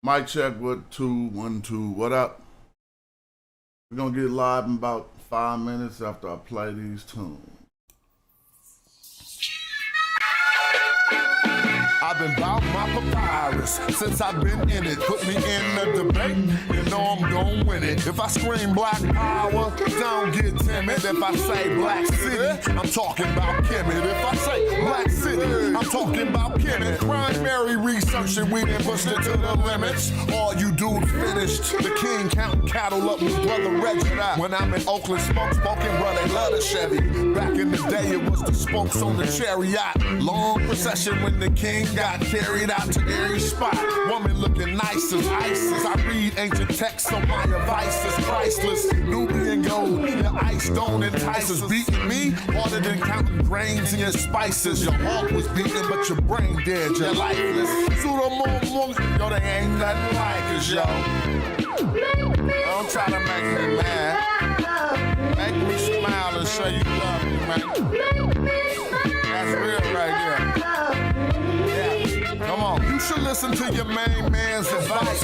Mic check, what, 2, 1, 2, what up? We're gonna get live in about 5 minutes after I play these tunes. I've been bout my papyrus since I've been in it. Put me in the debate, you know I'm gon' win it. If I scream black power, don't get timid. If I say black city, I'm talking about Kemet. If I say black city, I'm talking about Kemet. Primary research and we done pushed it to the limits. All you dudes finished. The king counting cattle up with brother Reggie. When I'm in Oakland, smoking, bro, they love the Chevy. Back in the day, it was the spokes on the chariot. Long procession when the king got carried out to every spot. Woman looking nice as ISIS. I read ancient texts on my advice is priceless. Nubian gold, your ice don't entice us. Beating me harder than counting grains in your spices. Your heart was beating, but your brain dead. You're lifeless. Yo, they ain't nothing like us, yo. Don't try to make me mad. Make me smile and say you love me, man. That's real right there. Come on, you should listen to your main man's advice.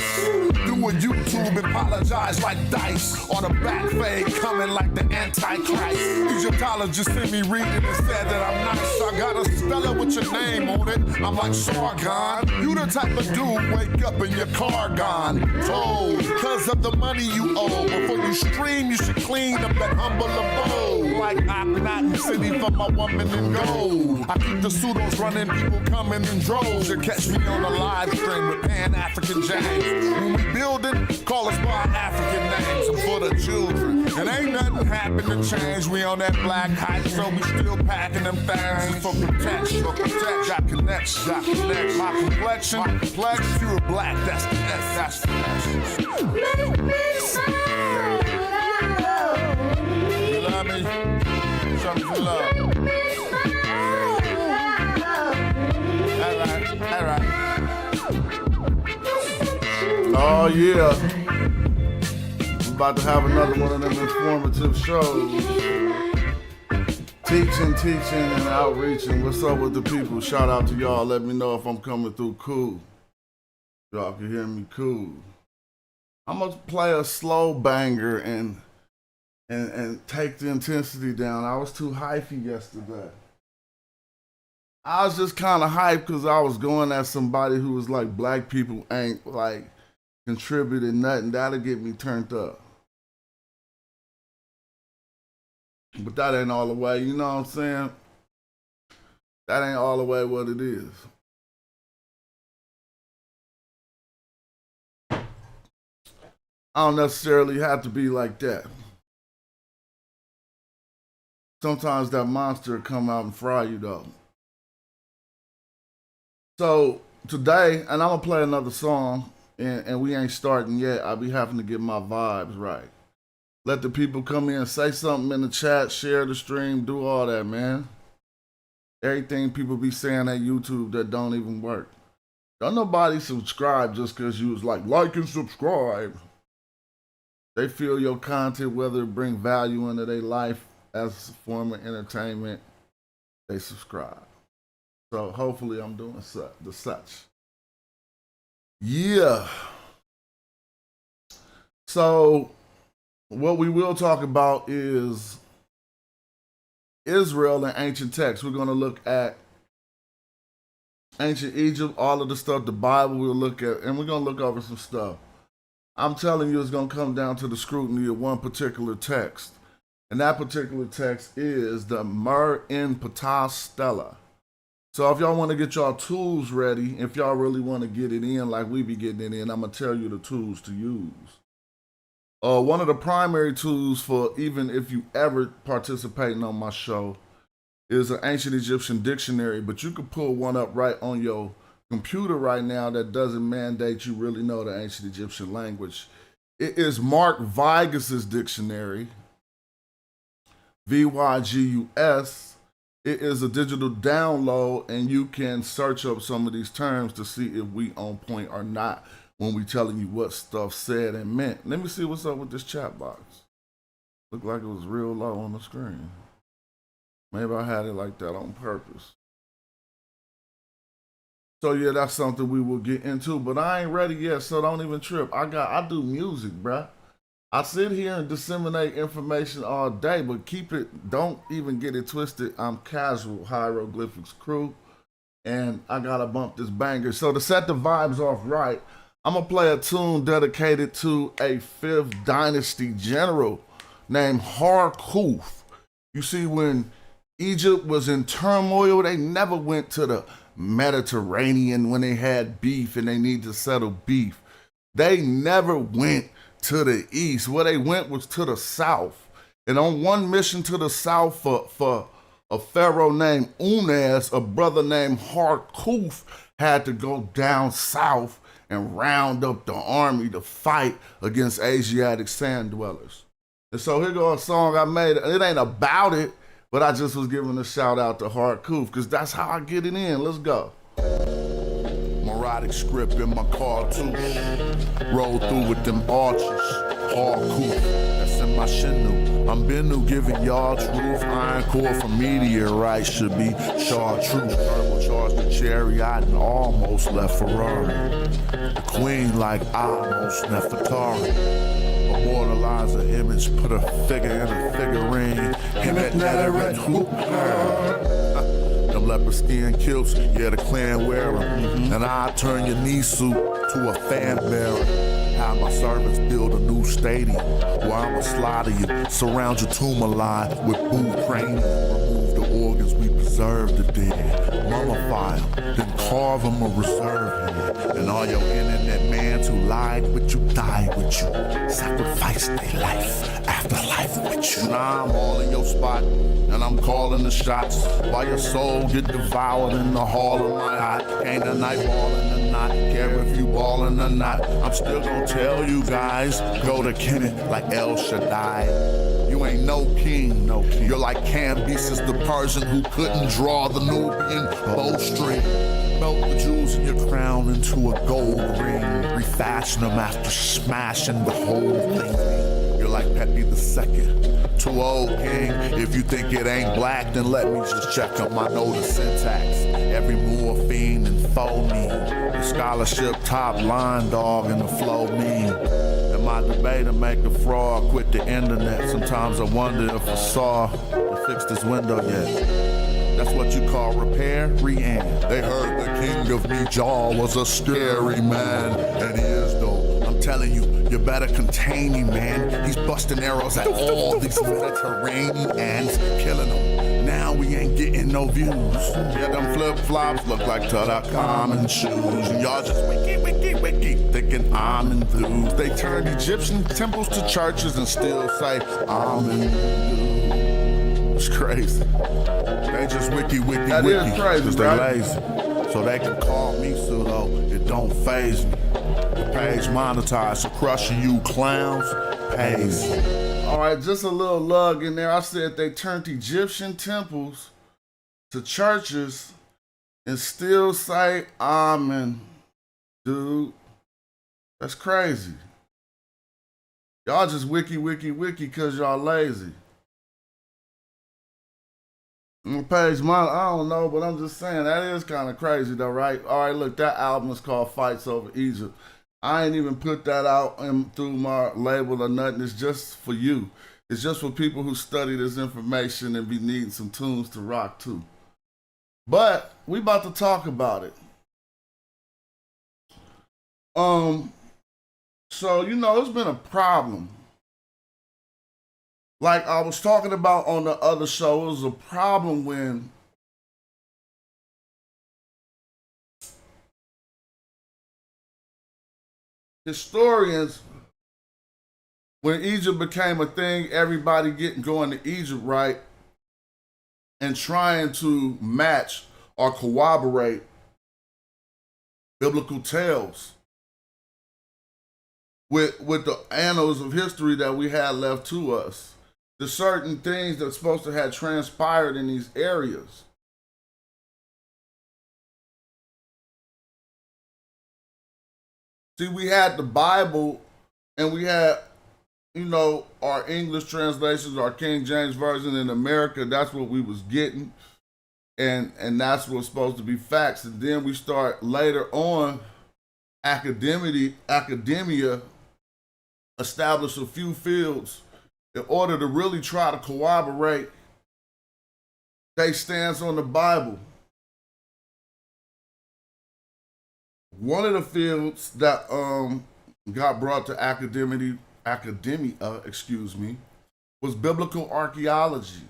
Do a YouTube and apologize like Dice. On a back fade coming like the Antichrist. Egyptologist sent me reading and said that I'm nice. I got a Stella with your name on it. I'm like Sargon. You the type of dude wake up in your car gone. Told, cause of the money you owe. Before you stream, you should clean up that humble abode. Like I'm not in city for my woman in gold. I keep the pseudos running, people coming in droves. You catch me on a live stream with Pan-African James. When we building, call us by our African names. I'm for the children. And ain't nothing happened to change. We on that black hype, so we still packing them things. For protection, got connects. My complexion, pure black, that's the S, that's the S. You love me? Show me some love. All right. Oh yeah. We're about to have another one of them informative shows. Teaching and outreaching. What's up with the people? Shout out to y'all. Let me know if I'm coming through cool. Y'all can hear me cool. I'm gonna play a slow banger and take the intensity down. I was too hypey yesterday. I was just kind of hyped because I was going at somebody who was like, black people ain't like contributing nothing. That'll get me turned up. But that ain't all the way, you know what I'm saying? That ain't all the way what it is. I don't necessarily have to be like that. Sometimes that monster come out and fry you though. So today, and I'm gonna play another song, and we ain't starting yet. I'll be having to get my vibes right. Let the people come in, say something in the chat, share the stream, do all that, man. Everything people be saying at YouTube that don't even work. Don't nobody subscribe just because you was like and subscribe. They feel your content, whether it bring value into their life as a form of entertainment, they subscribe. So hopefully I'm doing such. Yeah. So what we will talk about is Israel and ancient texts. We're going to look at ancient Egypt, all of the stuff, the Bible we'll look at, and we're going to look over some stuff. I'm telling you it's going to come down to the scrutiny of one particular text. And that particular text is the Mer in Ptah Stela. So if y'all want to get y'all tools ready, if y'all really want to get it in like we be getting it in, I'm going to tell you the tools to use. One of the primary tools for even if you ever participating on my show is an ancient Egyptian dictionary, but you can pull one up right on your computer right now that doesn't mandate you really know the ancient Egyptian language. It is Mark Vigas's dictionary, Vygus. It is a digital download, and you can search up some of these terms to see if we on point or not when we telling you what stuff said and meant. Let me see what's up with this chat box. Looked like it was real low on the screen. Maybe I had it like that on purpose. So yeah, that's something we will get into. But I ain't ready yet, so don't even trip. I do music, bruh. I sit here and disseminate information all day, but keep it, don't even get it twisted. I'm casual hieroglyphics crew, and I gotta bump this banger. So to set the vibes off right, I'm gonna play a tune dedicated to a fifth dynasty general named Harkuf. You see, when Egypt was in turmoil, they never went to the Mediterranean when they had beef and they need to settle beef. They never went to the east. Where they went was to the south. And on one mission to the south for a pharaoh named Unas, a brother named Harkuf had to go down south and round up the army to fight against Asiatic sand dwellers. And so here goes a song I made. It ain't about it, but I just was giving a shout out to Harkuf because that's how I get it in. Let's go. Melodic script in my cartouche. Roll through with them arches. Hardcore. That's in my Shinu. I'm Bennu giving y'all truth. Iron core from meteorite should be chartreuse. Turbocharged the chariot and almost left Ferrari. The queen like almost Nefertari. Immortalize an image, put a figure in a figurine. Him at Netherred hoop. Them leopard skin kilts, yeah, the clan wear 'em. And I turn your knee suit to a fan bearer. Have my servants build a new stadium where I'ma slaughter you, surround your tomb alive with boot cranium. Remove the organs, we preserve the dead. Mummify them, then carve them a reserve head. And all your internet mans who lied with you, died with you, sacrificed their life, afterlife with you. Now I'm all in your spot, and I'm calling the shots. While your soul get devoured in the hall of my eye. Ain't a night ballin' or not, care if you ballin' or not. I'm still gonna tell you guys, go to Kemet like El Shaddai. You ain't no king, no king. You're like Cambyses the Persian who couldn't draw the Nubian bowstring. Melt the jewels in your crown into a gold ring. Refashion them after smashing the whole thing. You're like Pepe II. Too old, king. If you think it ain't black, then let me just check up my know the syntax. Every morphine and phoneme. The scholarship top line dog and the flow mean. And my debate to make the fraud quit the internet. Sometimes I wonder if I saw to fix this window yet. That's what you call repair, re-end. They heard the king of Mijal was a scary man, and he is though. I'm telling you, you better contain him, man. He's busting arrows at all these Mediterraneans, killing them. Now we ain't getting no views. Yeah, them flip-flops look like Tutankhamun shoes. And y'all just wiki, thinking I'm enthused. They turned Egyptian temples to churches and still say, I'm enthused. It's crazy. They just wiki, That is crazy, cause they right? lazy. So they can call me pseudo, it don't faze me. The page monetized, so crushing you clowns pays. All right, just a little lug in there. I said they turned Egyptian temples to churches and still say amen. Dude, that's crazy. Y'all just wiki because y'all lazy. Page Mon, I don't know, but I'm just saying that is kind of crazy though, right? All right, look, that album is called Fights Over Egypt. I ain't even put that out through my label or nothing. It's just for you. It's just for people who study this information and be needing some tunes to rock too. But we about to talk about it. So you know, it's been a problem. Like I was talking about on the other show, it was a problem when historians, when Egypt became a thing, everybody going to Egypt, right? And trying to match or corroborate biblical tales with the annals of history that we had left to us. The certain things that's supposed to have transpired in these areas. See, we had the Bible and we had, you know, our English translations, our King James Version in America. That's what we was getting. and that's what's supposed to be facts. And then we start later on, academia establish a few fields in order to really try to corroborate their stance on the Bible. One of the fields that got brought to academia, was biblical archaeology.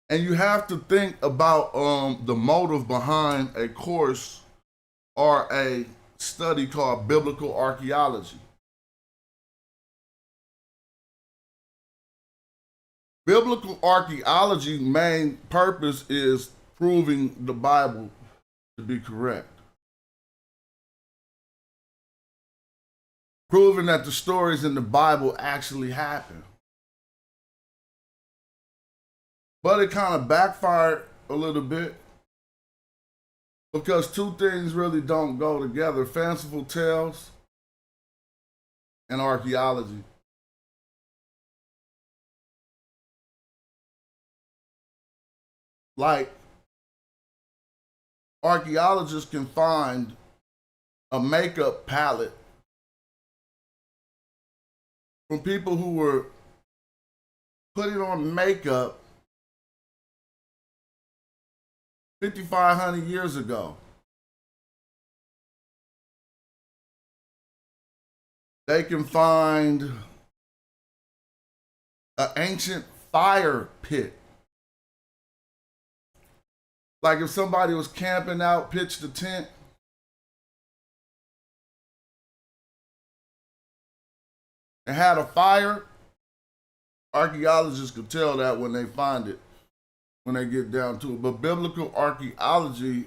And you have to think about the motive behind a course or a study called biblical archaeology. Biblical archaeology's main purpose is proving the Bible to be correct. Proving that the stories in the Bible actually happened. But it kind of backfired a little bit because two things really don't go together: fanciful tales and archaeology. Like, archaeologists can find a makeup palette from people who were putting on makeup 5,500 years ago. They can find an ancient fire pit. Like if somebody was camping out, pitched a tent, and had a fire, archaeologists could tell that when they find it, when they get down to it. But biblical archaeology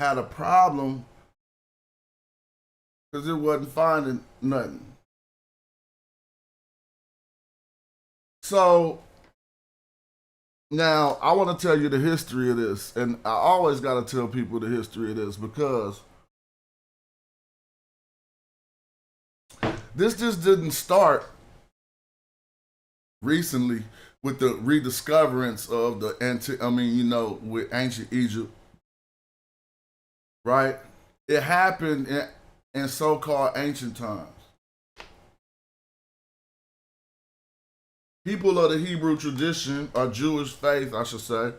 had a problem because it wasn't finding nothing. So now I want to tell you the history of this, and I always got to tell people the history of this because this just didn't start recently with the rediscoverance of the with ancient Egypt, right? It happened in so-called ancient times. People of the Hebrew tradition, or Jewish faith, I should say,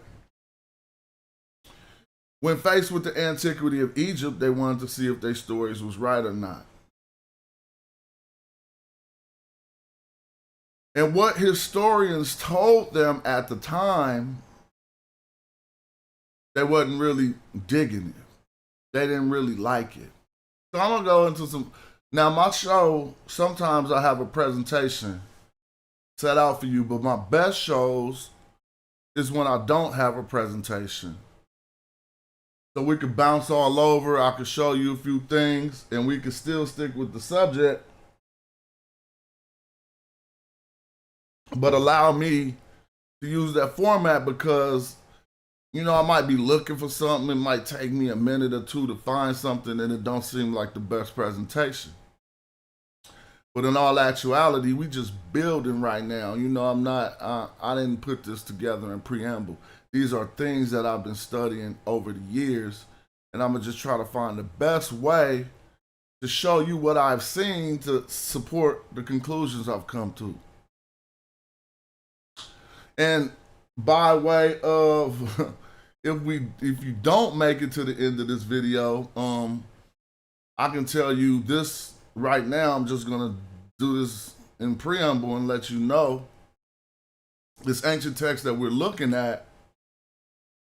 when faced with the antiquity of Egypt, they wanted to see if their stories was right or not. And what historians told them at the time, they wasn't really digging it. They didn't really like it. So I'm gonna go into some. Now my show, sometimes I have a presentation set out for you, but my best shows is when I don't have a presentation. So we could bounce all over, I could show you a few things, and we could still stick with the subject, but allow me to use that format because, I might be looking for something. It might take me a minute or two to find something and it don't seem like the best presentation. But in all actuality, we just building right now. I didn't put this together in preamble. These are things that I've been studying over the years, and I'm gonna just try to find the best way to show you what I've seen to support the conclusions I've come to. And by way of, if you don't make it to the end of this video, I can tell you this right now. I'm just gonna do this in preamble and let you know this ancient text that we're looking at,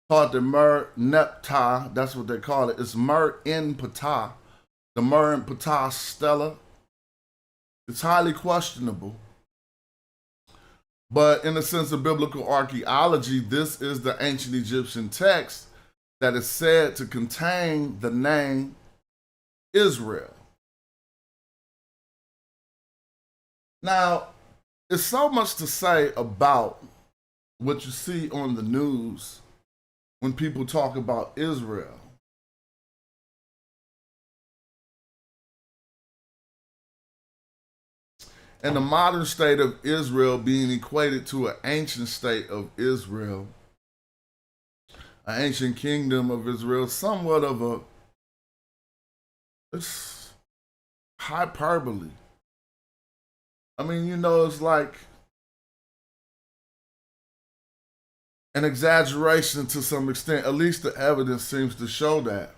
called the Mer Neptah. That's what they call it. It's Mer in Ptah, the Mer in Ptah stela. It's highly questionable. But in the sense of biblical archaeology, this is the ancient Egyptian text that is said to contain the name Israel. Now, there's so much to say about what you see on the news when people talk about Israel. and the modern state of Israel being equated to an ancient state of Israel, an ancient kingdom of Israel, somewhat of a it's hyperbole. I mean, it's like an exaggeration to some extent. At least the evidence seems to show that.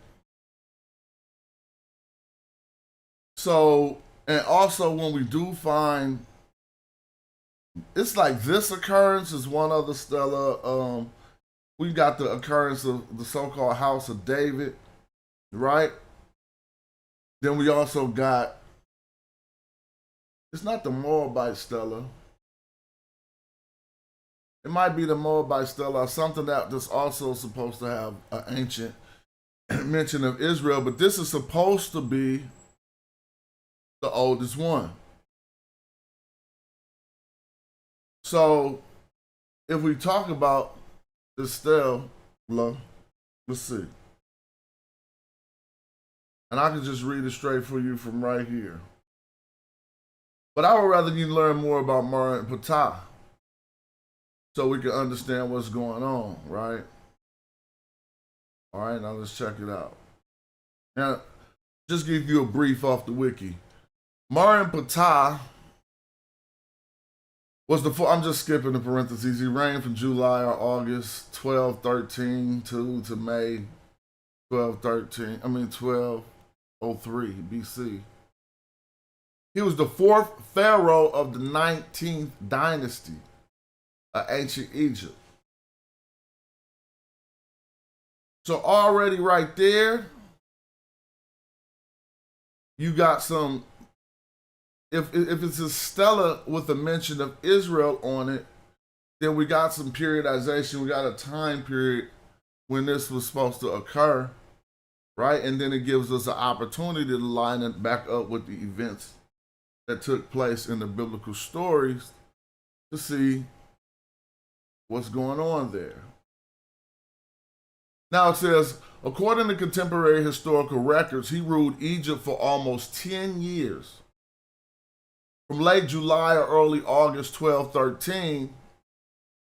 So, and also when we do find, it's like this occurrence is one other stela. We got the occurrence of the so-called House of David, right? Then we also got, it's not the Moabite stela. It might be the Moabite stela or something that's also supposed to have an ancient mention of Israel, but this is supposed to be the oldest one. So if we talk about this stela, let's see. And I can just read it straight for you from right here. But I would rather you learn more about Mer and Ptah so we can understand what's going on, right? All right, now let's check it out. Now, just give you a brief off the wiki. Mer and Ptah was I'm just skipping the parentheses. He reigned from July or August 1213 to May 1203 BC. He was the fourth pharaoh of the 19th dynasty of ancient Egypt. So already right there, you got some, if it's a stela with a mention of Israel on it, then we got some periodization. We got a time period when this was supposed to occur, right? And then it gives us an opportunity to line it back up with the events that took place in the biblical stories to see what's going on there. Now it says, according to contemporary historical records, he ruled Egypt for almost 10 years, from late July or early August 1213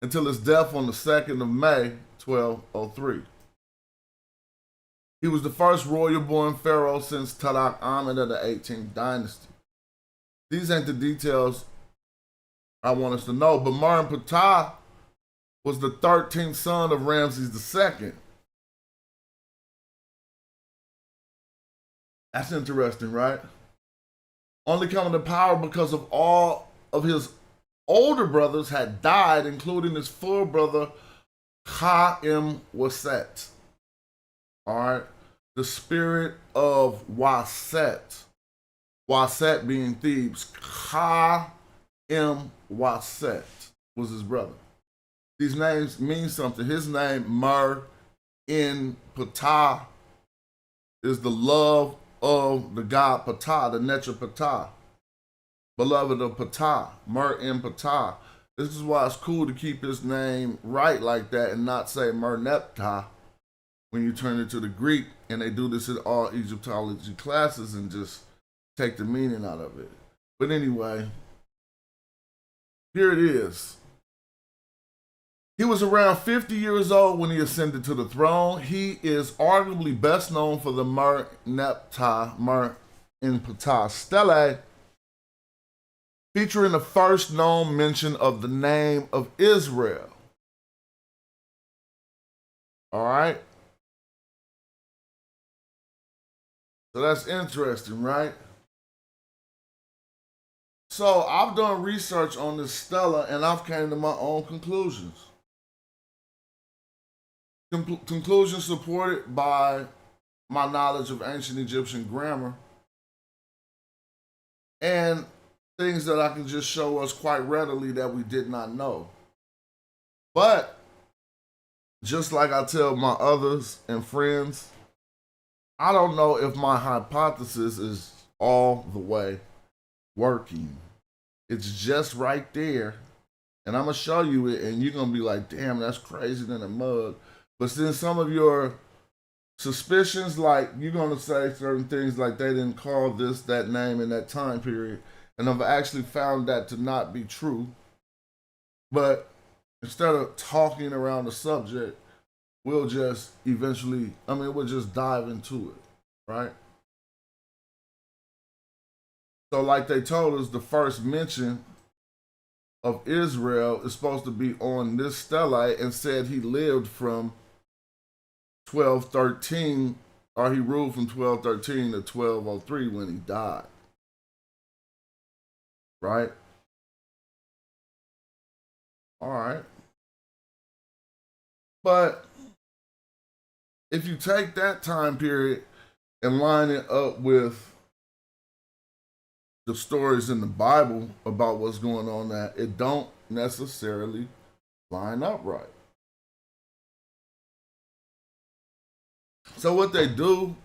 until his death on the 2nd of May 1203. He was the first royal-born pharaoh since Tadach Ahmed of the 18th dynasty. These ain't the details I want us to know, but Mer and Ptah was the 13th son of Ramses II. That's interesting, right? Only coming to power because of all of his older brothers had died, including his full brother, Chaim Waset. All right? The spirit of Waset. Waset being Thebes. Chaim Waset was his brother. These names mean something. His name, Mer in Ptah, is the love of the god Ptah, the Netra Ptah, beloved of Ptah, Mer in Ptah. This is why it's cool to keep his name right like that and not say Mer Neptah when you turn it to the Greek, and they do this in all Egyptology classes and just take the meaning out of it. But anyway, here it is. He was around 50 years old when he ascended to the throne. He is arguably best known for the Mer Neptah, Mer in Ptah stele, featuring the first known mention of the name of Israel. All right? So that's interesting, right? So I've done research on this stela and I've came to my own conclusions. Conclusions supported by my knowledge of ancient Egyptian grammar and things that I can just show us quite readily that we did not know. But just like I tell my others and friends, I don't know if my hypothesis is all the way working. It's just right there, and I'm gonna show you it, and you're gonna be like, damn, that's crazy than a mug. But then some of your suspicions, like you're gonna say certain things like they didn't call this that name in that time period, And I've actually found that to not be true. But instead of talking around the subject, we'll just we'll just dive into it, right? So, like they told us, the first mention of Israel is supposed to be on this stellite, and said he lived from 1213, or he ruled from 1213 to 1203 when he died, right? All right. But if you take that time period and line it up with the stories in the Bible about what's going on, that it don't necessarily line up right. So what they do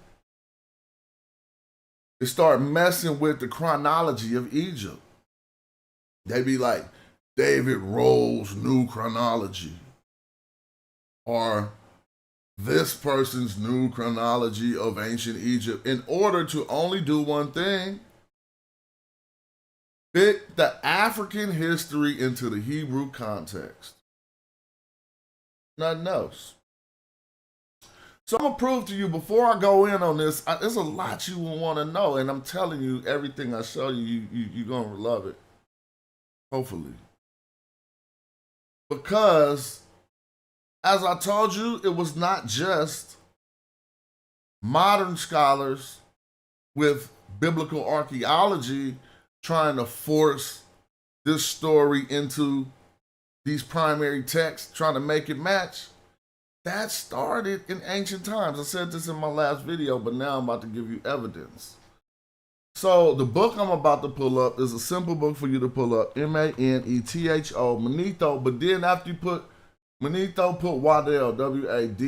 is start messing with the chronology of Egypt. They be like, David Roll's new chronology, or this person's new chronology of ancient Egypt, in order to only do one thing: fit the African history into the Hebrew context. Nothing else. So I'm going to prove to you, before I go in on this, there's a lot you will want to know, and I'm telling you, everything I show you, you're going to love it. Hopefully. Because, as I told you, it was not just modern scholars with biblical archaeology trying to force this story into these primary texts, trying to make it match. That started in ancient times. I said this in my last video, but now I'm about to give you evidence. So the book I'm about to pull up is a simple book for you to pull up, Manetho, Manetho, but then after you put Manetho, put Waddell, Waddell, and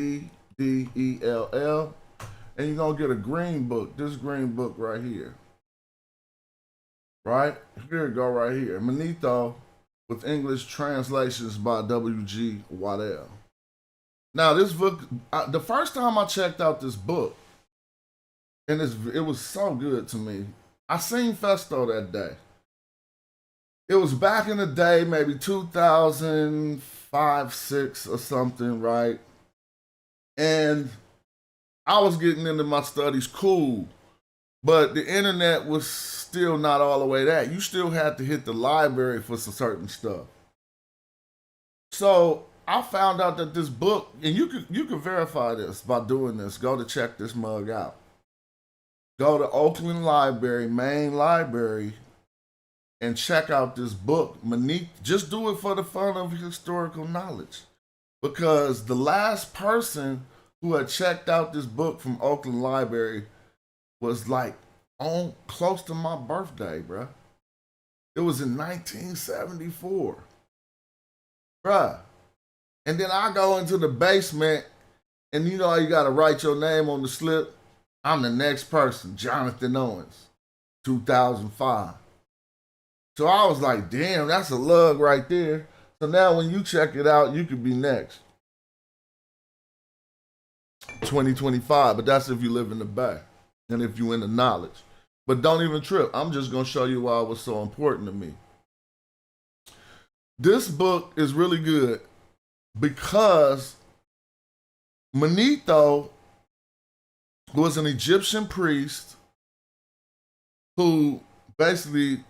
you're going to get a green book, this green book right here. Right? Here we go, right here. Manetho with English translations by W.G. Waddell. Now, this book, the first time I checked out this book, and it was so good to me, I seen Festo that day. It was back in the day, maybe 2005, 6 or something, right? And I was getting into my studies cool, but the internet was still not all the way that. You still had to hit the library for some certain stuff. So I found out that this book, and you can verify this by doing this. Go to check this mug out. Go to Oakland Library, main library, and check out this book. Just do it for the fun of historical knowledge. Because the last person who had checked out this book from Oakland Library was like on close to my birthday, bruh. It was in 1974. Bruh. And then I go into the basement, and you know how you got to write your name on the slip? I'm the next person, Jonathan Owens, 2005. So I was like, damn, that's a lug right there. So now when you check it out, you could be next. 2025, but that's if you live in the Bay and if you in the knowledge. But don't even trip. I'm just going to show you why it was so important to me. This book is really good because Manetho was an Egyptian priest who basically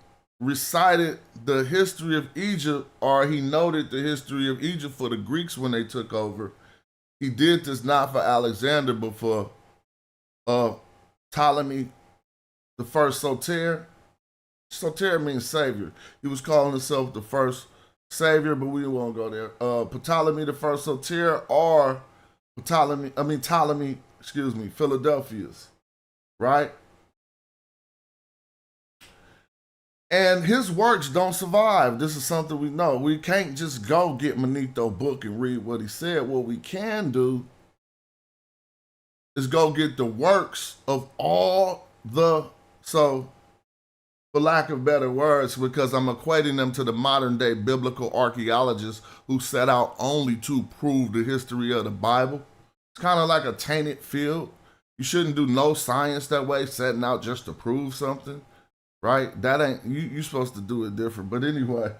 recited the history of Egypt, or he noted the history of Egypt for the Greeks when they took over. He did this not for Alexander, but for Ptolemy the first Soter. Soter means savior. He was calling himself the first savior, but we won't go there. Ptolemy the first Soter, or Ptolemy, Philadelphia's, right? And his works don't survive. This is something we know. We can't just go get Manetho's book and read what he said. What we can do is go get the works of all the, so for lack of better words, because I'm equating them to the modern day biblical archaeologists who set out only to prove the history of the Bible. It's kind of like a tainted field. You shouldn't do no science that way, setting out just to prove something. right? That ain't you supposed to do it different. But anyway,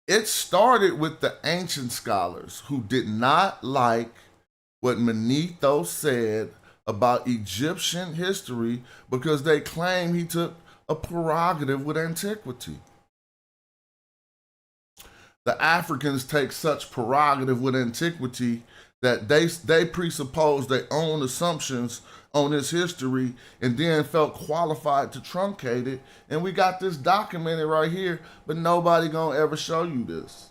it started with the ancient scholars who did not like what Manetho said about Egyptian history because they claim he took a prerogative with antiquity. The Africans take such prerogative with antiquity that they presuppose their own assumptions on its history and then felt qualified to truncate it. And we got this documented right here, but nobody gonna ever show you this.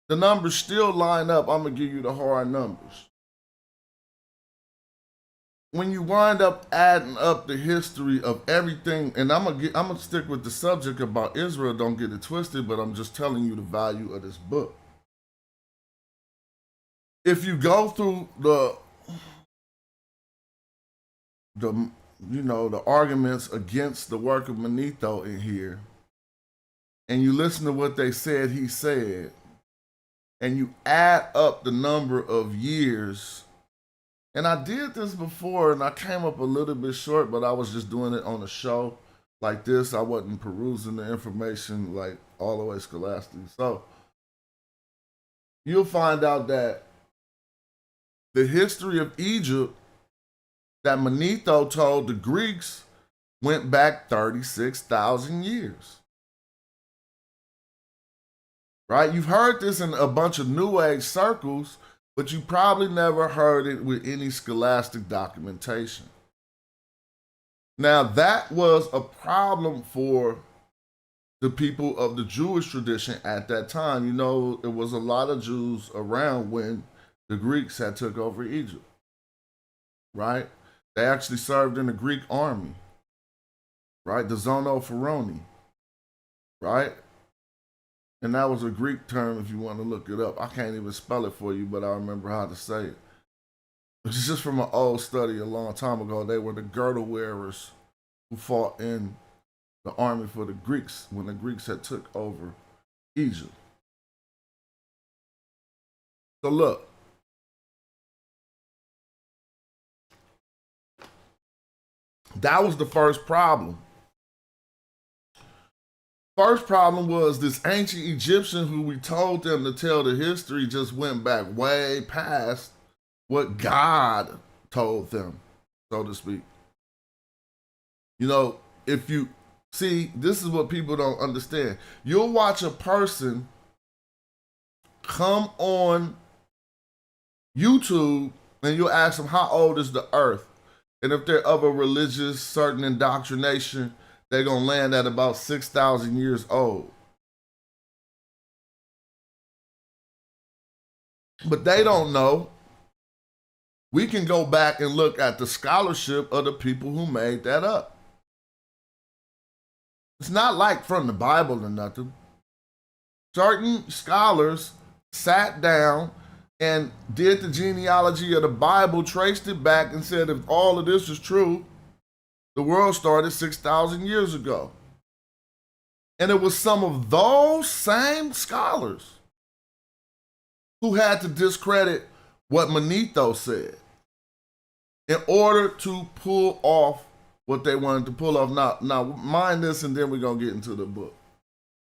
The numbers still line up. I'm gonna give you the hard numbers. When you wind up adding up the history of everything, and I'm gonna stick with the subject about Israel, don't get it twisted, but I'm just telling you the value of this book. If you go through the arguments against the work of Manetho in here, and you listen to what they said he said, and you add up the number of years. And I did this before, and I came up a little bit short, but I was just doing it on a show like this. I wasn't perusing the information like all the way scholastic. So you'll find out that the history of Egypt that Manetho told the Greeks went back 36,000 years. Right? You've heard this in a bunch of New Age circles, but you probably never heard it with any scholastic documentation. Now, that was a problem for the people of the Jewish tradition at that time. You know, it was a lot of Jews around when the Greeks had took over Egypt, right? They actually served in the Greek army, right? The Zonophoroni, right? And that was a Greek term if you want to look it up. I can't even spell it for you, but I remember how to say it. It's just from an old study a long time ago. They were the girdle wearers who fought in the army for the Greeks when the Greeks had took over Egypt. So look. That was the first problem. First problem was this ancient Egyptian who we told them to tell the history just went back way past what God told them, so to speak. You know, if you see, this is what people don't understand. You'll watch a person come on YouTube and you'll ask them, how old is the earth? And if they're of a religious certain indoctrination, they're going to land at about 6,000 years old. But they don't know. We can go back and look at the scholarship of the people who made that up. It's not like from the Bible or nothing. Certain scholars sat down and did the genealogy of the Bible, traced it back, and said if all of this is true, the world started 6,000 years ago. And it was some of those same scholars who had to discredit what Manetho said in order to pull off what they wanted to pull off. Now mind this, and then we're going to get into the book.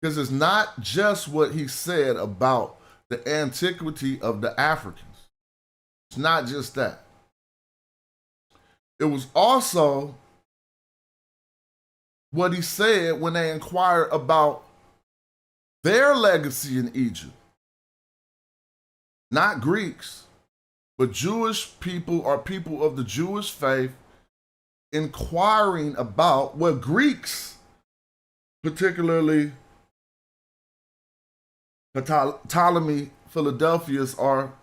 Because it's not just what he said about the antiquity of the Africans. It's not just that. It was also what he said when they inquired about their legacy in Egypt. Not Greeks, but Jewish people or people of the Jewish faith inquiring about what Greeks, particularly Ptolemy Philadelphus or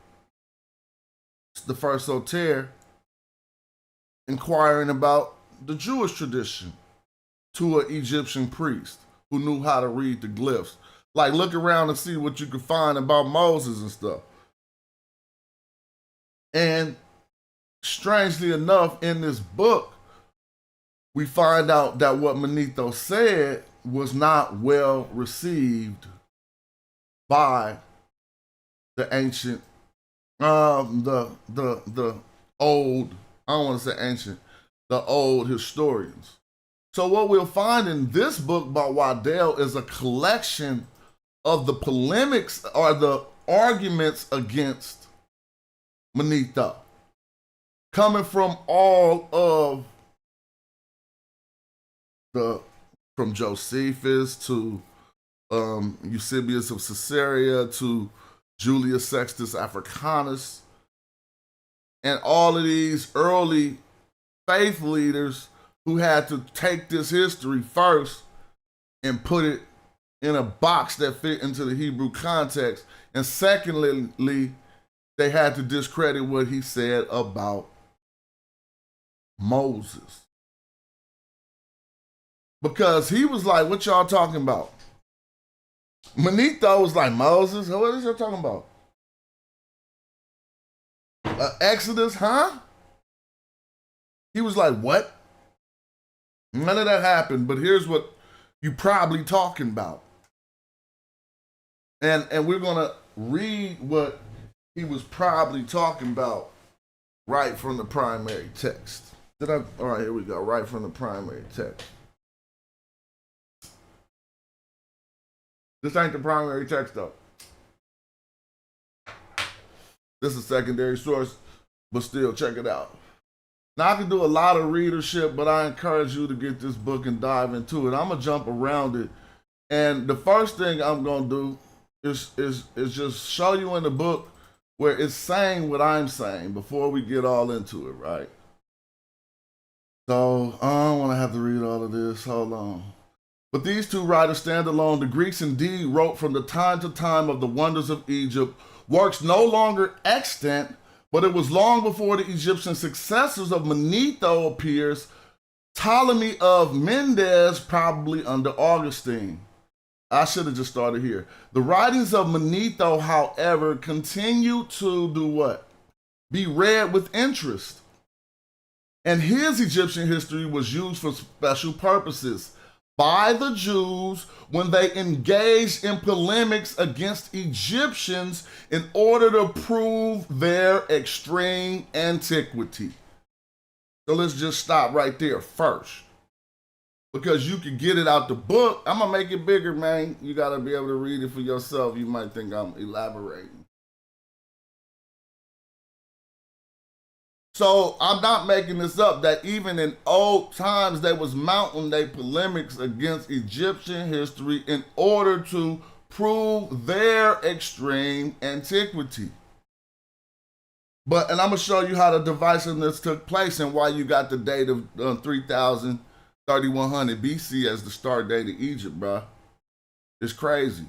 the first Soter, inquiring about the Jewish tradition to an Egyptian priest who knew how to read the glyphs. Like, look around and see what you can find about Moses and stuff. And strangely enough, in this book, we find out that what Manetho said was not well received by the ancient, the old, I don't want to say ancient, the old historians. So what we'll find in this book by Waddell is a collection of the polemics or the arguments against Manetho, coming from all of from Josephus to Eusebius of Caesarea to Julius Sextus Africanus, and all of these early faith leaders who had to take this history first and put it in a box that fit into the Hebrew context. And secondly, they had to discredit what he said about Moses. Because he was like, what y'all talking about? Manetho was like, Moses? What is y'all talking about? Exodus, huh? He was like, what? None of that happened, but here's what you probably talking about. And we're gonna read what he was probably talking about right from the primary text. All right, here we go, right from the primary text. This ain't the primary text though. This is a secondary source, but still check it out. Now I can do a lot of readership, but I encourage you to get this book and dive into it. I'm gonna jump around it. And the first thing I'm gonna do is just show you in the book where it's saying what I'm saying before we get all into it, right? So I don't wanna have to read all of this, hold on. But these two writers stand alone. The Greeks indeed wrote from the time to time of the wonders of Egypt, works no longer extant, but it was long before the Egyptian successors of Manetho appears, Ptolemy of Mendes, probably under Augustine. I should have just started here. The writings of Manetho, however, continue to do what? Be read with interest. And his Egyptian history was used for special purposes by the Jews when they engaged in polemics against Egyptians in order to prove their extreme antiquity. So let's just stop right there first. Because you can get it out the book. I'm gonna make it bigger, man. You gotta be able to read it for yourself. You might think I'm elaborating. So I'm not making this up, that even in old times they was mounting their polemics against Egyptian history in order to prove their extreme antiquity. And I'm gonna show you how the divisiveness took place and why you got the date of 3100 BC as the start date of Egypt, bro. It's crazy.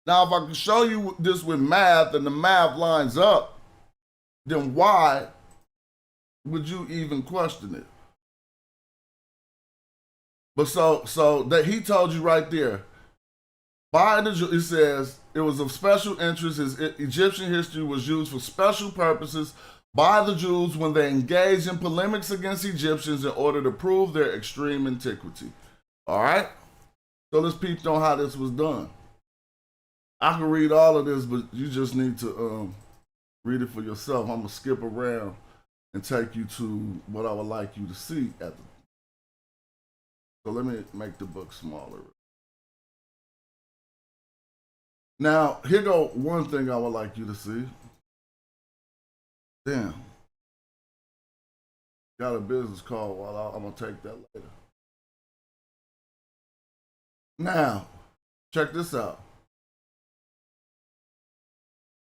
Now, if I can show you this with math and the math lines up, then why would you even question it? But so that he told you right there, it says it was of special interest. His Egyptian history was used for special purposes by the Jews when they engaged in polemics against Egyptians in order to prove their extreme antiquity. All right? So let's peep on how this was done. I can read all of this, but you just need to read it for yourself. I'm going to skip around and take you to what I would like you to see at the. So let me make the book smaller. Now, here go one thing I would like you to see. Damn. Got a business call while I'm going to take that later. Now, check this out.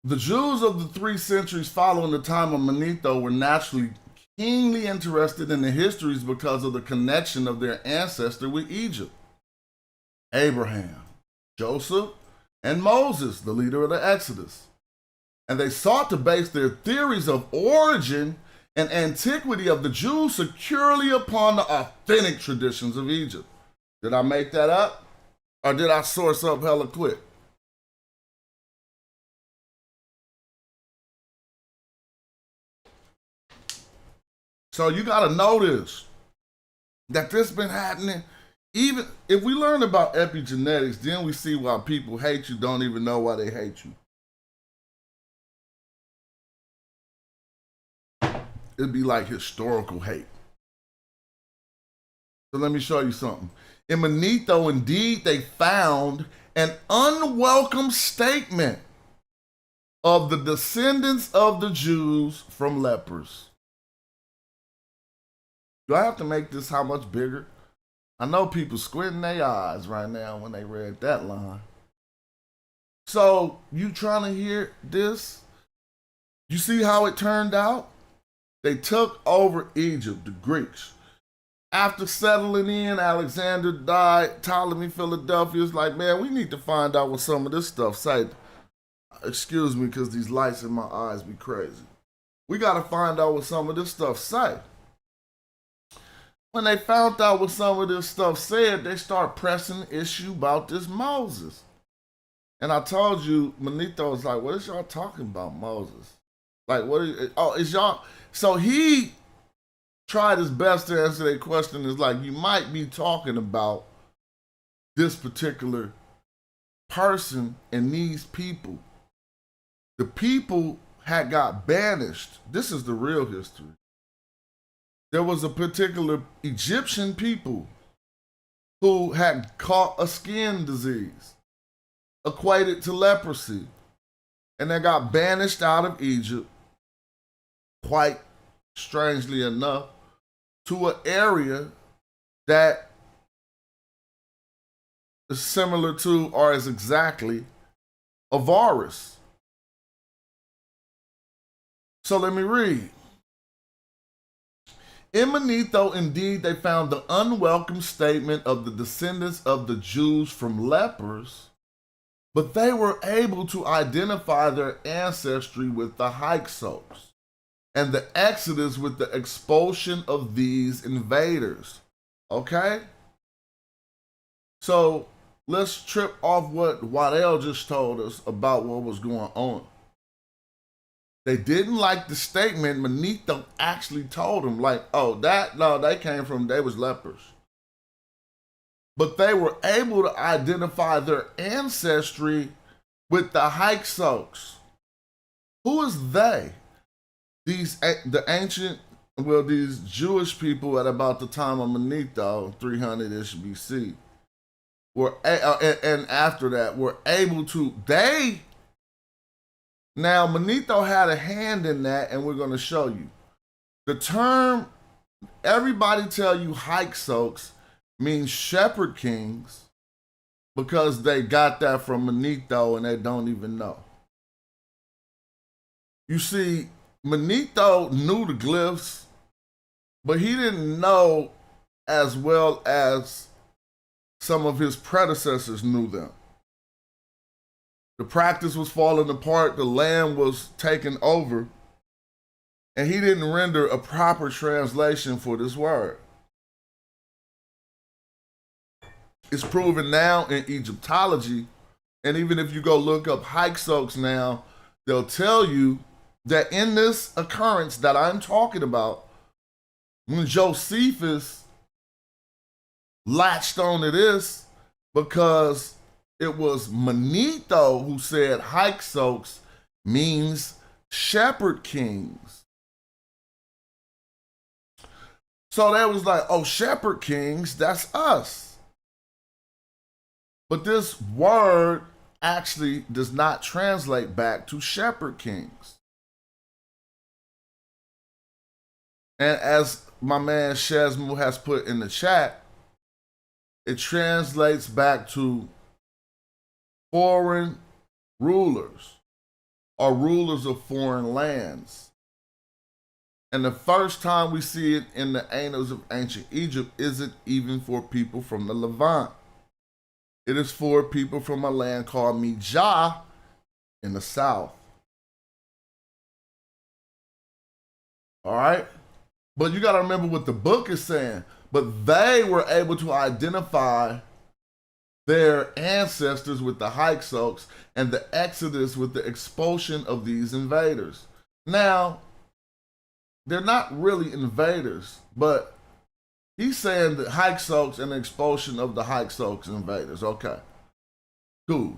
The Jews of the 3 centuries following the time of Manetho were naturally keenly interested in the histories because of the connection of their ancestor with Egypt. Abraham, Joseph, and Moses, the leader of the Exodus. And they sought to base their theories of origin and antiquity of the Jews securely upon the authentic traditions of Egypt. Did I make that up? Or did I source up hella quick? So you got to notice that this been happening. Even if we learn about epigenetics, then we see why people hate you, don't even know why they hate you. it'd be like historical hate. So let me show you something. In Manetho, indeed, they found an unwelcome statement of the descendants of the Jews from lepers. Do I have to make this how much bigger? I know people squinting their eyes right now when they read that line. So, you trying to hear this? You see how it turned out? They took over Egypt, the Greeks. After settling in, Alexander died. Ptolemy, Philadelphia is like, man, we need to find out what some of this stuff say. Excuse me, because these lights in my eyes be crazy. We got to find out what some of this stuff say. When they found out what some of this stuff said, they start pressing the issue about this Moses. And I told you, Manetho was like, what is y'all talking about, Moses? Like, what is y'all? So he tried his best to answer that question. Is like, you might be talking about this particular person and these people. The people had got banished. This is the real history. There was a particular Egyptian people who had caught a skin disease equated to leprosy, and they got banished out of Egypt, quite strangely enough, to an area that is similar to or is exactly Avaris. So let me read. In Manetho, indeed, they found the unwelcome statement of the descendants of the Jews from lepers, but they were able to identify their ancestry with the Hyksos and the Exodus with the expulsion of these invaders. Okay? So let's trip off what Waddell just told us about what was going on. They didn't like the statement. Manetho actually told them, like, oh, they came from, they was lepers. But they were able to identify their ancestry with the Hyksos. Who is they? These Jewish people at about the time of Manetho, 300-ish BC, were, and after that, were able to, now Manetho had a hand in that, and we're going to show you. The term, everybody tell you Hyksos means shepherd kings because they got that from Manetho and they don't even know. You see, Manetho knew the glyphs, but he didn't know as well as some of his predecessors knew them. The practice was falling apart, the land was taken over, and he didn't render a proper translation for this word. It's proven now in Egyptology, and even if you go look up Hyksos now, they'll tell you that in this occurrence that I'm talking about, when Josephus latched on to this, because it was Manetho who said Hyksos means shepherd kings. So they was like, oh, shepherd kings, that's us. But this word actually does not translate back to shepherd kings. And as my man Shazmu has put in the chat, it translates back to foreign rulers or rulers of foreign lands. And the first time we see it in the annals of ancient Egypt isn't even for people from the Levant. It is for people from a land called Mijah in the south. All right? But you got to remember what the book is saying. But they were able to identify their ancestors with the Hyksos and the Exodus with the expulsion of these invaders. Now, they're not really invaders, but he's saying the Hyksos and the expulsion of the Hyksos invaders. Okay, cool.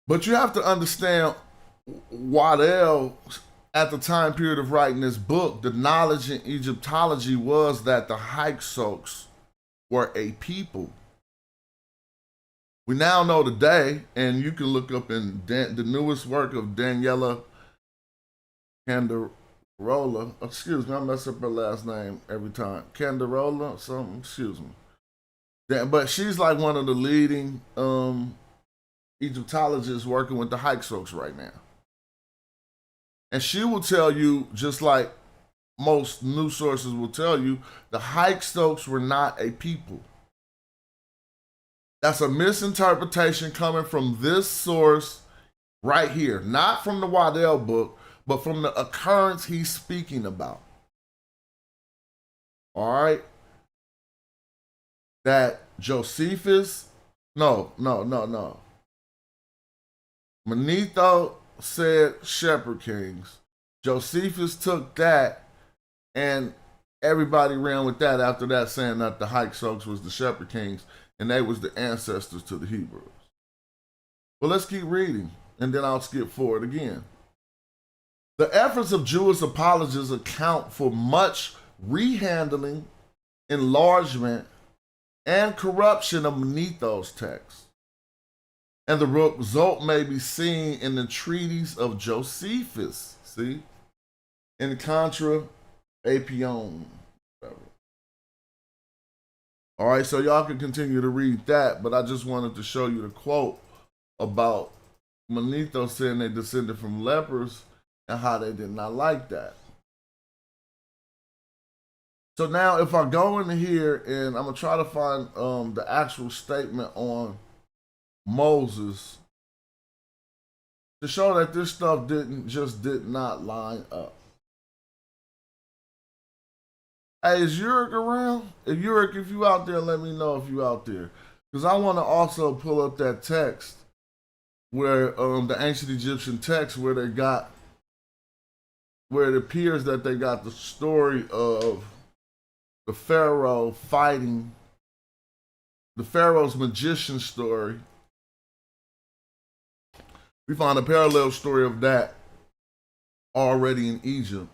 But you have to understand Waddell at the time period of writing this book, the knowledge in Egyptology was that the Hyksos were a people. We now know today, and you can look up in the newest work of Daniela Candarola. Excuse me, I mess up her last name every time. Candarola, something. Excuse me. But she's like one of the leading Egyptologists working with the Hyksos right now. And she will tell you, just like most news sources will tell you, the Hyksos were not a people. That's a misinterpretation coming from this source right here. Not from the Waddell book, but from the occurrence he's speaking about. All right? That Josephus, no. Manetho said shepherd kings. Josephus took that and everybody ran with that after that, saying that the Hyksos was the shepherd kings and they was the ancestors to the Hebrews. Well, let's keep reading and then I'll skip forward again. The efforts of Jewish apologists account for much rehandling, enlargement, and corruption of Manetho's text. And the result may be seen in the treatise of Josephus, see? In Contra Apion. All right, so y'all can continue to read that, but I just wanted to show you the quote about Manetho saying they descended from lepers and how they did not like that. So now if I go in here and I'm going to try to find the actual statement on Moses to show that this stuff did not line up. Hey, is Yurik around? If you out there, let me know if you out there. Because I want to also pull up that text where the ancient Egyptian text where it appears that they got the story of the Pharaoh fighting, the Pharaoh's magician story. We found a parallel story of that already in Egypt,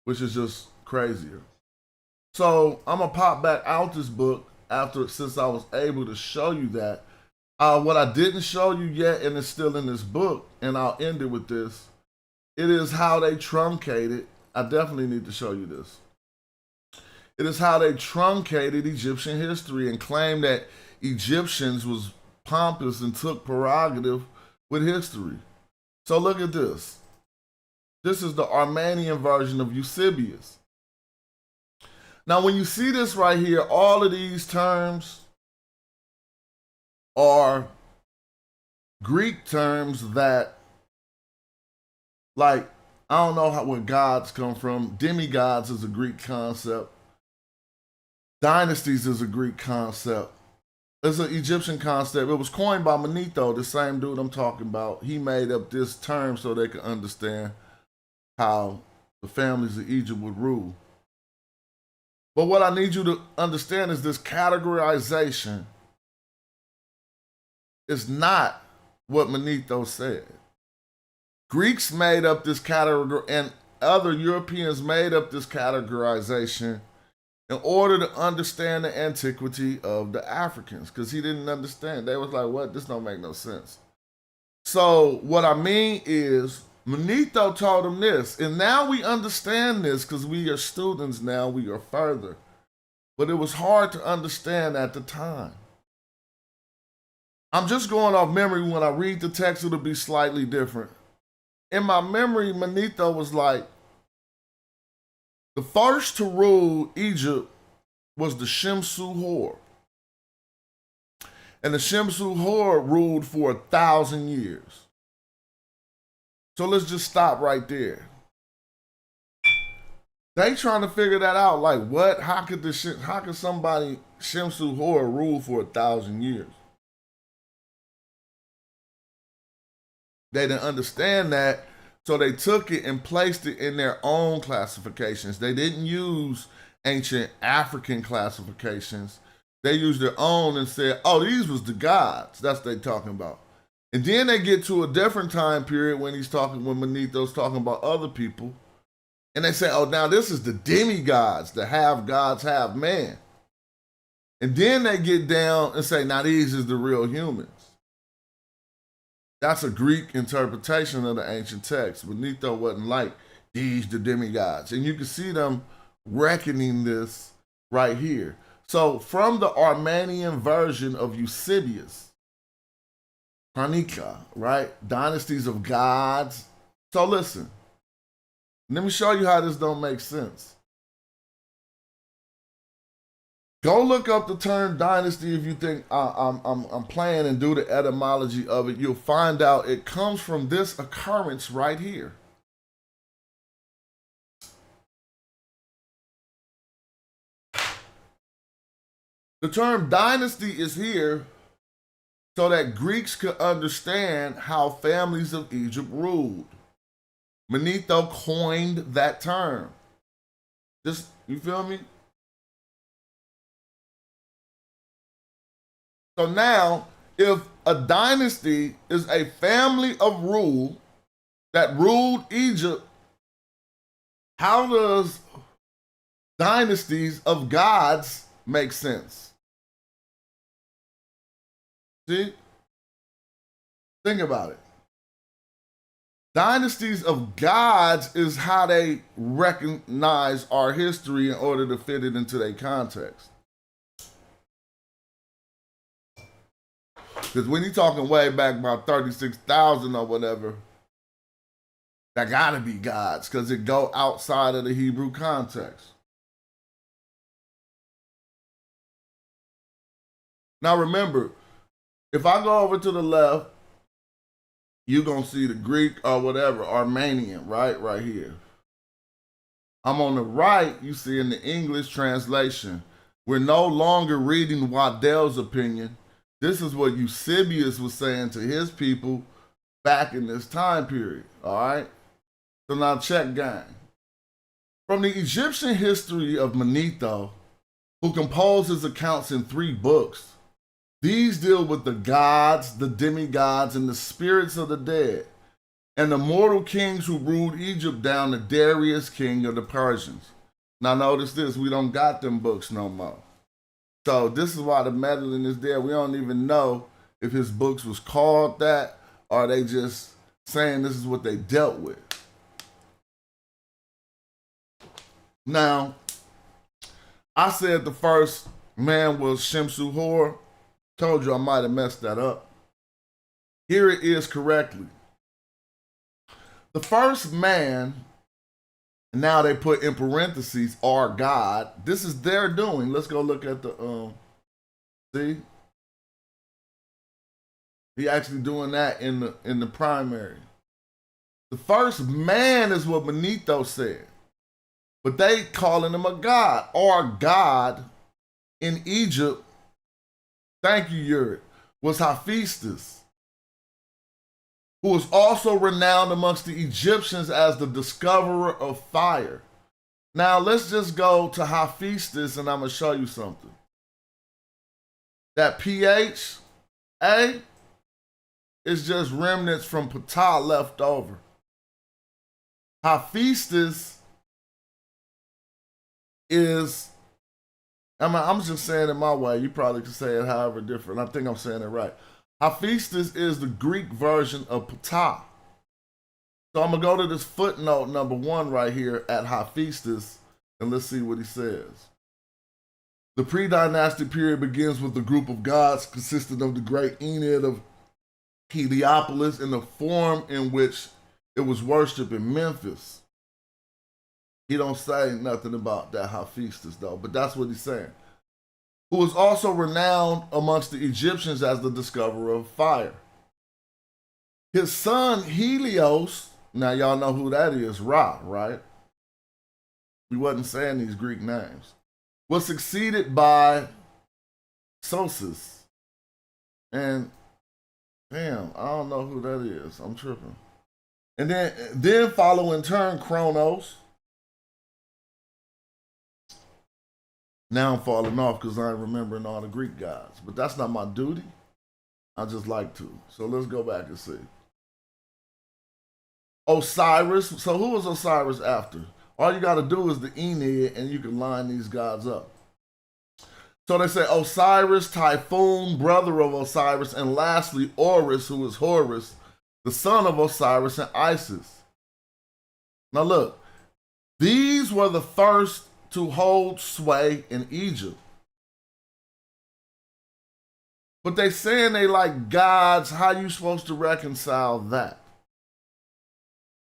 which is just crazier. So I'm gonna pop back out this book since I was able to show you that. What I didn't show you yet, and it's still in this book, and I'll end it with this. It is how they truncated. I definitely need to show you this. It is how they truncated Egyptian history and claimed that Egyptians was pompous and took prerogative with history. So look at this. This is the Armenian version of Eusebius. Now, when you see this right here, all of these terms are Greek terms that, like, I don't know where gods come from. Demigods is a Greek concept. Dynasties is a Greek concept. It's an Egyptian concept. It was coined by Manetho, the same dude I'm talking about. He made up this term so they could understand how the families of Egypt would rule. But what I need you to understand is this categorization is not what Manetho said. Greeks made up this category, and other Europeans made up this categorization in order to understand the antiquity of the Africans, because he didn't understand. They was like, what? This don't make no sense. So what I mean is, Manetho told him this, and now we understand this because we are students now, we are further. But it was hard to understand at the time. I'm just going off memory. When I read the text, it'll be slightly different. In my memory, Manetho was like, the first to rule Egypt was the Shemsu Hor. And the Shemsu Hor ruled for 1,000 years. So let's just stop right there. They trying to figure that out. Like, what? How could somebody, Shemsu Hor, rule for 1,000 years? They didn't understand that, so they took it and placed it in their own classifications. They didn't use ancient African classifications. They used their own and said, oh, these was the gods. That's what they talking about. And then they get to a different time period when Manetho's talking about other people. And they say, oh, now this is the demigods, the half gods, half man. And then they get down and say, now these is the real humans. That's a Greek interpretation of the ancient text. Manetho wasn't like these the demigods. And you can see them reckoning this right here. So from the Armenian version of Eusebius, Chronica, right? Dynasties of gods. So listen, let me show you how this don't make sense. Go look up the term dynasty if you think I'm playing, and do the etymology of it. You'll find out it comes from this occurrence right here. The term dynasty is here so that Greeks could understand how families of Egypt ruled. Manetho coined that term. Just, you feel me? So now, if a dynasty is a family of rule that ruled Egypt, how does dynasties of gods make sense? See? Think about it. Dynasties of gods is how they recognize our history in order to fit it into their context. Because when you're talking way back about 36,000 or whatever, that gotta be gods, because it go outside of the Hebrew context. Now remember, if I go over to the left, you're gonna see the Greek or whatever, Armenian, right? Right here. I'm on the right, you see in the English translation. We're no longer reading Waddell's opinion. This is what Eusebius was saying to his people back in this time period, all right? So now check, gang. From the Egyptian history of Manetho, who composed his accounts in 3 books, these deal with the gods, the demigods, and the spirits of the dead, and the mortal kings who ruled Egypt down to Darius, king of the Persians. Now notice this, we don't got them books no more. So this is why the meddling is there. We don't even know if his books was called that, or are they just saying this is what they dealt with. Now, I said the first man was Shemsu Hor. Told you I might have messed that up. Here it is correctly. The first man, now they put in parentheses, our God. This is their doing. Let's go look at the, see? He actually doing that in the primary. The first man is what Manetho said. But they calling him a god. Our God in Egypt, thank you, Yuri, was Hephaestus, who was also renowned amongst the Egyptians as the discoverer of fire. Now let's just go to Hephaestus and I'm gonna show you something. That PHA is just remnants from Ptah left over. Hephaestus is, I'm just saying it my way. You probably could say it however different. I think I'm saying it right. Hephaestus is the Greek version of Ptah. So I'm going to go to this footnote number 1 right here at Hephaestus, and let's see what he says. The pre-dynastic period begins with a group of gods consisting of the great Enid of Heliopolis in the form in which it was worshipped in Memphis. He don't say nothing about that Hephaestus though, but that's what he's saying. Who was also renowned amongst the Egyptians as the discoverer of fire. His son Helios, now y'all know who that is, Ra, right? He wasn't saying these Greek names. Was succeeded by Sosis. And damn, I don't know who that is. I'm tripping. And then follow in turn Kronos. Now I'm falling off because I ain't remembering all the Greek gods. But that's not my duty. I just like to. So let's go back and see. Osiris. So who was Osiris after? All you got to do is the Ennead, and you can line these gods up. So they say Osiris, Typhoon, brother of Osiris, and lastly Horus, who is Horus, the son of Osiris and Isis. Now look, these were the first to hold sway in Egypt. But they saying they like gods. How you supposed to reconcile that?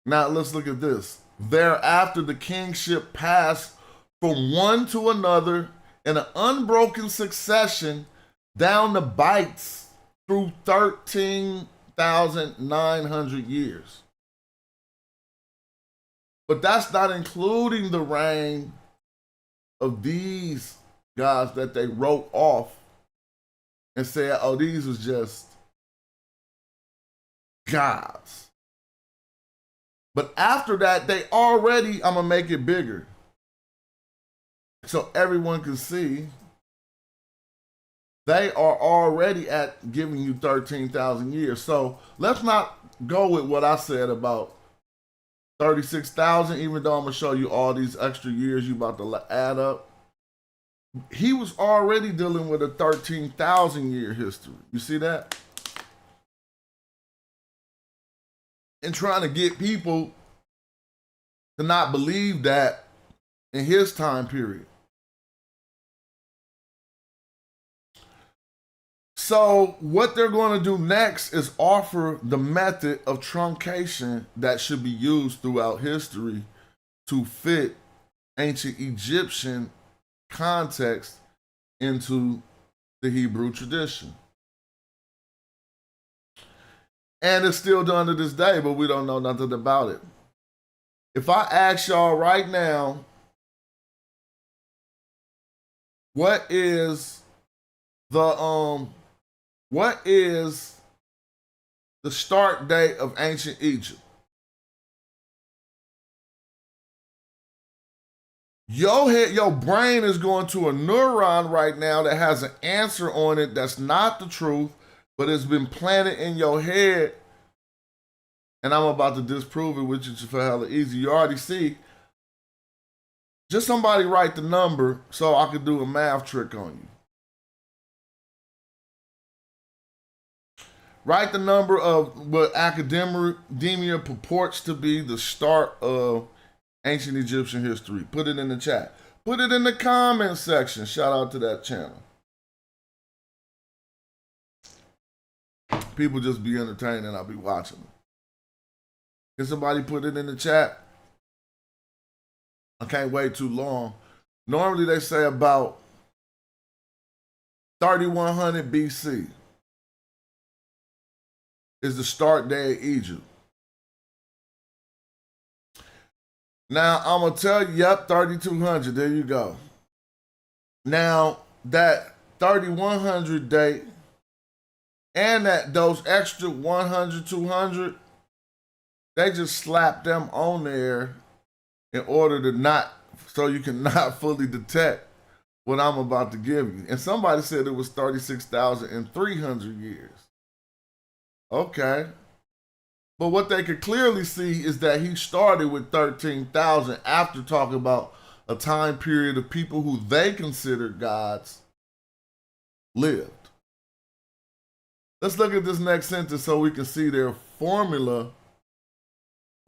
Now let's look at this. Thereafter the kingship passed from one to another in an unbroken succession down the bites through 13,900 years. But that's not including the reign of these gods that they wrote off and said, oh, these was just gods. But after that, they already, I'm going to make it bigger so everyone can see, they are already at giving you 13,000 years. So let's not go with what I said about 36,000, even though I'm going to show you all these extra years you about to add up. He was already dealing with a 13,000 year history. You see that? And trying to get people to not believe that in his time period. So what they're going to do next is offer the method of truncation that should be used throughout history to fit ancient Egyptian context into the Hebrew tradition. And it's still done to this day, but we don't know nothing about it. If I ask y'all right now, what is the start date of ancient Egypt? Your brain is going to a neuron right now that has an answer on it that's not the truth, but it's been planted in your head. And I'm about to disprove it with you for hella easy. You already see. Just somebody write the number so I could do a math trick on you. Write the number of what academia purports to be the start of ancient Egyptian history. Put it in the chat. Put it in the comment section. Shout out to that channel. People just be entertained and I'll be watching them. Can somebody put it in the chat? I can't wait too long. Normally they say about 3100 BC is the start day of Egypt. Now, I'm going to tell you, yep, 3200, there you go. Now, that 3100 date and those extra 100, 200, they just slapped them on there in order to so you can not fully detect what I'm about to give you. And somebody said it was 36,300 years. Okay. But what they could clearly see is that he started with 13,000 after talking about a time period of people who they considered gods lived. Let's look at this next sentence so we can see their formula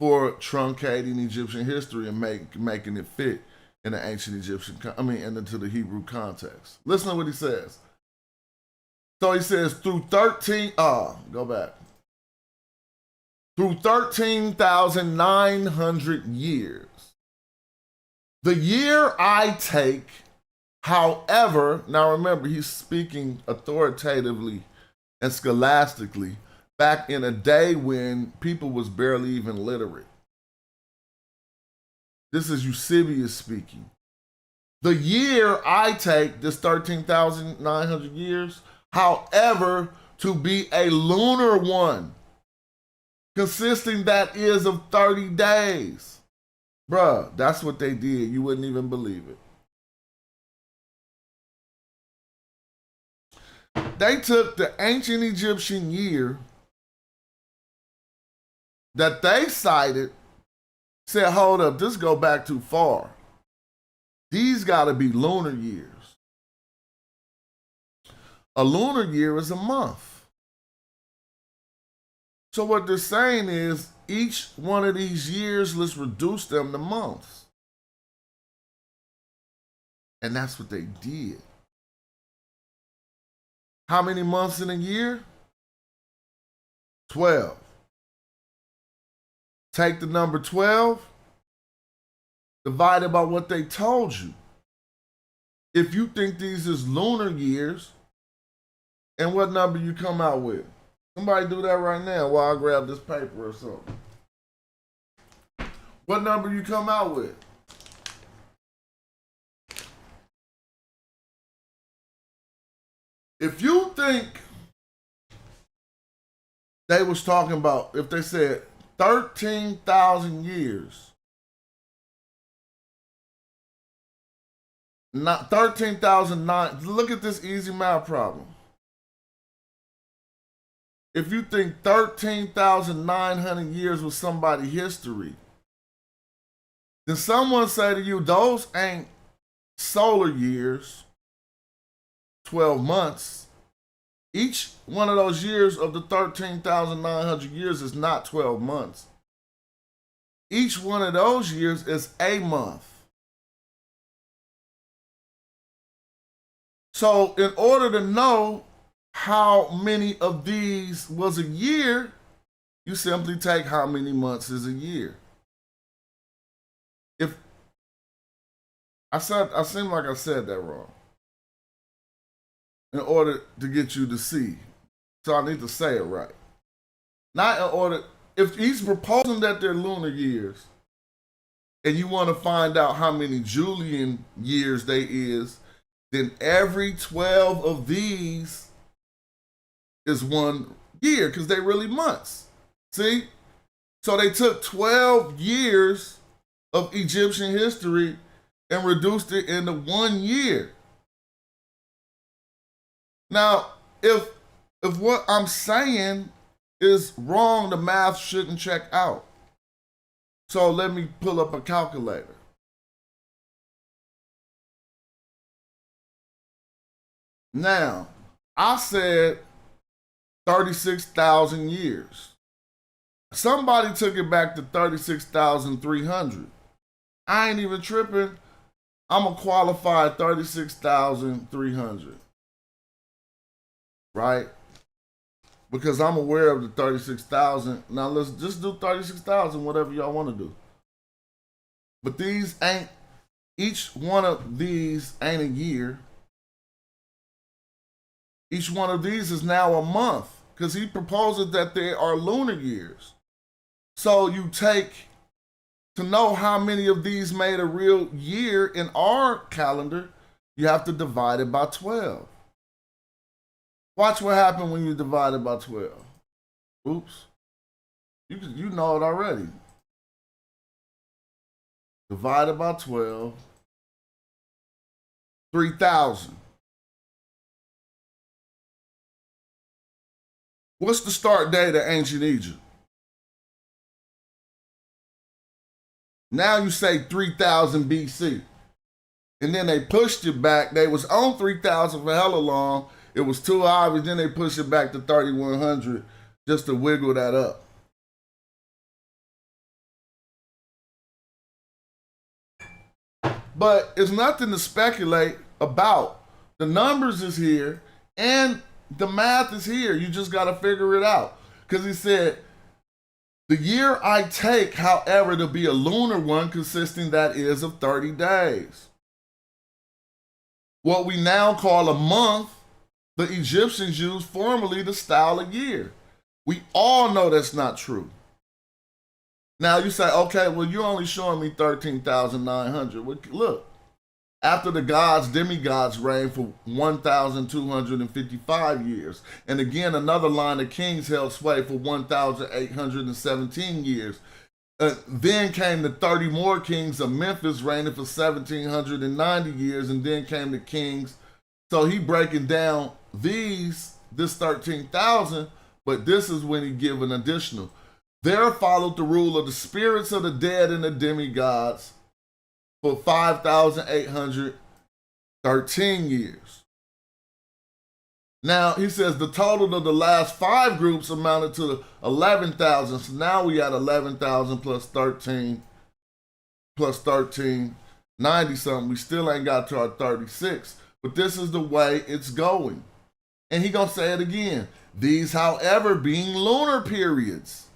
for truncating Egyptian history and making it fit in the ancient Egyptian, into the Hebrew context. Listen to what he says. So he says, through 13,900 years. The year I take, however, now remember, he's speaking authoritatively and scholastically back in a day when people was barely even literate. This is Eusebius speaking. The year I take, this 13,900 years, however, to be a lunar one, consisting that is of 30 days. Bruh, that's what they did. You wouldn't even believe it. They took the ancient Egyptian year that they cited, said, hold up, this go back too far. These got to be lunar years. A lunar year is a month. So what they're saying is each one of these years, let's reduce them to months. And that's what they did. How many months in a year? 12. Take the number 12, divided by what they told you. If you think these is lunar years, and what number you come out with? Somebody do that right now while I grab this paper or something. What number you come out with? If you think they was talking about, if they said 13,000 years, not 13,009, look at this easy math problem. If you think 13,900 years was somebody's history, then someone say to you, those ain't solar years, 12 months. Each one of those years of the 13,900 years is not 12 months. Each one of those years is a month. So in order to know how many of these was a year, you simply take how many months is a year. If I seem like I said that wrong. In order to get you to see. So I need to say it right. Not in order, if he's proposing that they're lunar years, and you want to find out how many Julian years they is, then every 12 of these is 1 year, because they really months. See? So they took 12 years of Egyptian history and reduced it into 1 year. Now, if what I'm saying is wrong, the math shouldn't check out. So let me pull up a calculator. Now, I said 36,000 years. Somebody took it back to 36,300. I ain't even tripping. I'm a qualified 36,300. Right? Because I'm aware of the 36,000. Now let's just do 36,000, whatever y'all want to do. But these ain't, each one of these ain't a year. Each one of these is now a month, because he proposes that they are lunar years. So you take, to know how many of these made a real year in our calendar, you have to divide it by 12. Watch what happened when you divide it by 12. Oops. You know it already. Divided by 12. 3,000. What's the start date of ancient Egypt? Now you say 3,000 BC. And then they pushed it back. They was on 3,000 for hella long. It was too obvious. Then they pushed it back to 3,100 just to wiggle that up. But it's nothing to speculate about. The numbers is here and the math is here. You just got to figure it out. Because he said, the year I take, however, to be a lunar one, consisting that is of 30 days. What we now call a month, the Egyptians used formerly to style a year. We all know that's not true. Now you say, okay, well, you're only showing me 13,900. Well, look, after the gods, demigods reigned for 1,255 years. And again, another line of kings held sway for 1,817 years. Then came the 30 more kings of Memphis reigning for 1,790 years. And then came the kings. So he breaking down this 13,000, but this is when he give an additional. There followed the rule of the spirits of the dead and the demigods for 5,813 years. Now, he says the total of the last 5 groups amounted to 11,000. So now we at 11,000 plus 13, 90 something. We still ain't got to our 36. But this is the way it's going. And he gonna say it again. These, however, being lunar periods.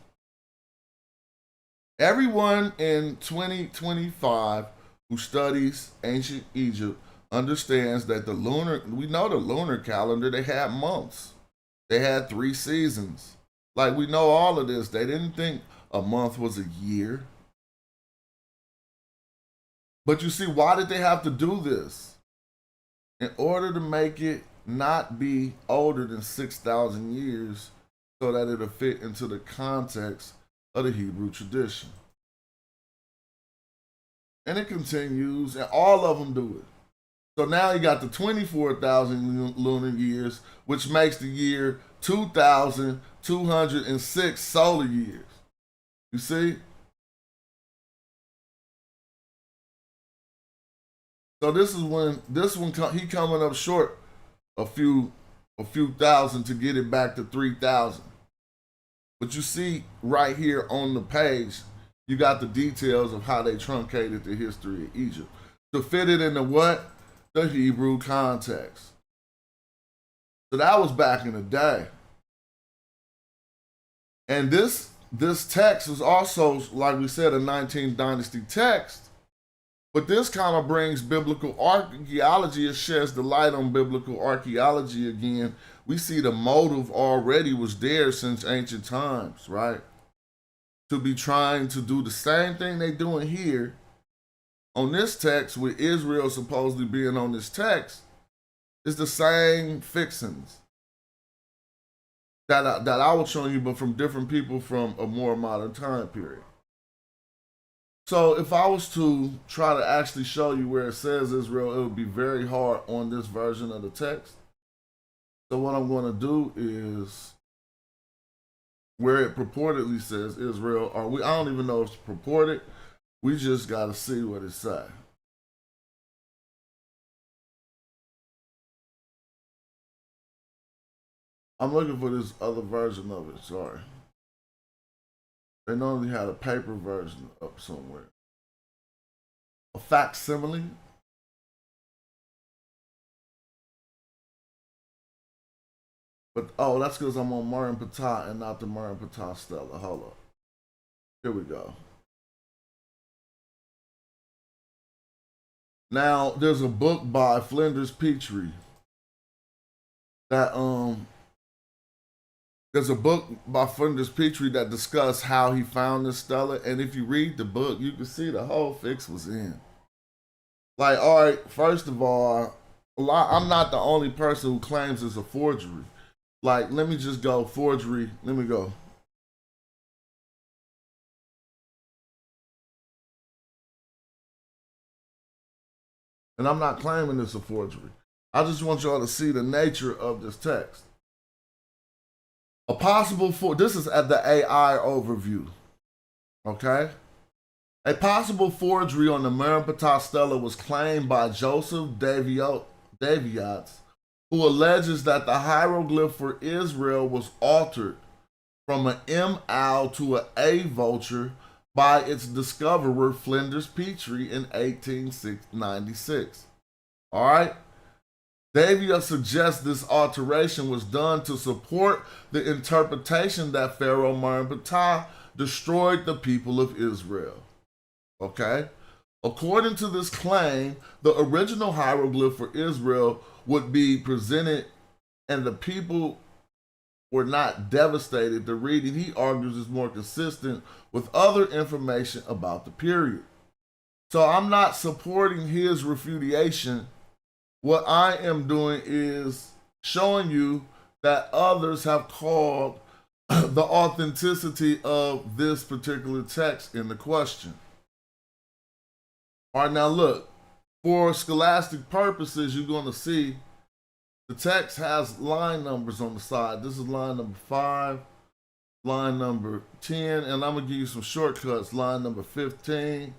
Everyone in 2025 who studies ancient Egypt understands that we know the lunar calendar, they had months. They had 3 seasons. Like, we know all of this. They didn't think a month was a year. But you see, why did they have to do this? In order to make it not be older than 6,000 years so that it'll fit into the context of the Hebrew tradition. And it continues, and all of them do it. So now you got the 24,000 lunar years, which makes the year 2,206 solar years. You see? So this one he coming up short a few thousand to get it back to 3,000. But you see right here on the page, you got the details of how they truncated the history of Egypt to fit it into what? The Hebrew context. So that was back in the day. And this text is also, like we said, a 19th dynasty text. But this kind of brings biblical archaeology. It sheds the light on biblical archaeology again. We see the motive already was there since ancient times, right? To be trying to do the same thing they doing here on this text, with Israel supposedly being on this text, is the same fixings that I was showing you, but from different people from a more modern time period. So if I was to try to actually show you where it says Israel, it would be very hard on this version of the text. So what I'm going to do is where it purportedly says Israel, I don't even know if it's purported. We just got to see what it says. I'm looking for this other version of it, sorry. They normally had a paper version up somewhere. A facsimile. But, oh, that's because I'm on Marin Patah and not the Marin Patah Stella. Hold up. Here we go. Now, there's a book by Flinders Petrie that, there's a book by Flinders Petrie that discuss how he found this stela, and if you read the book, you can see the whole fix was in. Like, all right, first of all, I'm not the only person who claims it's a forgery. Like, let me just go forgery. Let me go. And I'm not claiming it's a forgery. I just want y'all to see the nature of this text. A possible this is at the AI overview. Okay? A possible forgery on the Marin Patah Stela was claimed by Joseph Daviats, who alleges that the hieroglyph for Israel was altered from an M owl to an A vulture by its discoverer Flinders Petrie in 1896. All right? Daviat suggests this alteration was done to support the interpretation that Pharaoh Marin Patah destroyed the people of Israel. Okay? According to this claim, the original hieroglyph for Israel would be presented and the people were not devastated. The reading, he argues, is more consistent with other information about the period. So I'm not supporting his refutation. What I am doing is showing you that others have called the authenticity of this particular text into question. All right, now look, for scholastic purposes, you're going to see The text has line numbers on the side. This is line number 5, line number 10, and I'm gonna give you some shortcuts. Line number 15,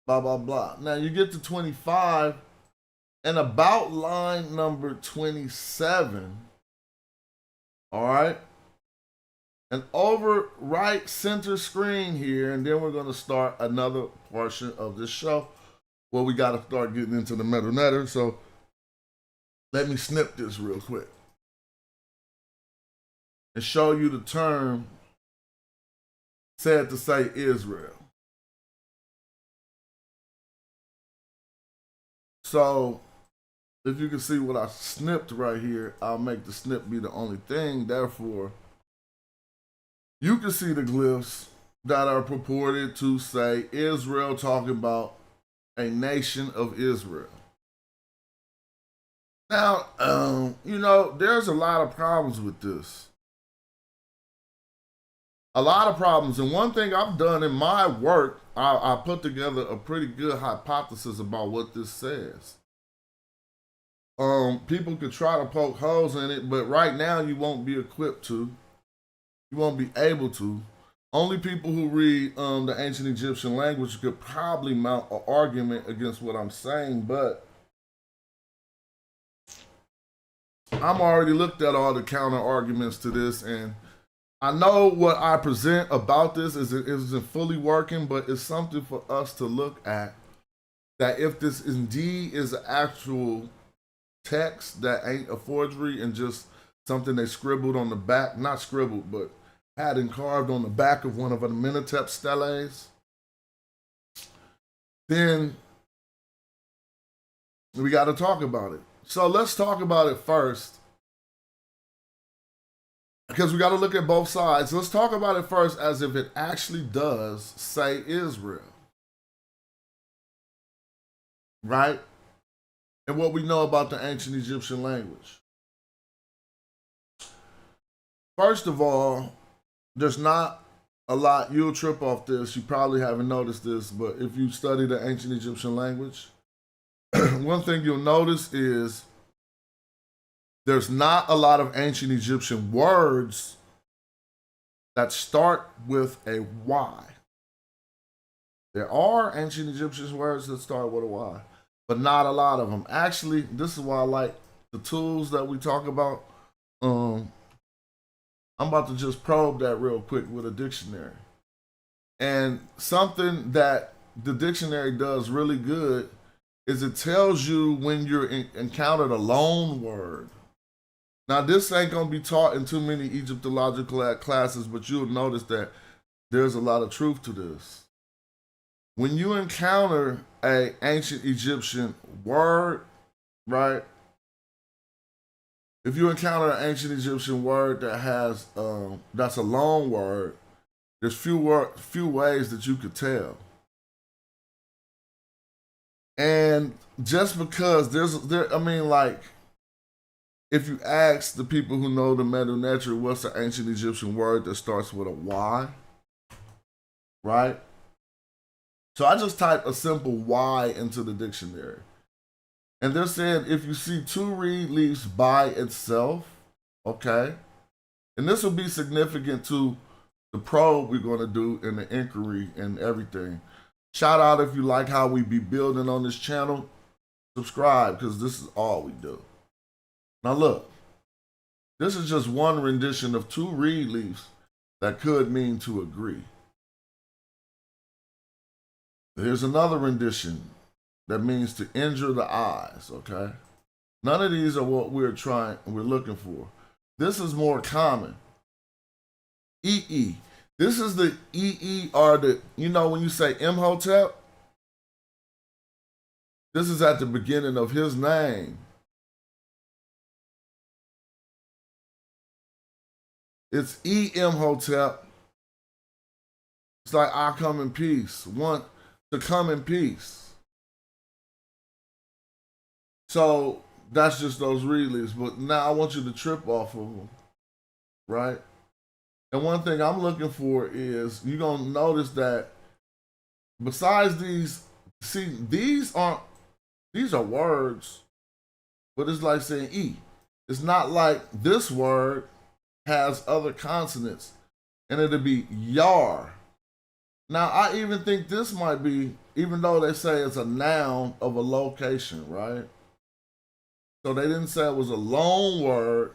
blah, blah, blah. Now you get to 25, and about line number 27, all right? And over right center screen here, and then we're gonna start another portion of this show where we gotta start getting into the meta netter. So let me snip this real quick and show you the term said to say Israel. So if you can see what I snipped right here, I'll make the snip be the only thing. Therefore, you can see the glyphs that are purported to say Israel, talking about a nation of Israel. Now, there's a lot of problems with this. A lot of problems. And one thing I've done in my work, I put together a pretty good hypothesis about what this says. People could try to poke holes in it, but right now you won't be equipped to. You won't be able to. Only people who read the ancient Egyptian language could probably mount an argument against what I'm saying, but I'm already looked at all the counter arguments to this, and I know what I present about this isn't fully working, but it's something for us to look at, that if this indeed is an actual text that ain't a forgery and just something they scribbled on the back, not scribbled, but had carved on the back of one of the Amenhotep steles, then we got to talk about it. So let's talk about it first, because we got to look at both sides. Let's talk about it first as if it actually does say Israel, right? And what we know about the ancient Egyptian language. First of all, there's not a lot. You'll trip off this. You probably haven't noticed this, but if you study the ancient Egyptian language, one thing you'll notice is there's not a lot of ancient Egyptian words that start with a Y. There are ancient Egyptian words that start with a Y, but not a lot of them. Actually, this is why I like the tools that we talk about. I'm about to just probe that real quick with a dictionary. And something that the dictionary does really good is it tells you when you're encountered a loan word. Now, this ain't going to be taught in too many Egyptological classes, but you'll notice that there's a lot of truth to this. When you encounter an ancient Egyptian word, right? If you encounter an ancient Egyptian word that has that's a loan word, there's few ways that you could tell. And just because if you ask the people who know the Medu Neter, what's the ancient Egyptian word that starts with a Y, right? So I just type a simple Y into the dictionary. And they're saying if you see 2 reed leaves by itself, okay, and this will be significant to the probe we're going to do in the inquiry and everything. Shout out if you like how we be building on this channel. Subscribe, because this is all we do. Now look, this is just one rendition of 2 reed leaves that could mean to agree. Here's another rendition that means to injure the eyes, okay? None of these are what we're looking for. This is more common. EE. This is the EE, or when you say Imhotep, this is at the beginning of his name. It's E Imhotep. It's like I come in peace. Want to come in peace. So that's just those reed leaves. But now I want you to trip off of them, right? And one thing I'm looking for is you're going to notice that besides these, see, these are words, but it's like saying E. It's not like this word has other consonants, and it'll be yar. Now, I even think this might be, even though they say it's a noun of a location, right? So they didn't say it was a loan word,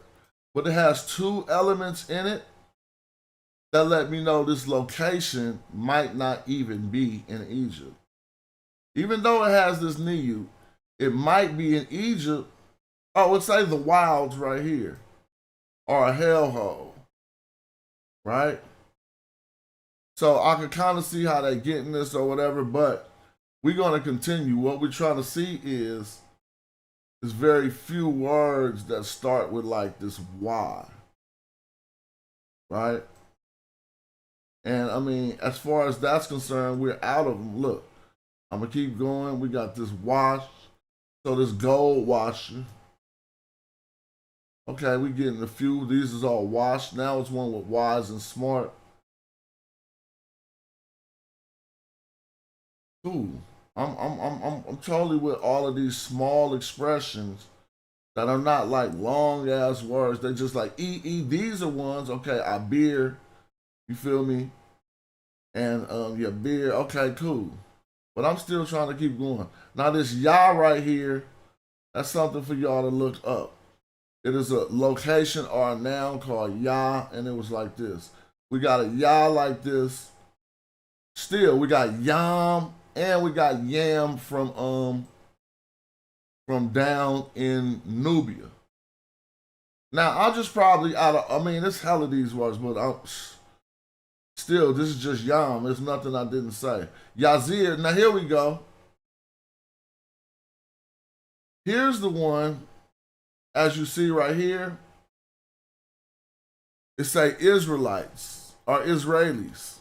but it has two elements in it that let me know this location might not even be in Egypt. Even though it has this niyu, it might be in Egypt. Oh, let's say the wilds right here, or a hellhole, right? So I can kind of see how they're getting this or whatever, but we're going to continue. What we're trying to see is there's very few words that start with like this Y, right? And I mean, as far as that's concerned, we're out of them. Look, I'm going to keep going. We got this wash. So this gold washer. Okay, we getting a few. These is all washed. Now it's one with wise and smart. Ooh, I'm totally with all of these small expressions that are not like long ass words. They just like These are ones. Okay, I beer. You feel me? And your beer. Okay, cool. But I'm still trying to keep going. Now this ya right here, that's something for y'all to look up. It is a location or a noun called ya, and it was like this. We got a ya like this. Still, we got yam, and we got yam from down in Nubia. Now I'll just probably I mean, it's hella these words, but still, this is just yam. There's nothing I didn't say. Yazir. Now here we go. Here's the one, as you see right here. It say Israelites or Israelis.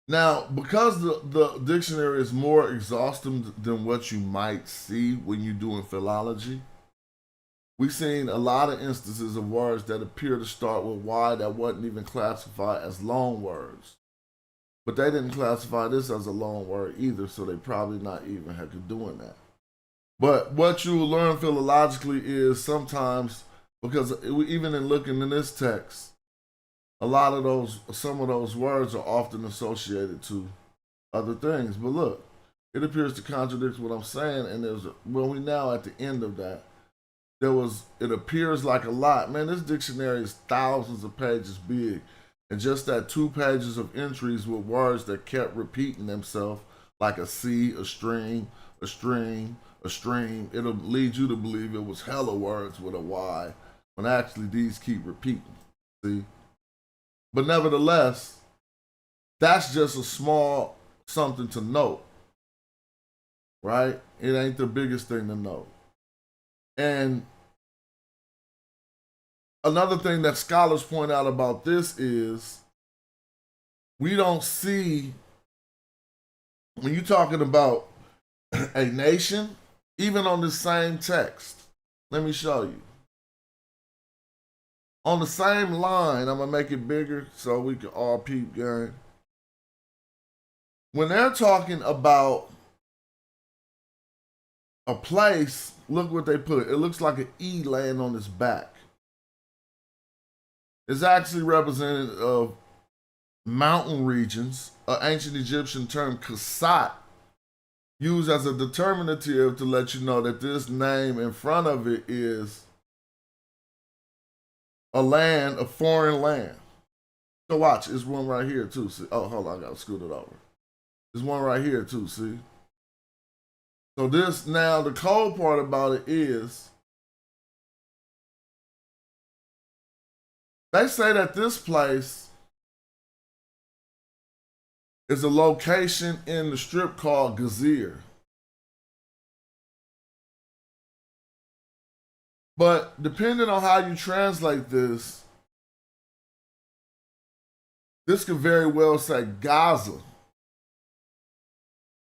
Now, because the dictionary is more exhaustive than what you might see when you're doing philology, we've seen a lot of instances of words that appear to start with Y that wasn't even classified as loan words. But they didn't classify this as a loan word either, so they probably not even had to doing that. But what you will learn philologically is sometimes, because even in looking in this text, some of those words are often associated to other things. But look, it appears to contradict what I'm saying, and we now at the end of that. It appears like a lot. Man, this dictionary is thousands of pages big. And just that 2 pages of entries with words that kept repeating themselves, like a sea, a stream, a stream, a stream, it'll lead you to believe it was hella words with a Y, when actually these keep repeating. See? But nevertheless, that's just a small something to note, right? It ain't the biggest thing to note. And another thing that scholars point out about this is we don't see, when you're talking about a nation, even on the same text, let me show you. On the same line, I'm going to make it bigger so we can all peep game. When they're talking about a place, look what they put. It looks like an E laying on its back. It's actually representative of mountain regions, an ancient Egyptian term kasat, used as a determinative to let you know that this name in front of it is a foreign land. So watch, it's one right here too. See? Oh, hold on, I gotta scoot it over. There's one right here too, see? So this, now the cold part about it is, they say that this place is a location in the strip called Gazir. But depending on how you translate this could very well say Gaza.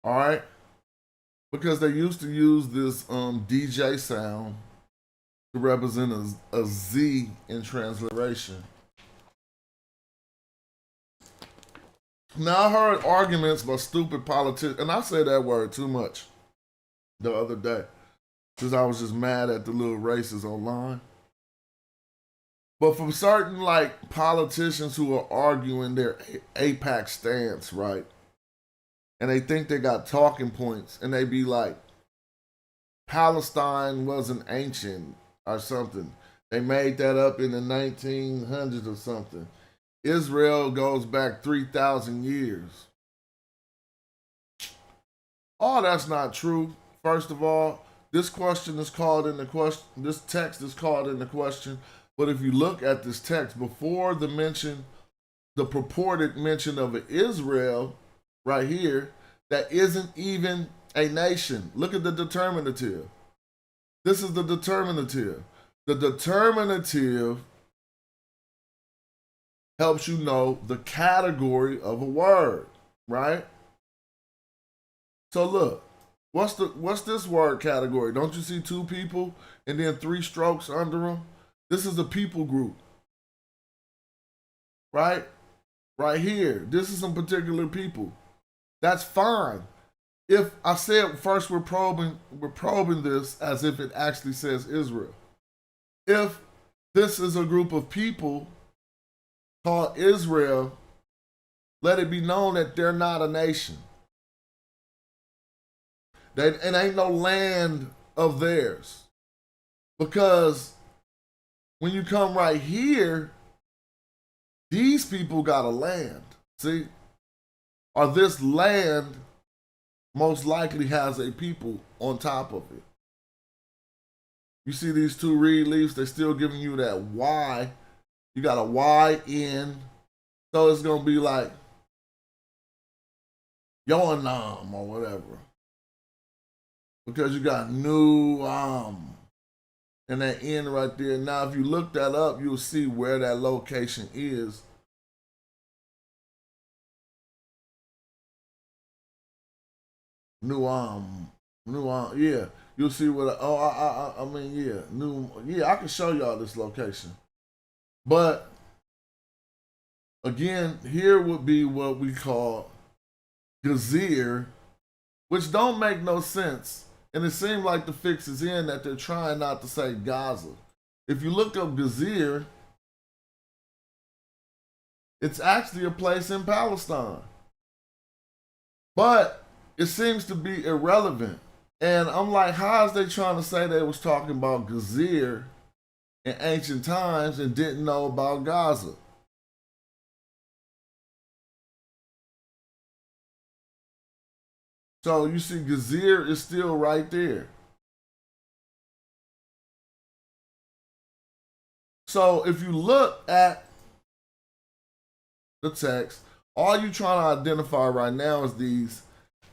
All right? Because they used to use this DJ sound to represent a Z in transliteration. Now I heard arguments by stupid politicians, and I say that word too much the other day, because I was just mad at the little races online. But from certain like politicians who are arguing their APAC stance, right? And they think they got talking points, and they be like, Palestine wasn't ancient or something. They made that up in the 1900s or something. Israel goes back 3,000 years. Oh, that's not true. First of all, this question is called in the question. This text is called in the question. But if you look at this text, before the mention, the purported mention of Israel right here, that isn't even a nation. Look at the determinative. This is the determinative. The determinative helps you know the category of a word, right? So look, what's this word category? Don't you see two people and then three strokes under them? This is a people group, right? Right here. This is some particular people. That's fine. If I said first we're probing this as if it actually says Israel. If this is a group of people called Israel, let it be known that they're not a nation. It ain't no land of theirs. Because when you come right here, these people got a land. See? Or this land most likely has a people on top of it. You see these two reed leaves, they're still giving you that Y. You got a Y in. So it's going to be like Yoanam or whatever. Because you got new and that N right there. Now, if you look that up, you'll see where that location is. Yeah. You'll see what. I can show y'all this location. But again, here would be what we call Gazir, which don't make no sense. And it seemed like the fix is in that they're trying not to say Gaza. If you look up Gazir, it's actually a place in Palestine. But it seems to be irrelevant. And I'm like, how is they trying to say they was talking about Gazir in ancient times and didn't know about Gaza? So you see Gazir is still right there. So if you look at the text, all you trying to identify right now is these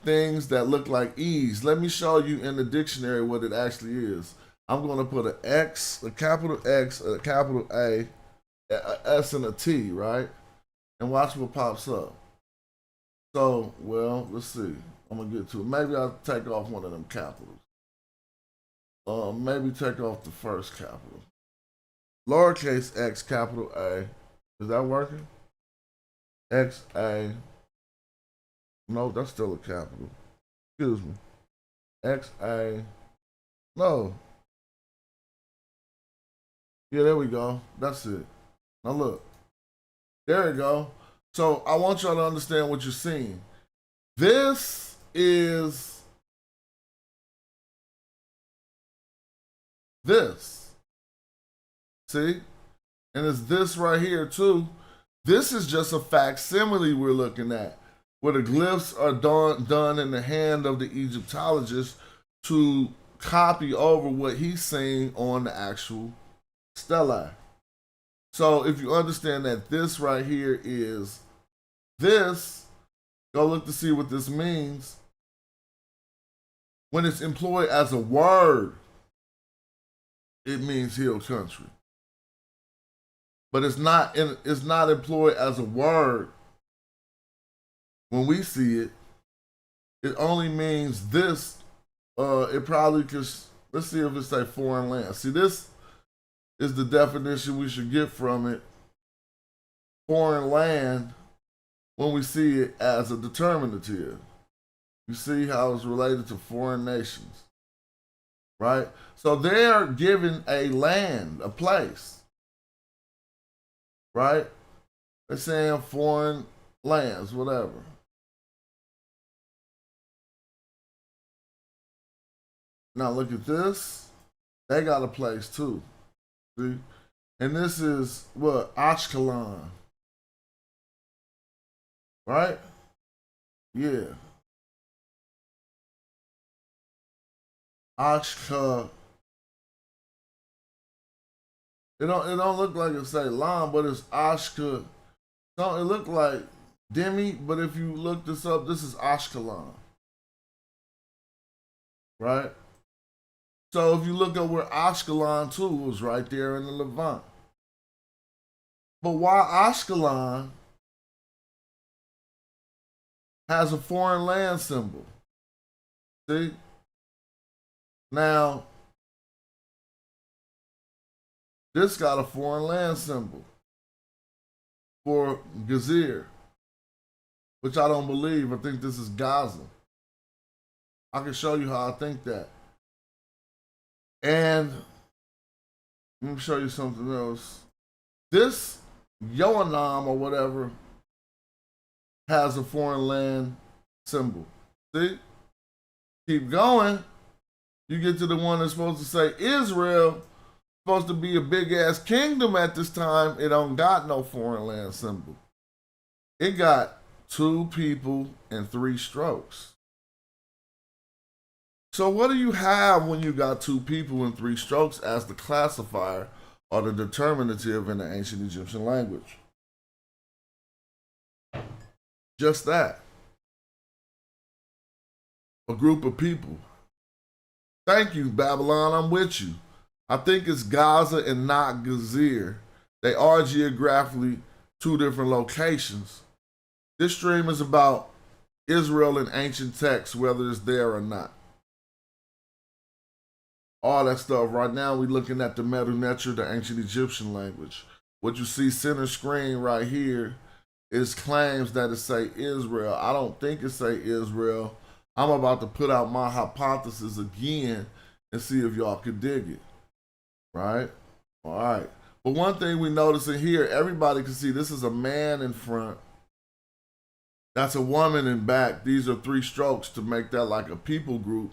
things that look like E's. Let me show you in the dictionary what it actually is. I'm going to put an X, a capital X, a capital A S, and a T, right? And watch what pops up. So, well, let's see. I'm going to get to it. Maybe I'll take off one of them capitals. Maybe take off the first capital. Lowercase x, capital A. Is that working? X, A. No, that's still a capital. Excuse me. X, A. No. Yeah, there we go. That's it. Now look. There we go. So I want y'all to understand what you're seeing. This is this. See? And it's this right here too. This is just a facsimile we're looking at, where the glyphs are done in the hand of the Egyptologist to copy over what he's saying on the actual stelae. So if you understand that this right here is this, go look to see what this means. When it's employed as a word, it means hill country. But it's not employed as a word. When we see it, it only means this. It probably could. Let's see if it's a foreign land. See, this is the definition we should get from it. Foreign land when we see it as a determinative. You see how it's related to foreign nations, right? So they're given a land, a place, right? They're saying foreign lands, whatever. Now look at this. They got a place too. See? And this is what? Ashkelon. Right? Yeah. Ashka. It don't look like it say Lam, but it's Ashka. No, it looked like Demi, but if you look this up, this is Ashkelon. Right? So if you look at where Ashkelon too was right there in the Levant. But why Ashkelon has a foreign land symbol? See? Now, this got a foreign land symbol for Gazir, which I don't believe. I think this is Gaza. I can show you how I think that. And let me show you something else. This Yoanam or whatever has a foreign land symbol. See? Keep going. You get to the one that's supposed to say Israel, supposed to be a big ass kingdom at this time. It don't got no foreign land symbol. It got 2 people and 3 strokes. So what do you have when you got 2 people and 3 strokes as the classifier or the determinative in the ancient Egyptian language? Just that. A group of people. Thank you, Babylon. I'm with you. I think it's Gaza and not Gazir. They are geographically 2 different locations. This stream is about Israel in ancient texts, whether it's there or not. All that stuff. Right now, we're looking at the Medu Neter, the ancient Egyptian language. What you see center screen right here is claims that it say Israel. I don't think it say Israel. I'm about to put out my hypothesis again and see if y'all could dig it. Right? All right. But one thing we notice in here, everybody can see this is a man in front. That's a woman in back. These are 3 strokes to make that like a people group.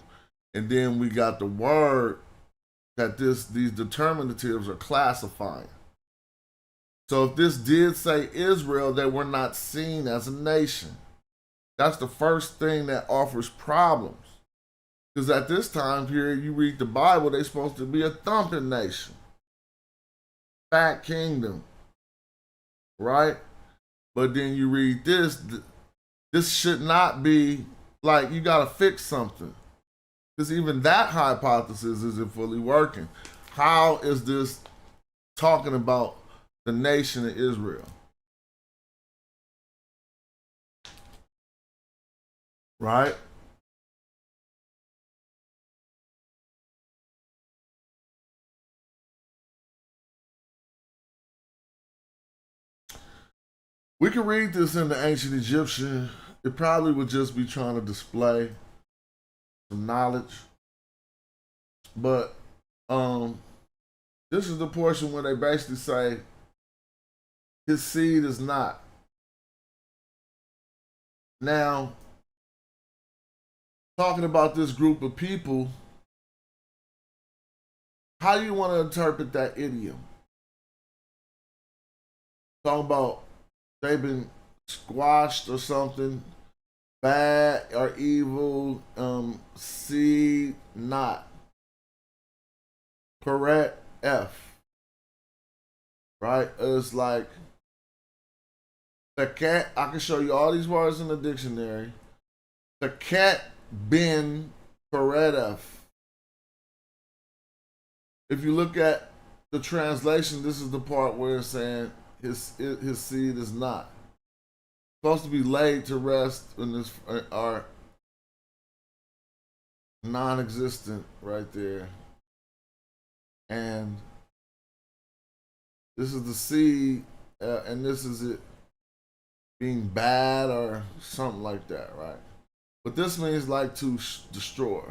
And then we got the word that these determinatives are classifying. So if this did say Israel, they were not seen as a nation. That's the first thing that offers problems. Because at this time period, you read the Bible, they're supposed to be a thumping nation. Fat kingdom. Right? But then you read this. This should not be, like, you got to fix something. Because even that hypothesis isn't fully working. How is this talking about the nation of Israel? Right? We can read this in the ancient Egyptian. It probably would just be trying to display some knowledge. But this is the portion where they basically say his seed is not. Now, talking about this group of people, how do you want to interpret that idiom? Talking about they've been squashed or something, bad or evil, seed not. Correct F. Right? It's like the cat, I can show you all these words in the dictionary. The cat bin Peretef. If you look at the translation, this is the part where it's saying his seed is not. Supposed to be laid to rest in this, are non-existent right there. And this is the seed, and this is it. being bad or something like that, right? But this means like to destroy.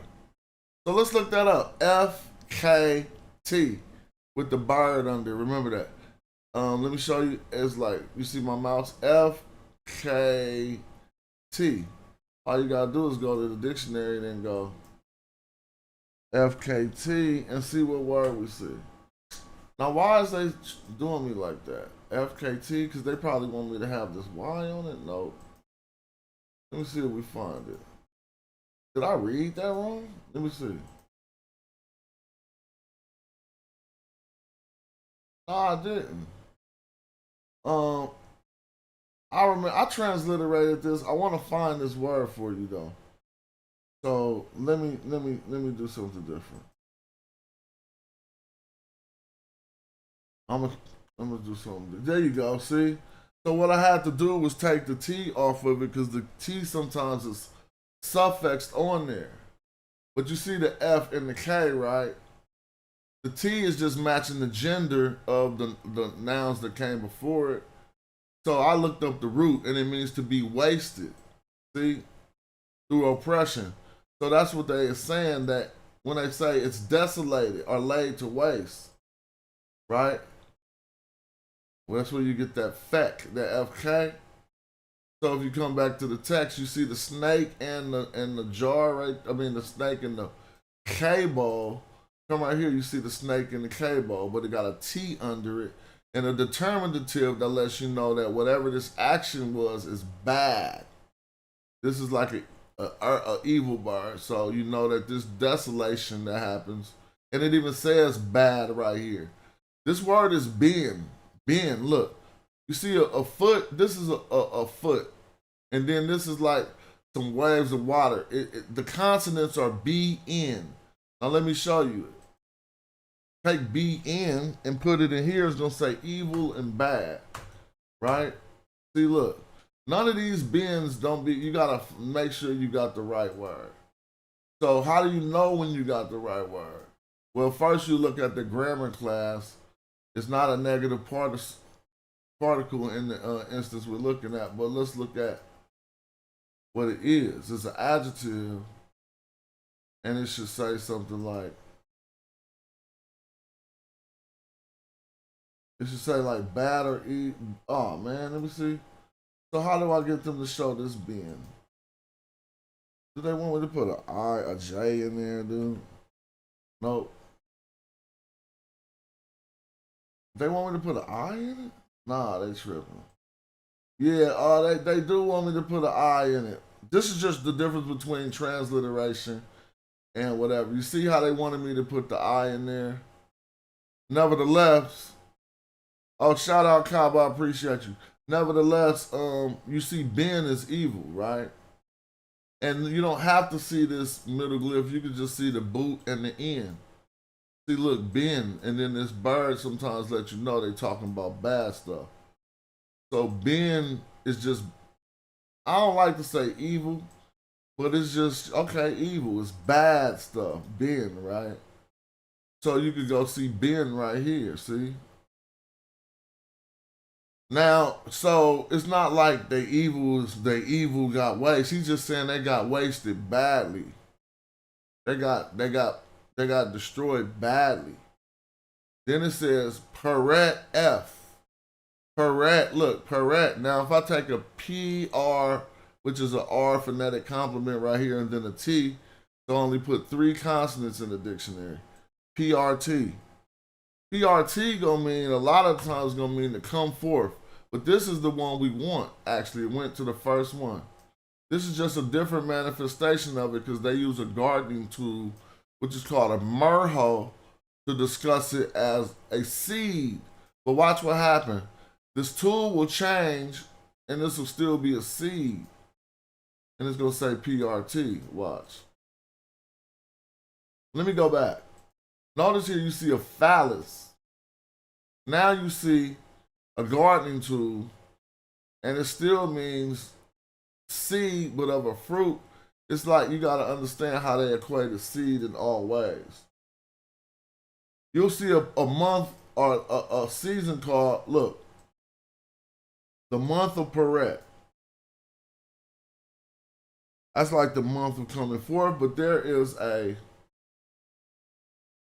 So let's look that up. FKT with the bird under. Remember that. Let me show you. It's like you see my mouse. FKT. All you gotta do is go to the dictionary and then go FKT and see what word we see. Now, why is they doing me like that? FKT, because they probably want me to have this Y on it? No. Let me see if we find it. Did I read that wrong? Let me see. No, I didn't. Um, I remember I transliterated this. I want to find this word for you though. So let me do something different. I'm gonna I'm gonna do something. There you go. See. So what I had to do was take the T off of it because the T sometimes is suffixed on there. But you see the F and the K, right? The T is just matching the gender of the nouns that came before it. So I looked up the root and it means to be wasted. See? Through oppression. So that's what they are saying, that when they say it's desolated or laid to waste, right? Well, that's where you get that feck, that FK. So if you come back to the text, you see the snake and the jar, right? I mean the snake and the K bowl. Come right here, you see the snake and the K bowl, but it got a T under it and a determinative that lets you know that whatever this action was is bad. This is like a evil bar, so you know that this desolation that happens, and it even says bad right here. This word is being. Being, look. You see a foot? This is a foot. And then this is like some waves of water. The consonants are B-N. Now let me show you it. Take B-N and put it in here. It's going to say evil and bad. Right? See, look. None of these bins don't be, you got to make sure you got the right word. So how do you know when you got the right word? Well, first you look at the grammar class. It's not a negative particle in the instance we're looking at, but let's look at what it is. It's an adjective, and it should say something like, it should say like bad or evil. Oh man, let me see. So how do I get them to show this being? Do they want me to put an I, a J in there, dude? Nope. They want me to put an I in it? Nah, they tripping. Yeah, they do want me to put an I in it. This is just the difference between transliteration and whatever. You see how they wanted me to put the I in there? Nevertheless, oh, shout out Cobb, I appreciate you. Nevertheless, you see Ben is evil, right? And you don't have to see this middle glyph. You can just see the boot and the end. See, look, Ben, and then this bird sometimes let you know they talking about bad stuff. So Ben is just, I don't like to say evil, but it's just, okay, evil. It's bad stuff, Ben, right? So you could go see Ben right here, see? Now, so it's not like they evil got wasted. He's just saying they got wasted badly. They got destroyed badly. Then it says Peret F. Peret, look, Peret. Now if I take a PR, which is an R phonetic complement right here, and then a T, so I only put 3 consonants in the dictionary. PRT. PRT gonna mean, a lot of times gonna mean to come forth. But this is the one we want, actually. It went to the first one. This is just a different manifestation of it because they use a gardening tool, which is called a merho, to discuss it as a seed. But watch what happened. This tool will change, and this will still be a seed. And it's gonna say PRT, watch. Let me go back. Notice here you see a phallus. Now you see a gardening tool, and it still means seed, but of a fruit. It's like you gotta understand how they equate a seed in all ways. You'll see a month or a season called, look, the month of Peret. That's like the month of coming forth, but there is a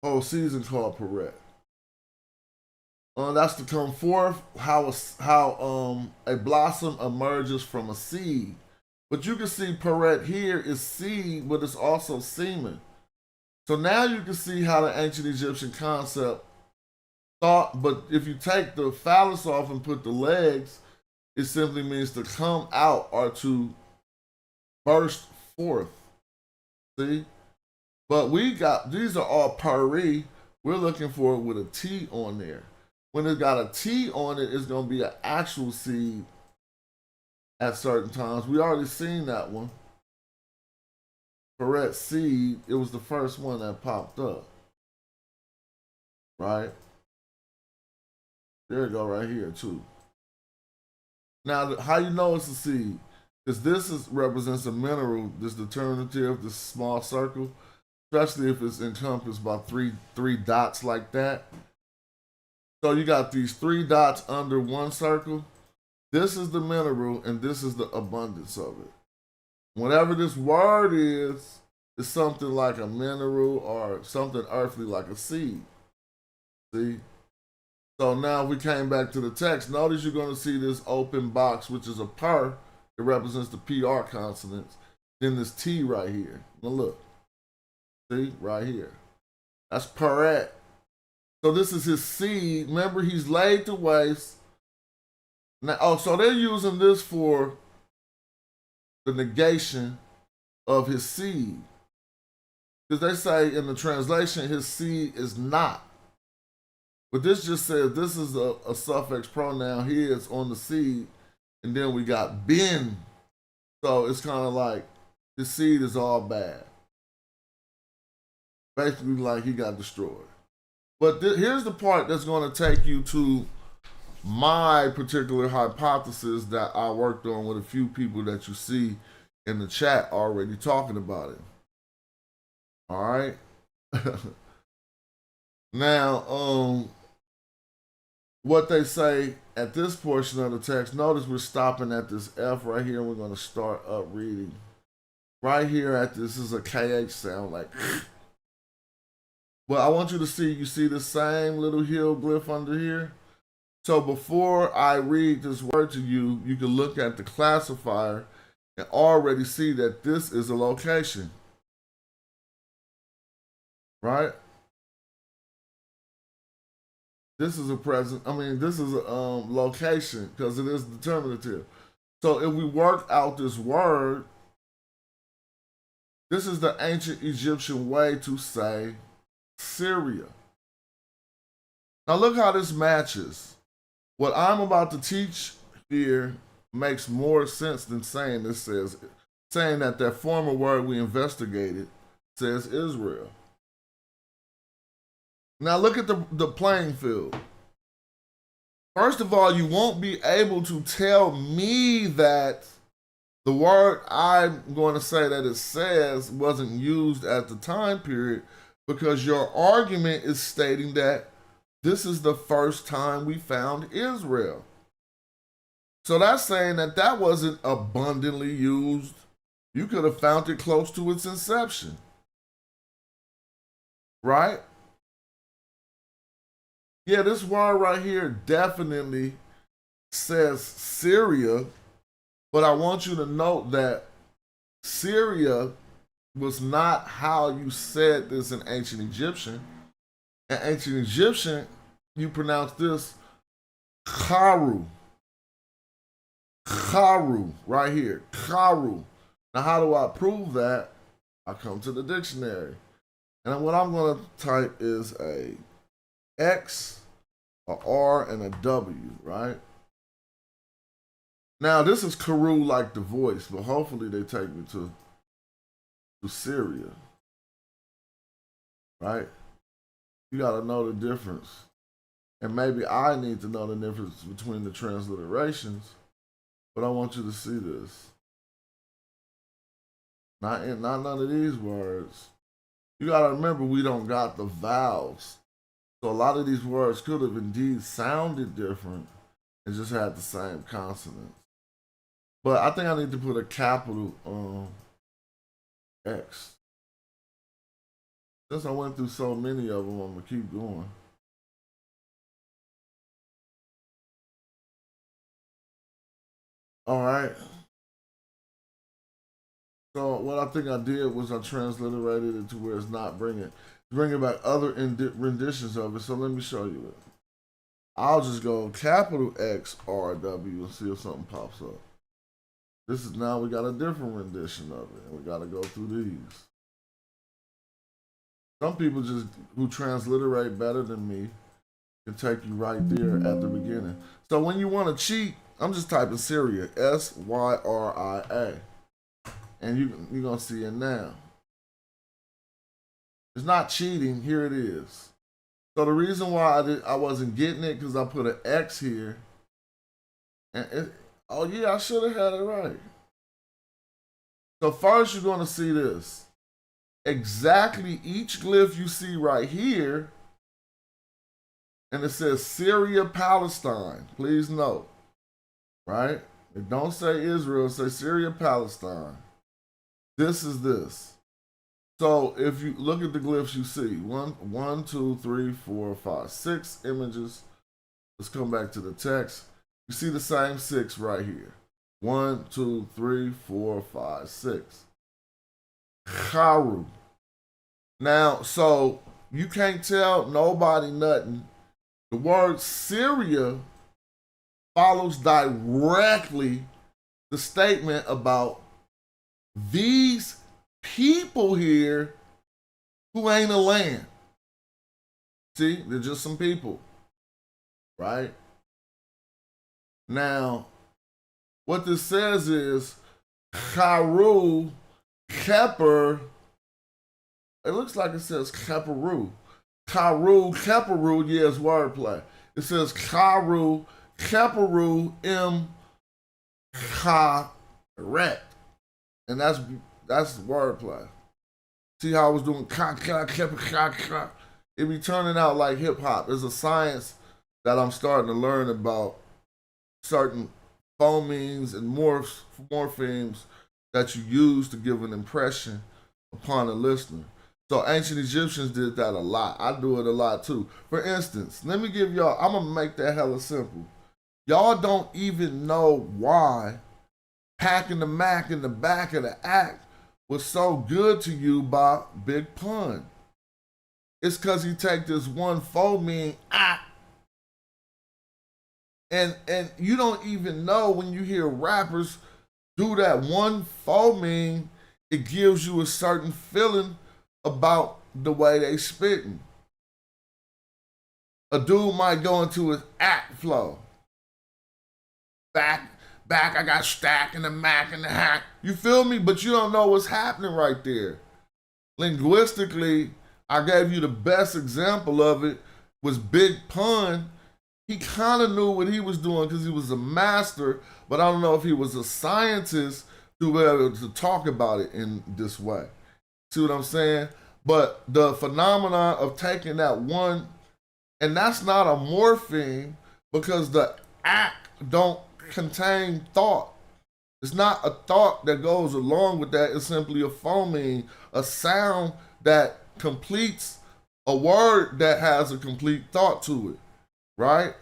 whole season called Peret. That's to come forth, how a blossom emerges from a seed. But you can see Peret here is seed, but it's also semen. So now you can see how the ancient Egyptian concept thought, but if you take the phallus off and put the legs, it simply means to come out or to burst forth. See? But we got, these are all pari. We're looking for it with a T on there. When it's got a T on it, it's going to be an actual seed at certain times. We already seen that one. Peret seed, it was the first one that popped up. Right? There you go, right here, too. Now, how you know it's a seed? Because represents a mineral, this determinative, this small circle, especially if it's encompassed by three dots like that. So you got these 3 dots under one circle. This is the mineral, and this is the abundance of it. Whatever this word is something like a mineral or something earthly like a seed. See? So now if we came back to the text, notice you're going to see this open box, which is a per. It represents the PR consonants. Then this T right here. Now look. See? Right here. That's Peret. So this is his seed. Remember, he's laid to waste. Now, so they're using this for the negation of his seed. Because they say in the translation, his seed is not. But this just says this is a suffix pronoun. Here it's on the seed. And then we got bin. So it's kind of like his seed is all bad. Basically like he got destroyed. But here's the part that's going to take you to my particular hypothesis that I worked on with a few people that you see in the chat already talking about it. All right. Now, what they say at this portion of the text, notice we're stopping at this F right here. We're going to start up reading. Right here at this is a KH sound like. But I want you to see, you see the same little heel glyph under here? So before I read this word to you, you can look at the classifier and already see that this is a location. Right? This is a present, this is a location because it is determinative. So if we work out this word, this is the ancient Egyptian way to say Syria. Now look how this matches. What I'm about to teach here makes more sense than saying that former word we investigated says Israel. Now look at the playing field. First of all, you won't be able to tell me that the word I'm going to say that it says wasn't used at the time period, because your argument is stating that this is the first time we found Israel. So that's saying that wasn't abundantly used. You could have found it close to its inception. Right? Yeah, this word right here definitely says Syria, but I want you to note that Syria was not how you said this in ancient Egyptian. In ancient Egyptian, you pronounce this Karu. Karu, right here. Karu. Now, how do I prove that? I come to the dictionary. And what I'm going to type is a X, a R, and a W, right? Now, this is Karu like the voice, but hopefully they take me to Syria, right? You got to know the difference. And maybe I need to know the difference between the transliterations, but I want you to see this. Not none of these words. You got to remember, we don't got the vowels. So a lot of these words could have indeed sounded different and just had the same consonants. But I think I need to put a capital X. Since I went through so many of them, I'm gonna keep going. All right. So what I think I did was I transliterated it to where it's not bringing back other renditions of it. So let me show you it. I'll just go capital X R W and see if something pops up. This is now we got a different rendition of it, and we got to go through these. Some people just who transliterate better than me can take you right there at the beginning. So when you want to cheat, I'm just typing Syria, Syria, and you're gonna see it now. It's not cheating. Here it is. So the reason why I wasn't getting it because I put an X here, and oh yeah, I should have had it right. So first you're gonna see this. Exactly each glyph you see right here, and it says Syria, Palestine. Please note, right? It don't say Israel, it says Syria, Palestine. This is this. So if you look at the glyphs you see, one, two, three, four, five, 6 images. Let's come back to the text. You see the same 6 right here. 1, 2, 3, 4, 5, 6. Charu. Now, so you can't tell nobody nothing. The word Syria follows directly the statement about these people here who ain't a land. See, they're just some people, right? Now, what this says is Charu, Keper. It looks like it says Keperu. Karu, Keperu, yeah, it's wordplay. It says Karu, Keperu, Karet. And that's wordplay. See how I was doing it be turning out like hip hop. There's a science that I'm starting to learn about certain phonemes and morphemes that you use to give an impression upon a listener. So ancient Egyptians did that a lot. I do it a lot too. For instance, let me give y'all, I'm gonna make that hella simple. Y'all don't even know why Packing the Mac in the back of the act was so good to you by Big Pun. It's because he take this one phoneme and you don't even know when you hear rappers do that one phoneme, it gives you a certain feeling about the way they spitting. A dude might go into his act flow. Back, I got stack in the Mac and the hack. You feel me? But you don't know what's happening right there. Linguistically, I gave you the best example of it was Big Pun. He kind of knew what he was doing because he was a master, but I don't know if he was a scientist to be able to talk about it in this way. See what I'm saying? But the phenomenon of taking that one, and that's not a morpheme because the act don't contain thought. It's not a thought that goes along with that. It's simply a phoneme, a sound that completes a word that has a complete thought to it, right?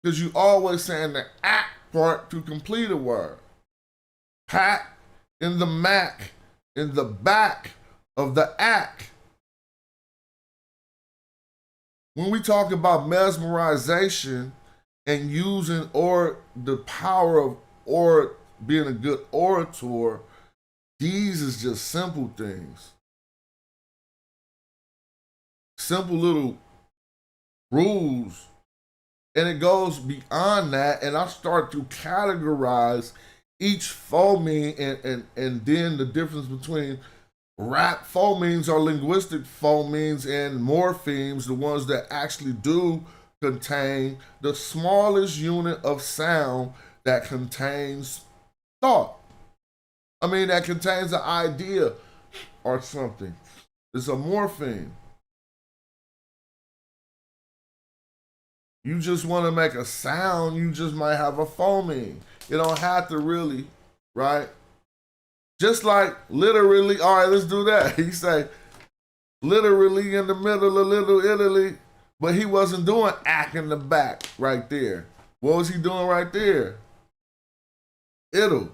Because you always saying the act part to complete a word. Pack in the Mac in the back of the act. When we talk about mesmerization and using the power of being a good orator, these is just simple things. Simple little rules. And it goes beyond that, and I start to categorize each phoneme and then the difference between rap phonemes or linguistic phonemes and morphemes, the ones that actually do contain the smallest unit of sound that contains thought. I mean, that contains an idea or something. It's a morpheme. You just want to make a sound, you just might have a phoneme. You don't have to really, right? Just like literally, all right, let's do that. He say, literally in the middle of Little Italy, but he wasn't doing act in the back right there. What was he doing right there? It'll.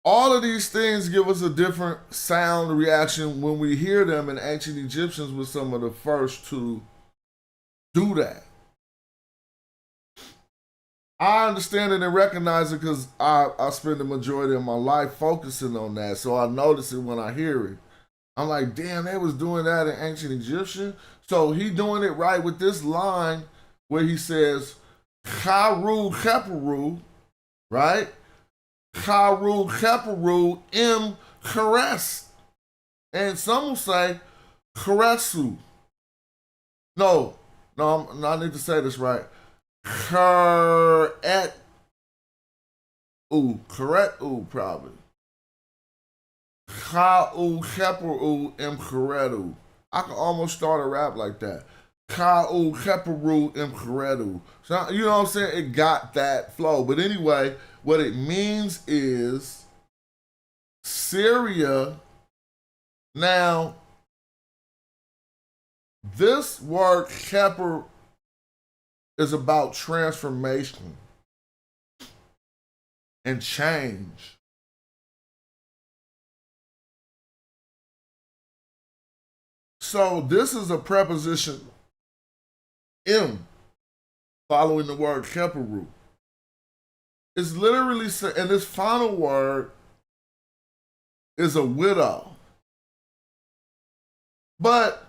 All of these things give us a different sound reaction when we hear them, and ancient Egyptians were some of the first to do that. I understand it and recognize it because I spend the majority of my life focusing on that, so I notice it when I hear it. I'm like, damn, they was doing that in ancient Egyptian. So he doing it right with this line where he says, Karu Keperu, right? Karu Keperu im Kares. And some will say Karesu. No, I need to say this right. Karet. Karetu probably. Ka'u Keperu im Karetu. I can almost start a rap like that. Ka'u Keperu im Karetu. So, you know what I'm saying? It got that flow. But anyway, what it means is Syria. Now, this word Keper is about transformation and change. So this is a preposition im following the word keperu. It's literally, and this final word is a widow. But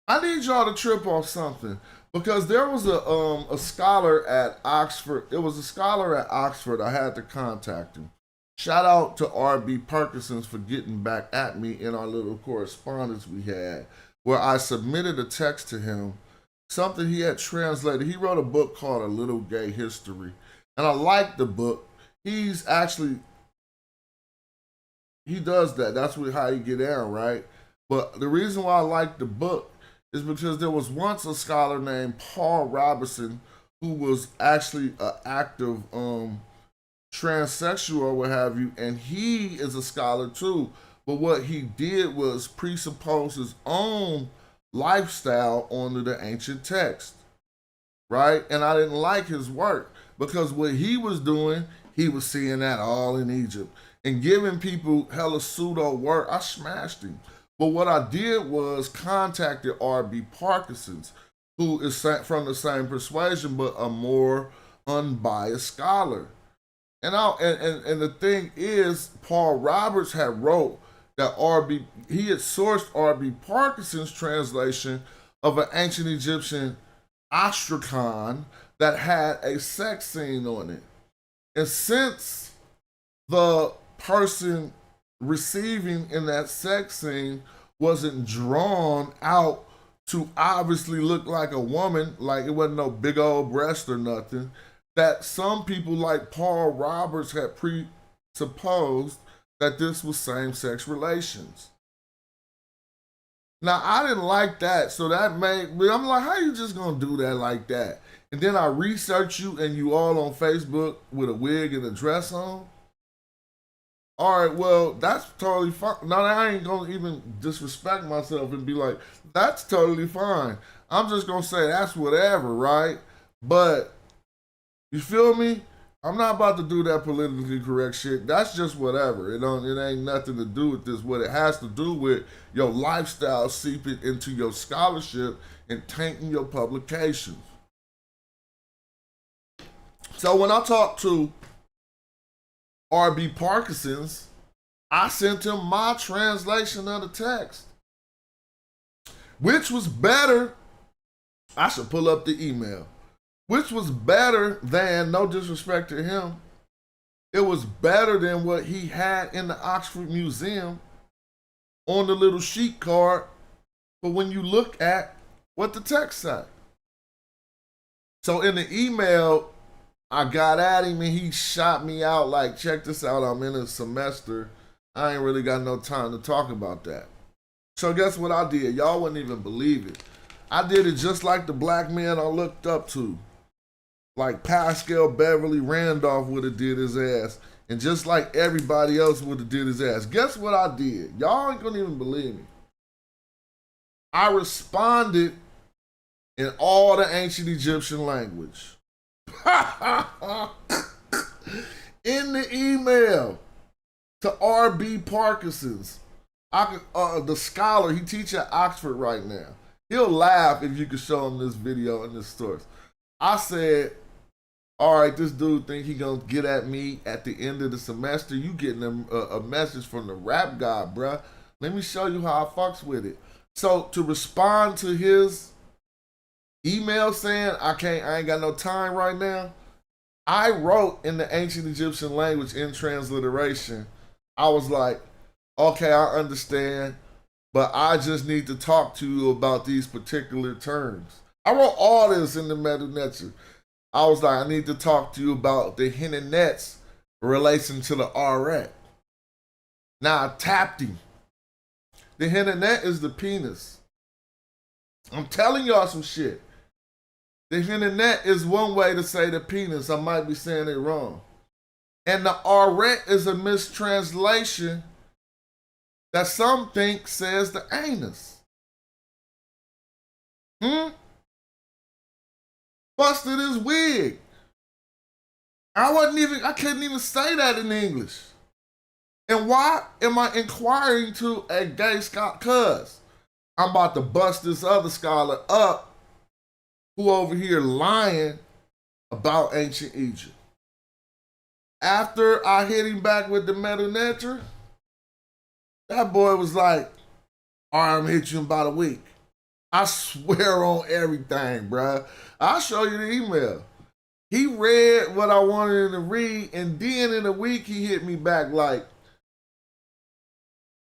I need y'all to trip off something, because there was a scholar at Oxford. It was a scholar at Oxford. I had to contact him. Shout out to R.B. Perkinsons for getting back at me in our little correspondence we had, where I submitted a text to him, something he had translated. He wrote a book called A Little Gay History, and I like the book. He does that. That's how you get down, right? But the reason why I like the book is because there was once a scholar named Paul Robertson who was actually an active transsexual or what have you, and he is a scholar too. But what he did was presuppose his own lifestyle onto the ancient text, right? And I didn't like his work because what he was doing, he was seeing that all in Egypt and giving people hella pseudo work. I smashed him. But what I did was contacted R.B. Parkinson's, who is from the same persuasion, but a more unbiased scholar. And the thing is, Paul Roberts had wrote that he had sourced R.B. Parkinson's translation of an ancient Egyptian ostrakhan that had a sex scene on it. And since the person receiving in that sex scene wasn't drawn out to obviously look like a woman, like it wasn't no big old breast or nothing, that some people like Paul Roberts had presupposed that this was same-sex relations. Now, I didn't like that, so that made me, I'm like, how you just gonna do that like that? And then I research you and you all on Facebook with a wig and a dress on? All right, well, that's totally fine. Now, I ain't gonna even disrespect myself and be like, that's totally fine. I'm just gonna say that's whatever, right? But, you feel me? I'm not about to do that politically correct shit. That's just whatever. It ain't nothing to do with this. What it has to do with your lifestyle seeping into your scholarship and tainting your publications. So when I talked to R.B. Parkinson's, I sent him my translation of the text, which was better. I should pull up the email. Which was better than, no disrespect to him, it was better than what he had in the Oxford Museum on the little sheet card for when you look at what the text said. So in the email, I got at him and he shot me out like, check this out, I'm in a semester. I ain't really got no time to talk about that. So guess what I did? Y'all wouldn't even believe it. I did it just like the black man I looked up to. like Pascal Beverly Randolph would have did his ass, and just like everybody else would have did his ass. Guess what I did? Y'all ain't gonna even believe me. I responded in all the ancient Egyptian language. In the email to R.B. Parkinson's, the scholar, he teaches at Oxford right now. He'll laugh if you could show him this video and this source. I said, all right, this dude think he gonna get at me at the end of the semester. You getting a message from the rap god, bruh. Let me show you how I fucks with it. So to respond to his email saying I ain't got no time right now, I wrote in the ancient Egyptian language in transliteration. I was like, okay, I understand, but I just need to talk to you about these particular terms. I wrote all this in the Medu-Neter. I was like, I need to talk to you about the Hinenets relation to the Aret. Now I tapped him. The Hinenet is the penis. I'm telling y'all some shit. The Hinenet is one way to say the penis. I might be saying it wrong. And the Aret is a mistranslation that some think says the anus. Busted his wig. I couldn't even say that in English. And why am I inquiring to a gay scholar? Cause I'm about to bust this other scholar up who over here lying about ancient Egypt. After I hit him back with the Medu-Neter, that boy was like, all right, I'm gonna hit you in about a week. I swear on everything, bruh. I'll show you the email. He read what I wanted him to read, and then in a week he hit me back like,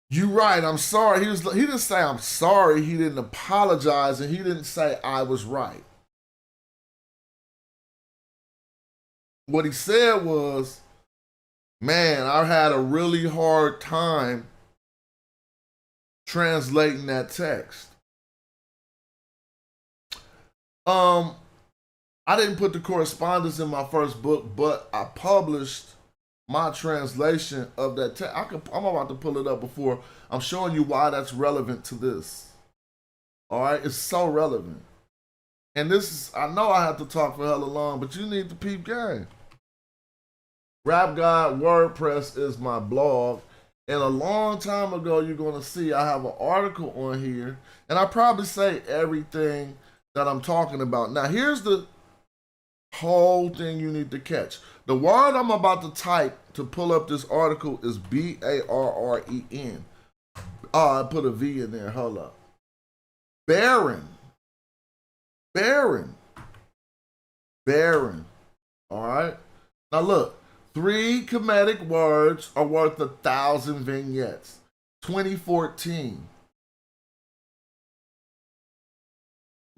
you right, I'm sorry. He didn't say I'm sorry, he didn't apologize, and he didn't say I was right. What he said was, man, I had a really hard time translating that text. I didn't put the correspondence in my first book, but I published my translation of that text. I'm about to pull it up before I'm showing you why that's relevant to this. All right, it's so relevant. And this is, I know I have to talk for hella long, but you need to peep game. Rap God WordPress is my blog. And a long time ago, you're going to see I have an article on here. And I probably say everything that I'm talking about. Now, here's the whole thing you need to catch. The word I'm about to type to pull up this article is B-A-R-R-E-N. Oh, I put a V in there. Hold up. Barren. Barren. Barren. All right? Now, look. 3 comedic words are worth 1,000 vignettes. 2014.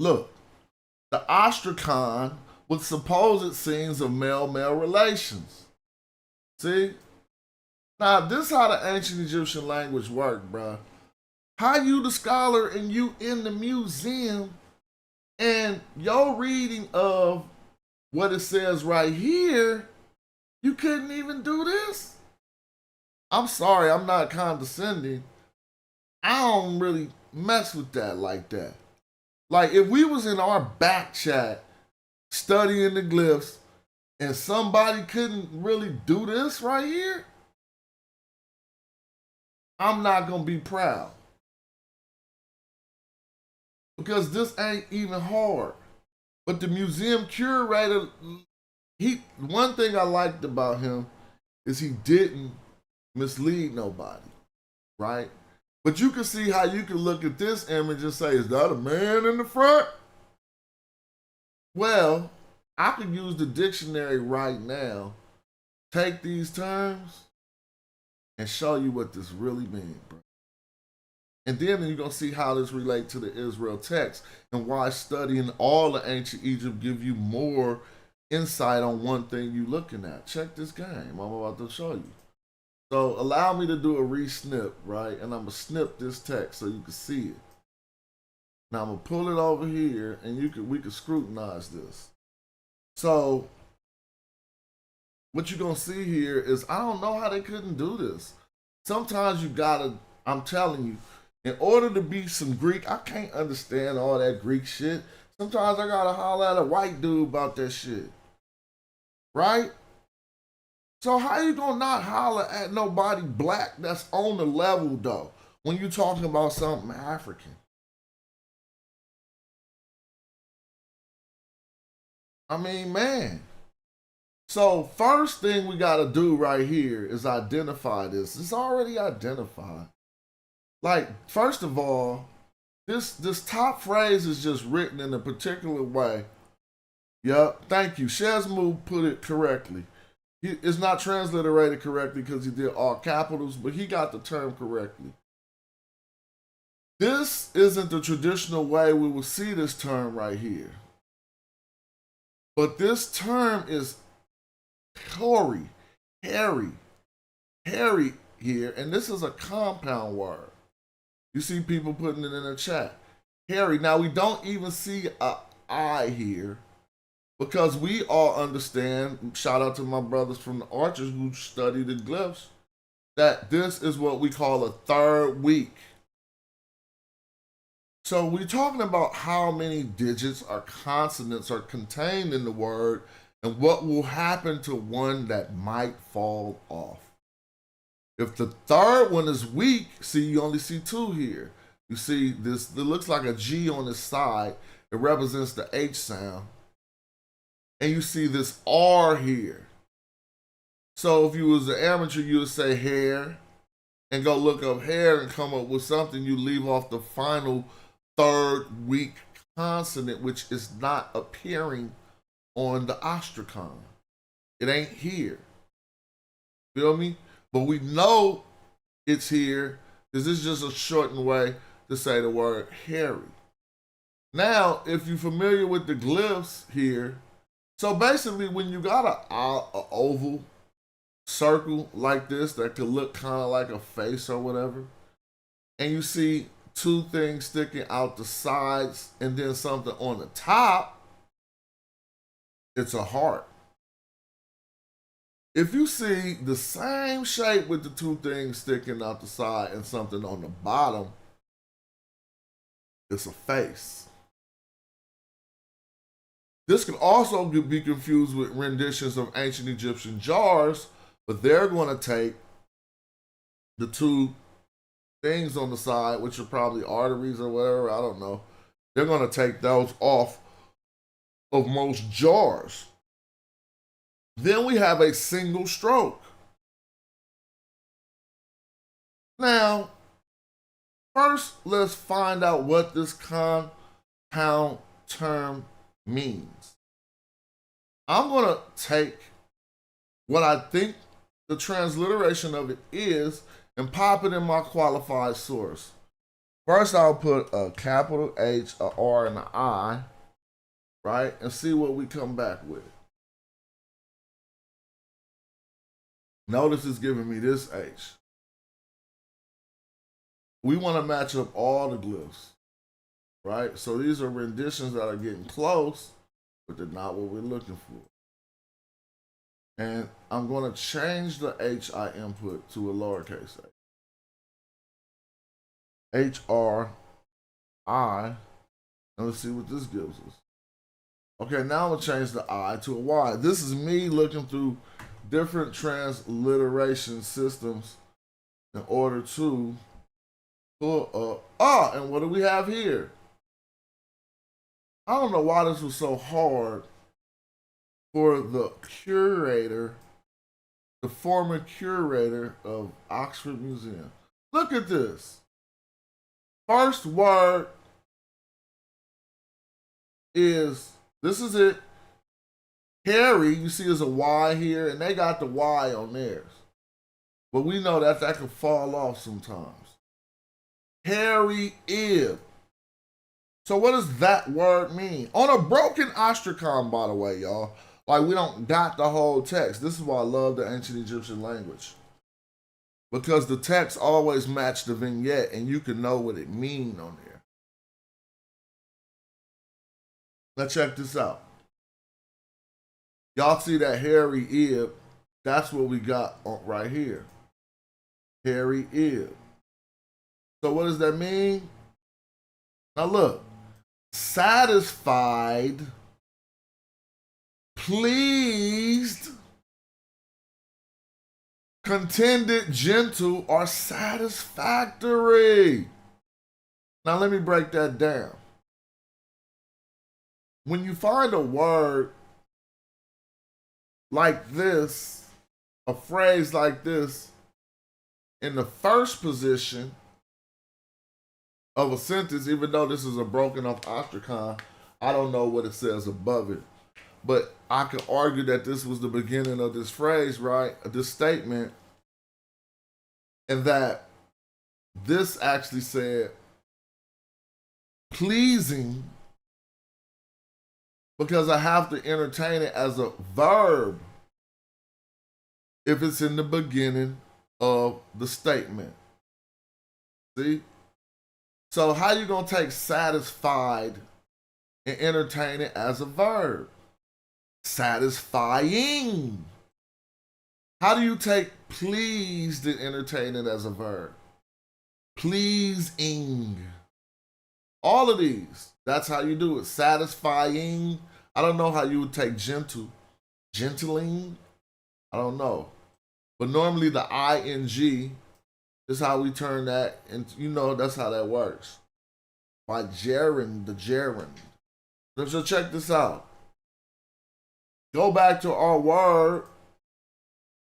Look, the ostracon with supposed scenes of male-male relations. See? Now, this is how the ancient Egyptian language worked, bruh. How you the scholar and you in the museum and your reading of what it says right here, you couldn't even do this? I'm sorry, I'm not condescending. I don't really mess with that like that. Like, if we was in our back chat studying the glyphs and somebody couldn't really do this right here, I'm not gonna be proud. Because this ain't even hard. But the museum curator, one thing I liked about him is he didn't mislead nobody, right? But you can see how you can look at this image and say, is that a man in the front? Well, I could use the dictionary right now, take these terms, and show you what this really means, bro. And then you're going to see how this relates to the Israel text and why studying all the ancient Egypt give you more insight on one thing you're looking at. Check this game I'm about to show you. So allow me to do a re-snip, right? And I'm going to snip this text so you can see it. Now I'm going to pull it over here and we can scrutinize this. So what you're gonna see here is I don't know how they couldn't do this. Sometimes you gotta, I'm telling you, in order to be some Greek, I can't understand all that Greek shit. Sometimes I gotta holler at a white dude about that shit. Right? So how you gonna not holler at nobody black that's on the level though when you talking about something African? I mean, man. So first thing we gotta do right here is identify this. It's already identified. Like, first of all, this top phrase is just written in a particular way. Yep, thank you. Shazmu put it correctly. It's not transliterated correctly because he did all capitals, but he got the term correctly. This isn't the traditional way we will see this term right here. But this term is hairy, hairy here, and this is a compound word. You see people putting it in the chat. Hairy. Now we don't even see a I here because we all understand, shout out to my brothers from the Archers who study the glyphs, that this is what we call a third week. So we're talking about how many digits or consonants are contained in the word and what will happen to one that might fall off. If the third one is weak, see, you only see two here. You see this, it looks like a G on the side. It represents the H sound. And you see this R here. So if you was an amateur, you would say hair and go look up hair and come up with something. You leave off the final third weak consonant, which is not appearing on the ostracon. It ain't here. Feel me? But we know it's here because it's just a shortened way to say the word hairy. Now, if you're familiar with the glyphs here, so basically when you got a oval circle like this that could look kind of like a face or whatever, and you see two things sticking out the sides and then something on the top, it's a heart. If you see the same shape with the two things sticking out the side and something on the bottom, it's a face. This can also be confused with renditions of ancient Egyptian jars, but they're going to take the two things on the side, which are probably arteries or whatever, I don't know. They're going to take those off of most jars. Then we have a single stroke. Now, first, let's find out what this compound term means. I'm going to take what I think the transliteration of it is and pop it in my qualified source. First, I'll put a capital H, a R, and an I, right? And see what we come back with. Notice it's giving me this H. We want to match up all the glyphs, right? So these are renditions that are getting close, but they're not what we're looking for. And I'm going to change the H I input to a lowercase a. H-R-I, and let's see what this gives us. Okay, now I'm going to change the I to a Y. This is me looking through different transliteration systems in order to pull up. And what do we have here? I don't know why this was so hard for the curator, the former curator of Oxford Museum. Look at this. First word is, this is it. Hairy, you see there's a Y here, and they got the Y on theirs. But we know that can fall off sometimes. Hairy ib. So what does that word mean? On a broken ostracon, by the way, y'all. Like, we don't got the whole text. This is why I love the ancient Egyptian language. Because the text always match the vignette, and you can know what it means on there. Now check this out. Y'all see that hairy ib? That's what we got right here. Hairy ib. So what does that mean? Now look, satisfied, pleased, contented, gentle, or satisfactory. Now let me break that down. When you find a word like this, a phrase like this, in the first position of a sentence, even though this is a broken up ostracon, I don't know what it says above it. But I could argue that this was the beginning of this phrase, right? This statement. And that this actually said pleasing because I have to entertain it as a verb if it's in the beginning of the statement. See? So how you gonna take satisfied and entertain it as a verb? Satisfying. How do you take pleased and entertain it as a verb? Pleasing. All of these. That's how you do it. Satisfying. I don't know how you would take gentle. Gentling. I don't know. But normally the ing is how we turn that, and you know that's how that works. By gerund, the gerund. So check this out. Go back to our word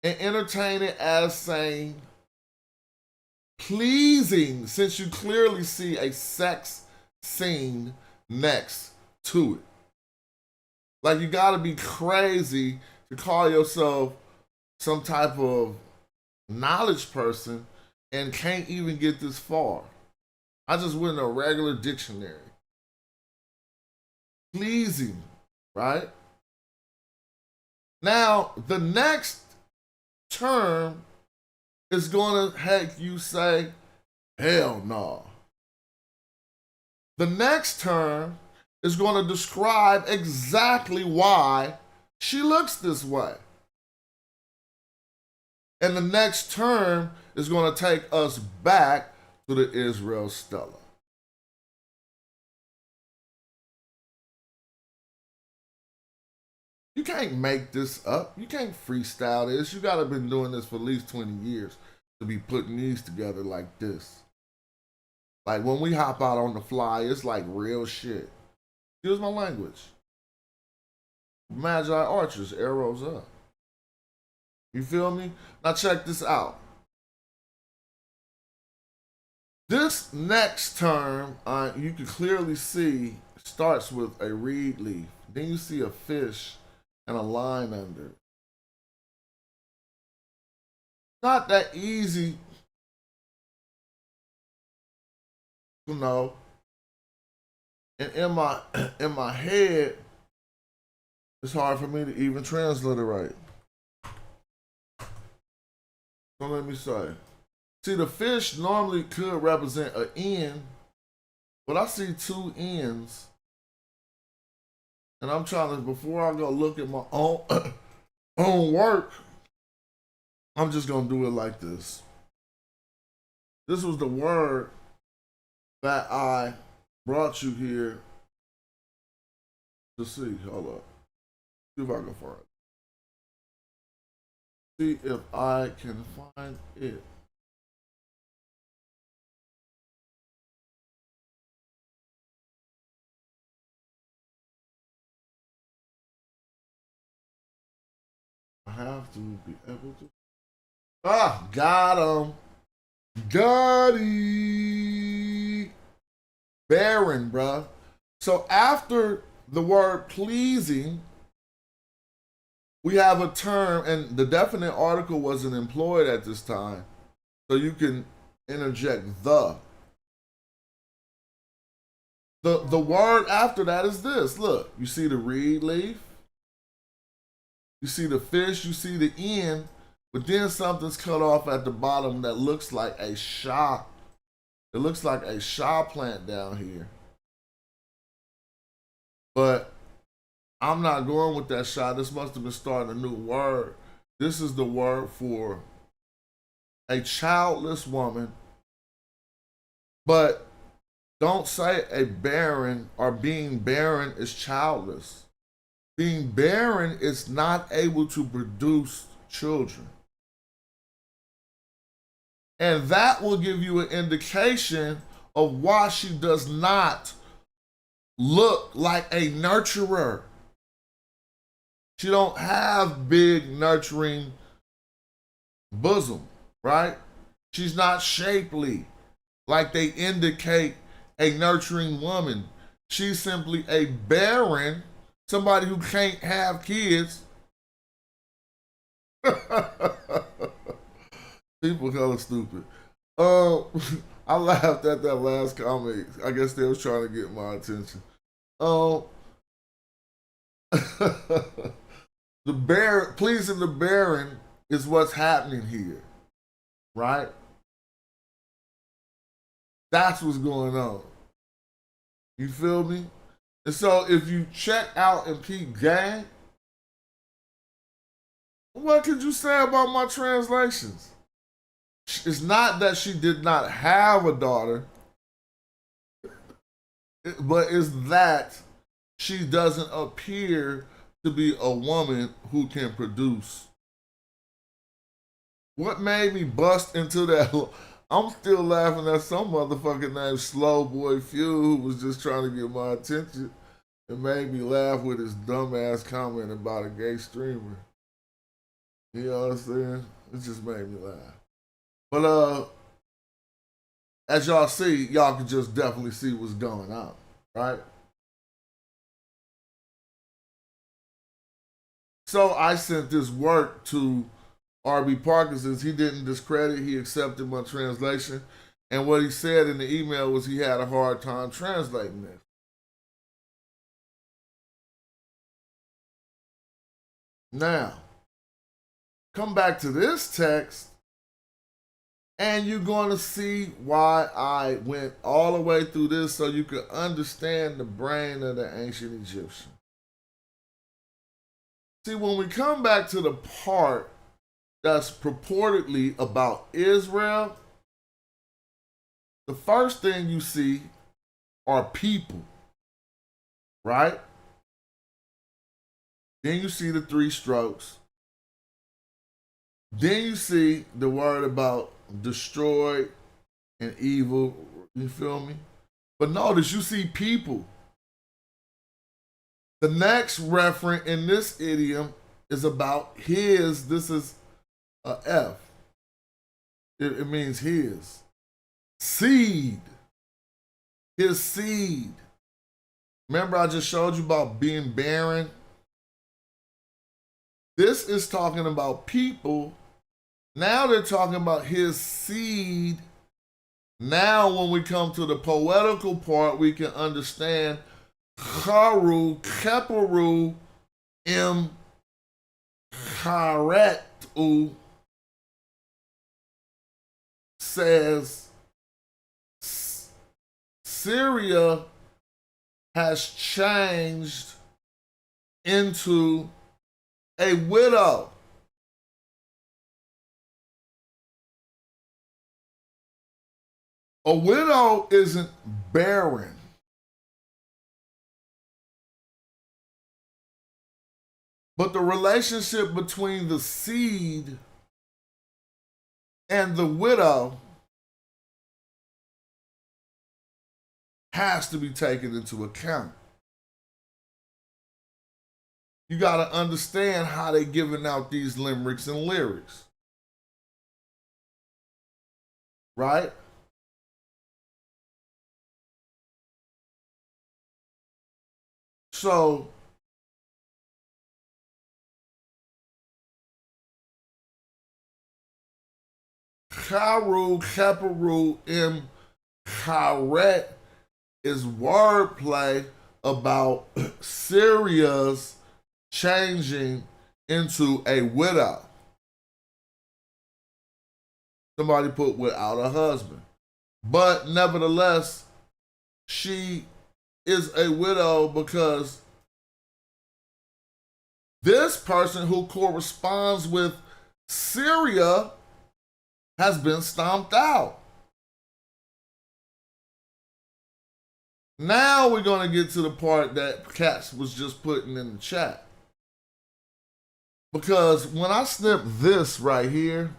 and entertain it as saying pleasing, since you clearly see a sex scene next to it. Like, you gotta be crazy to call yourself some type of knowledge person and can't even get this far. I just went in a regular dictionary. Pleasing, right? Now, the next term is going to make you say, hell no. The next term is going to describe exactly why she looks this way. And the next term is going to take us back to the Israel Stella. You can't make this up. You can't freestyle this. You got to been doing this for at least 20 years to be putting these together like this. Like when we hop out on the fly, it's like real shit. Excuse my language. Magi archers, arrows up. You feel me? Now check this out. This next term, you can clearly see, starts with a reed leaf. Then you see a fish and a line under it. Not that easy to know. And in my head, it's hard for me to even translate it right. So let me say. See, the fish normally could represent an N, but I see two N's. And I'm trying to, before I go look at my own work, I'm just going to do it like this. This was the word that I brought you here to see. Hold up. See if I can find it. See if I can find it. I have to be able to. Ah, got him. Got it. Barren, bruh. So after the word pleasing, we have a term, and the definite article wasn't employed at this time. So you can interject the. The word after that is this. Look, you see the reed leaf. You see the fish, you see the end, but then something's cut off at the bottom that looks like a shah. It looks like a shah plant down here. But I'm not going with that shot. This must have been starting a new word. This is the word for a childless woman, but don't say a barren or being barren is childless. Being barren is not able to produce children. And that will give you an indication of why she does not look like a nurturer. She don't have big nurturing bosom, right? She's not shapely like they indicate a nurturing woman. She's simply a barren, somebody who can't have kids. People hella stupid. I laughed at that last comment. I guess they was trying to get my attention. Pleasing the barren is what's happening here, right? That's what's going on. You feel me? And so if you check out and peep gang, what could you say about my translations? It's not that she did not have a daughter, but it's that she doesn't appear to be a woman who can produce. What made me bust into that? I'm still laughing at some motherfucker named Slow Boy Few who was just trying to get my attention. It made me laugh with his dumbass comment about a gay streamer. You know what I'm saying? It just made me laugh. But as y'all see, y'all can just definitely see what's going on, right? So I sent this work to R.B. Parkinson's. He didn't discredit, he accepted my translation. And what he said in the email was he had a hard time translating this. Now, come back to this text, and you're going to see why I went all the way through this so you could understand the brain of the ancient Egyptian. See, when we come back to the part that's purportedly about Israel, the first thing you see are people, right? Then you see the three strokes. Then you see the word about destroyed and evil, you feel me? But notice you see people. The next referent in this idiom is about his. This is a F. It means his. Seed. His seed. Remember I just showed you about being barren? This is talking about people. Now they're talking about his seed. Now when we come to the poetical part, we can understand Charu, Keperu, Charetu says Syria has changed into a widow. A widow isn't barren. But the relationship between the seed and the widow has to be taken into account. You got to understand how they're giving out these limericks and lyrics. Right? So, Charu, Keperu, Charet is wordplay about Syria's changing into a widow. Somebody put without a husband. But nevertheless, she is a widow because This person who corresponds with Syria has been stomped out. Now we're going to get to the part that Katz was just putting in the chat. Because when I snip this right here,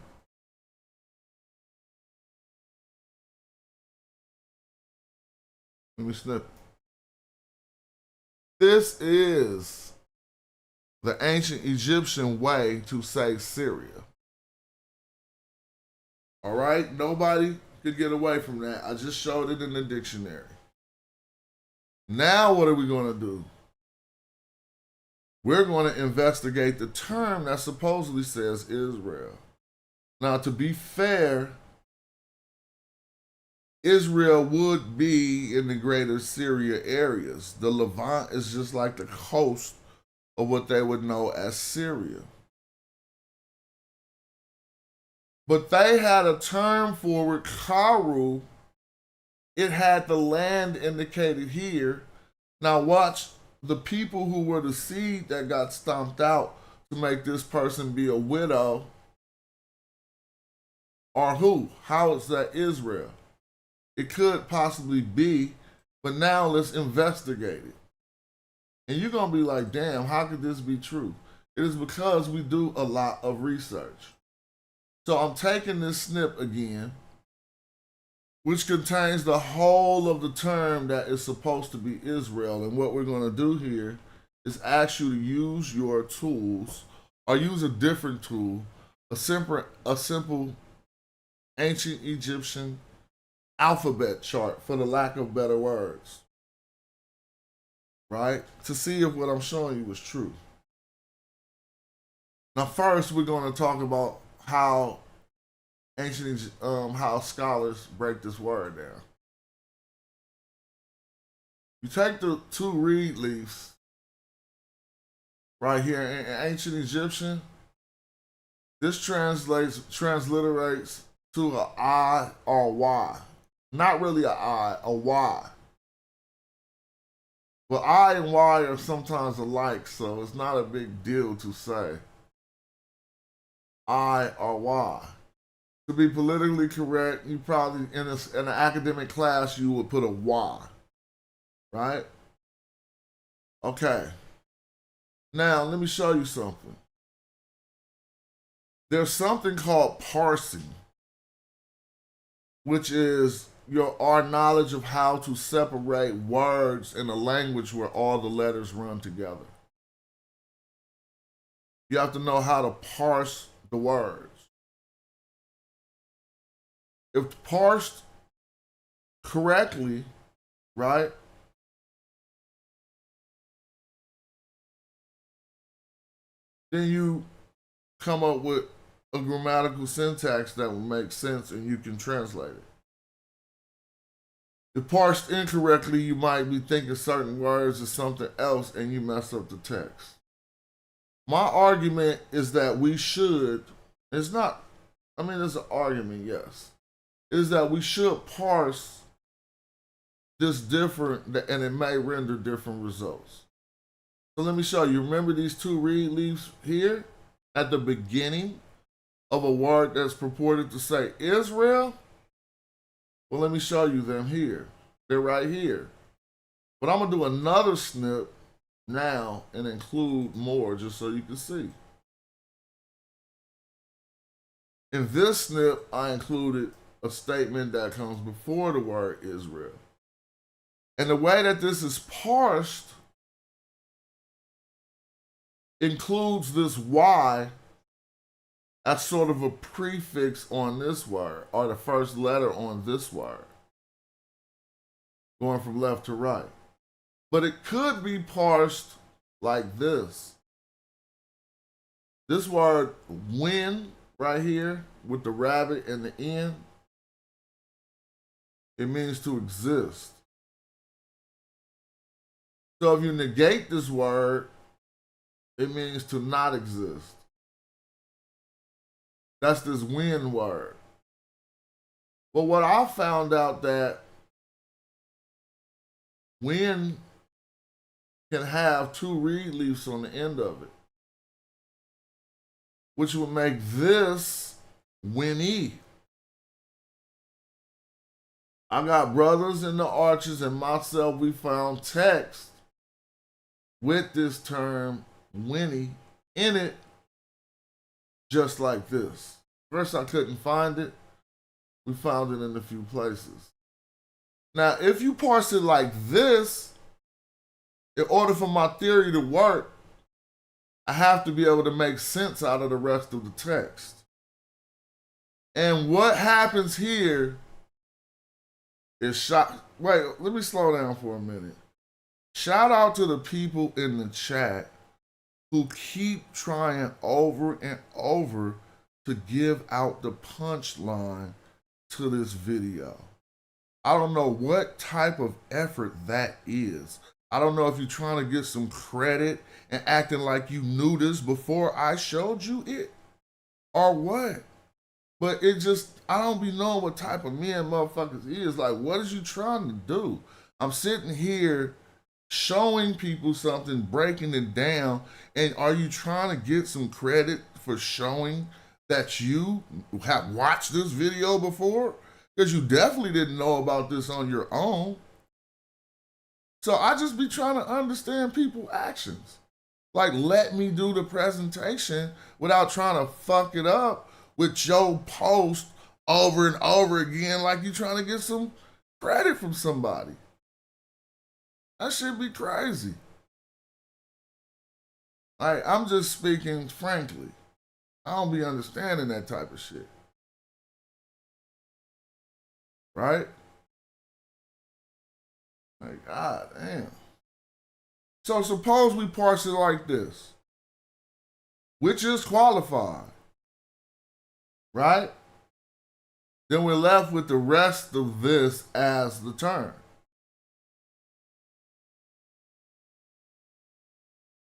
let me snip. This is the ancient Egyptian way to say Syria. All right? Nobody could get away from that. I just showed it in the dictionary. Now what are we going to do? We're going to investigate the term that supposedly says Israel. Now, to be fair, Israel would be in the greater Syria areas. The Levant is just like the coast of what they would know as Syria. But they had a term for it, Karu. It had the land indicated here. Now watch, the people who were the seed that got stomped out to make this person be a widow are who? How is that Israel? It could possibly be, but now let's investigate it. And you're going to be like, damn, how could this be true? It is because we do a lot of research. So I'm taking this snip again, which contains the whole of the term that is supposed to be Israel. And what we're going to do here is ask you to use your tools or use a different tool, a simple ancient Egyptian alphabet chart, for the lack of better words, right? To see if what I'm showing you is true. Now, first, we're going to talk about how how scholars break this word down. You take the two reed leaves right here in ancient Egyptian. This transliterates to a I or Y. Not really a I, a Y. But I and Y are sometimes alike, so it's not a big deal to say I or Y. To be politically correct, you probably, in an academic class, you would put a Y, right? Okay. Now, let me show you something. There's something called parsing, which is our knowledge of how to separate words in a language where all the letters run together. You have to know how to parse the words. If parsed correctly, right, then you come up with a grammatical syntax that will make sense and you can translate it. If parsed incorrectly, you might be thinking certain words is something else and you mess up the text. My argument is that we should, it's an argument, yes, is that we should parse this different and it may render different results. So let me show you. Remember these two reed leaves here at the beginning of a word that's purported to say Israel? Well, let me show you them here. They're right here. But I'm going to do another snip now and include more just so you can see. In this snip, I included a statement that comes before the word Israel. And the way that this is parsed includes this Y as sort of a prefix on this word, or the first letter on this word, going from left to right. But it could be parsed like this. This word when right here with the rabbit and the N, it means to exist. So if you negate this word, it means to not exist. That's this when word. But what I found out that when can have two reed leaves on the end of it. which would make this Winnie. I got brothers in the arches and myself, we found text with this term Winnie in it, just like this. First, I couldn't find it. We found it in a few places. Now, if you parse it like this, in order for my theory to work, I have to be able to make sense out of the rest of the text. And what happens here is wait, let me slow down for a minute. Shout out to the people in the chat who keep trying over and over to give out the punchline to this video. I don't know what type of effort that is. I don't know if you're trying to get some credit and acting like you knew this before I showed you it or what. But it just, I don't be knowing what type of men motherfuckers is. Like, what is you trying to do? I'm sitting here showing people something, breaking it down, and are you trying to get some credit for showing that you have watched this video before? Because you definitely didn't know about this on your own. So I just be trying to understand people's actions. Like, let me do the presentation without trying to fuck it up with your post over and over again like you trying to get some credit from somebody. That should be crazy. Like, I'm just speaking frankly. I don't be understanding that type of shit. Right? Like, God damn. So suppose we parse it like this. Which is qualified. Right? Then we're left with the rest of this as the term.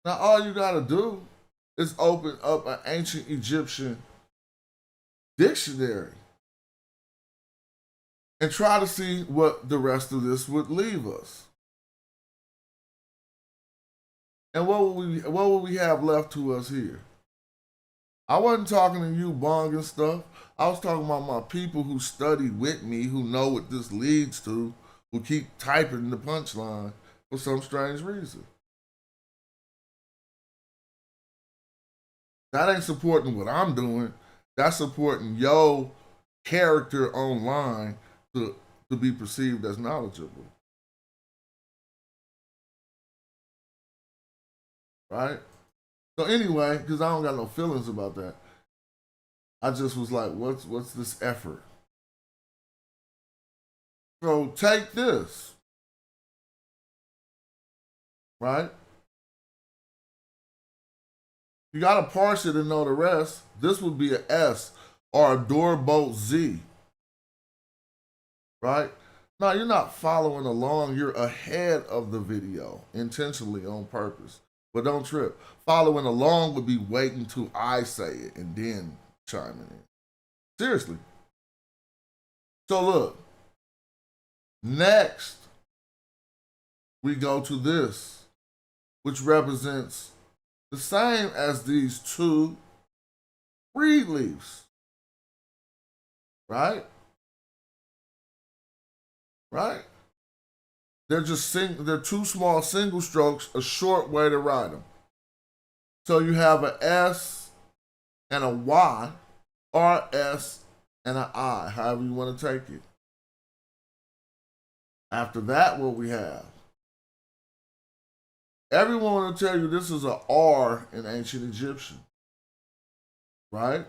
Now all you gotta do is open up an ancient Egyptian dictionary and try to see what the rest of this would leave us. And what would we have left to us here? I wasn't talking to you, Bong and stuff. I was talking about my people who studied with me, who know what this leads to, who keep typing the punchline for some strange reason. That ain't supporting what I'm doing. That's supporting your character online to be perceived as knowledgeable. Right? So anyway, because I don't got no feelings about that, I just was like, what's this effort? So take this. Right? You got to parse it and know the rest. This would be an S or a doorbolt Z. Right? Now, you're not following along. You're ahead of the video intentionally on purpose. But don't trip. Following along would be waiting till I say it and then chiming in. Seriously. So look. Next, we go to this, which represents the same as these two reed leaves. Right? Right? They're they're two small single strokes, a short way to write them. So you have an S and a Y, or an S and an I, however you want to take it. After that, what we have? Everyone will tell you this is an R in ancient Egyptian. Right?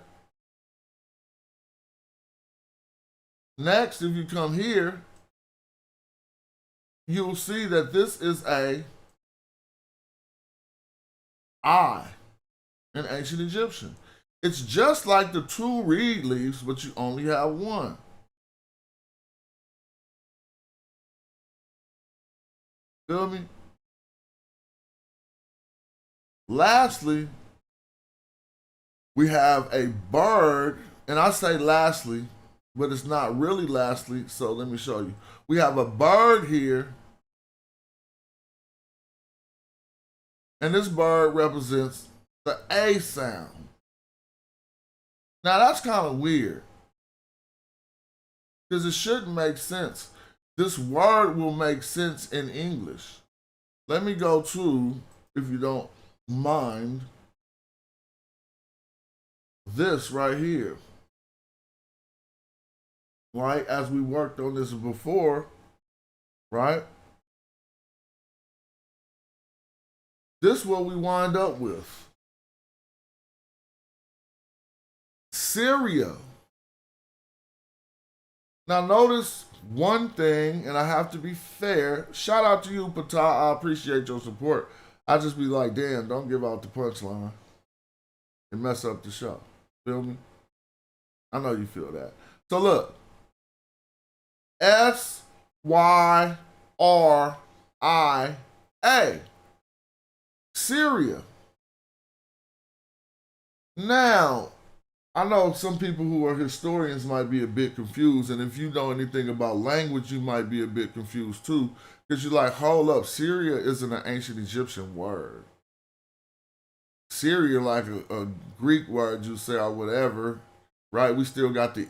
Next, if you come here, you'll see that this is a I in ancient Egyptian. It's just like the two reed leaves, but you only have one. Feel me? Lastly, we have a bird, and I say lastly, but it's not really lastly, so let me show you. We have a bird here, and this bird represents the A sound. Now that's kind of weird because it shouldn't make sense. This word will make sense in English. Let me go to, if you don't mind, this right here. Right? As we worked on this before, right? This is what we wind up with. Syria. Now notice one thing, and I have to be fair. Shout out to you, Patah. I appreciate your support. I just be like, damn, don't give out the punchline and mess up the show. Feel me? I know you feel that. So look. Syria. Syria. Now, I know some people who are historians might be a bit confused, and if you know anything about language, you might be a bit confused too, because you're like, hold up, Syria isn't an ancient Egyptian word. Syria, like a Greek word, you say, or whatever, right? We still got the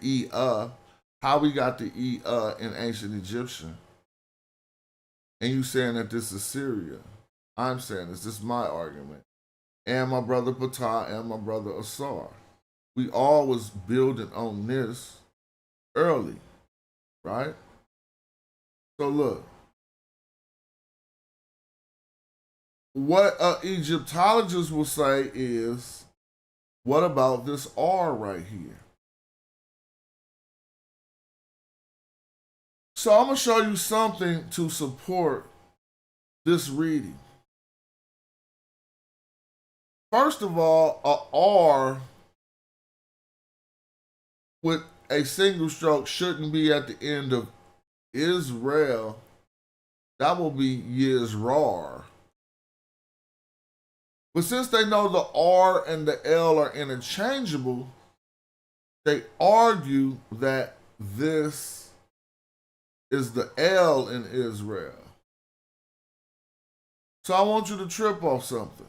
How we got the in ancient Egyptian? And you saying that this is Syria. I'm saying this is my argument. And my brother Patah and my brother Asar. We all was building on this early, right? So look. What Egyptologists will say is, what about this R right here? So I'm going to show you something to support this reading. First of all, a R with a single stroke shouldn't be at the end of Israel. That will be Yisrar. But since they know the R and the L are interchangeable, they argue that this is the L in Israel. So I want you to trip off something.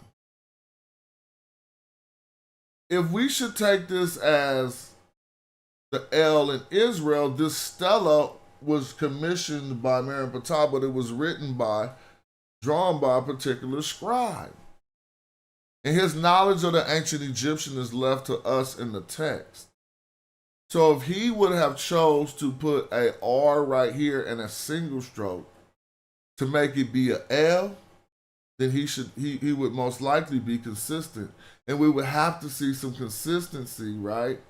If we should take this as the L in Israel, this stela was commissioned by Miriam Patah, but it was drawn by a particular scribe. And his knowledge of the ancient Egyptian is left to us in the text. So if he would have chose to put a R right here and a single stroke to make it be a L, then he would most likely be consistent. And we would have to see some consistency, right,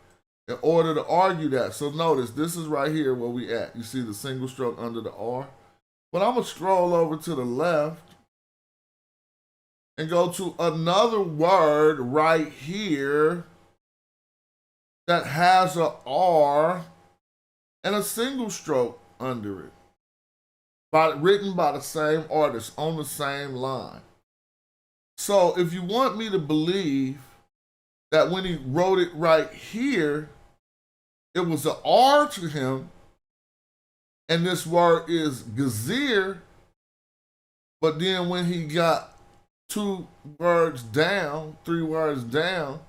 in order to argue that. So notice, this is right here where we at. You see the single stroke under the R? But I'm going to scroll over to the left and go to another word right here that has a R and a single stroke under it, written by the same artist on the same line. So if you want me to believe that when he wrote it right here, it was an R to him, and this word is Gazir, but then when he got 2 words down, 3 words down,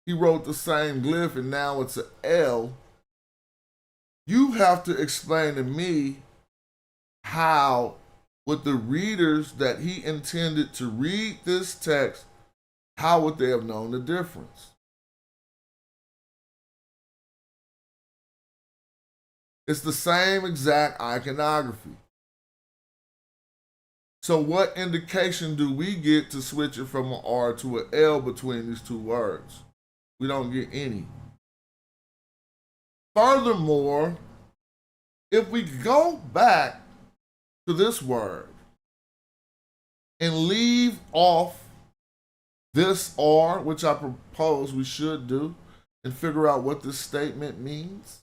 he wrote the same glyph and now it's an L. You have to explain to me how, with the readers that he intended to read this text, how would they have known the difference? It's the same exact iconography. So what indication do we get to switch it from an R to an L between these 2 words? We don't get any. Furthermore, if we go back to this word and leave off this R, which I propose we should do, and figure out what this statement means,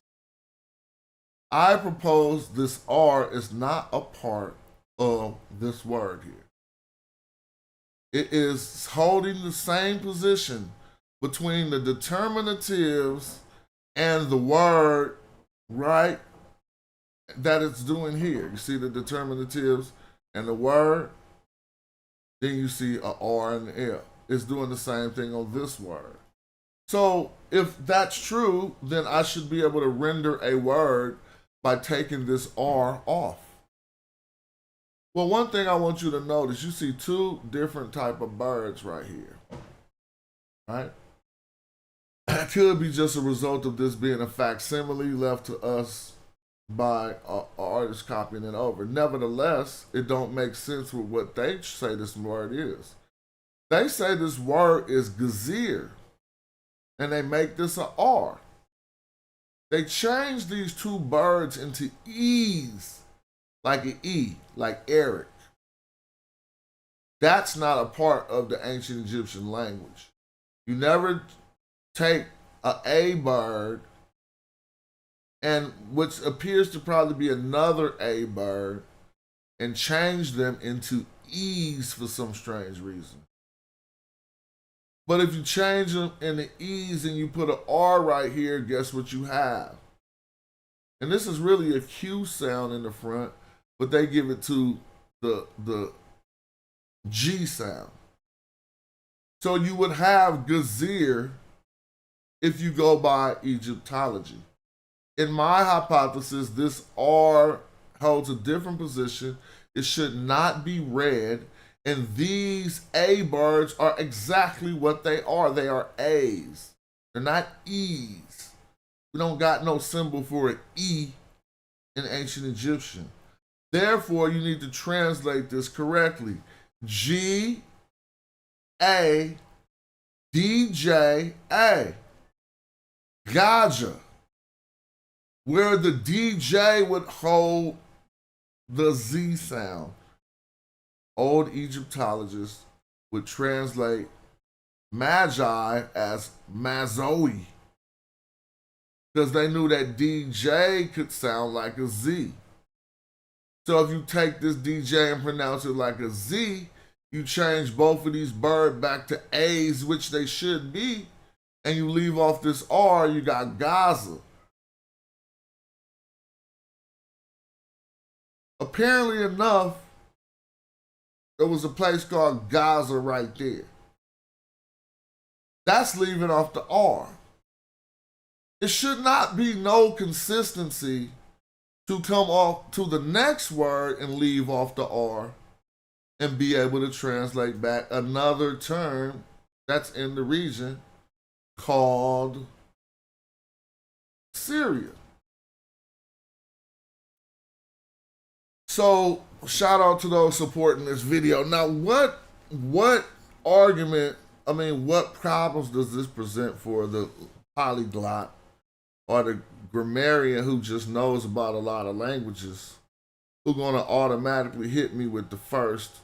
I propose this R is not a part of this word here. It is holding the same position between the determinatives and the word, right, that it's doing here. You see the determinatives and the word, then you see a R and an L. It's doing the same thing on this word. So if that's true, then I should be able to render a word by taking this R off. Well, one thing I want you to notice, you see two different type of birds right here, right? It could be just a result of this being a facsimile left to us by an artist copying it over. Nevertheless, it don't make sense with what they say this word is. They say this word is gazir, and they make this a R. They change these two birds into E's, like an E, like Eric. That's not a part of the ancient Egyptian language. You never take a bird, and which appears to probably be another A bird, and change them into E's for some strange reason. But if you change them into E's and you put an R right here, guess what you have? And this is really a Q sound in the front, but they give it to the G sound. So you would have Gazir if you go by Egyptology. In my hypothesis, this R holds a different position. It should not be read. And these A birds are exactly what they are. They are A's. They're not E's. We don't got no symbol for an E in ancient Egyptian. Therefore, you need to translate this correctly. G A D J A. Gaja. Where the DJ would hold the Z sound. Old Egyptologists would translate Magi as Mazoi, because they knew that DJ could sound like a Z. So if you take this DJ and pronounce it like a Z, you change both of these birds back to A's, which they should be, and you leave off this R, you got Gaza. Apparently enough, there was a place called Gaza right there. That's leaving off the R. It should not be no consistency to come off to the next word and leave off the R and be able to translate back another term that's in the region called Syria. So shout out to those supporting this video. Now, what argument, what problems does this present for the polyglot or the grammarian who just knows about a lot of languages, who gonna automatically hit me with the first?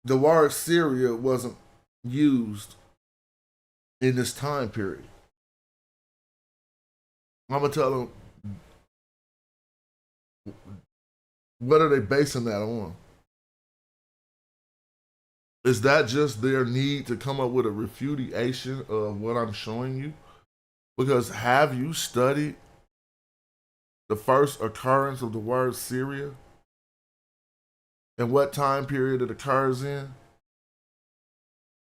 The word Syria wasn't used in this time period. I'm gonna tell them, what are they basing that on? Is that just their need to come up with a refutation of what I'm showing you? Because have you studied the first occurrence of the word Syria and what time period it occurs in?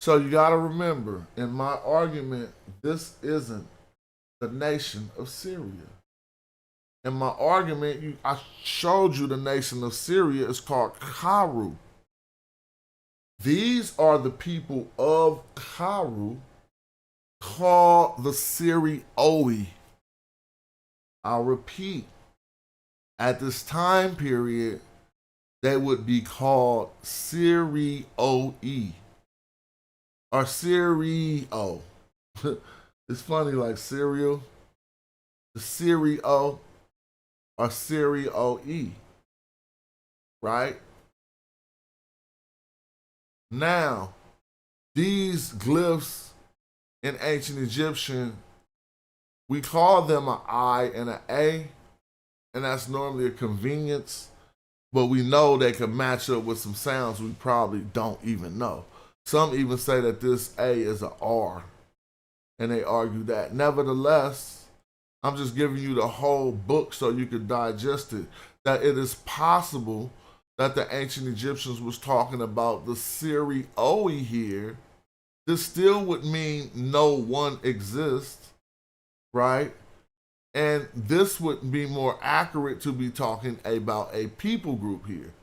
So you got to remember, in my argument, this isn't the nation of Syria. In my argument, I showed you the nation of Syria is called Karu. These are the people of Karu called the Syrioi. I'll repeat, at this time period, they would be called Syrioi or Syrio. It's funny, like cereal, the Syrio or Syrioi, right? Now, these glyphs in ancient Egyptian, we call them an I and an A, and that's normally a convenience, but we know they can match up with some sounds we probably don't even know. Some even say that this A is an R, and they argue that. Nevertheless, I'm just giving you the whole book so you could digest it, that it is possible that the ancient Egyptians was talking about the Syrioi here this still would mean no one exists, right? And this would be more accurate to be talking about a people group here,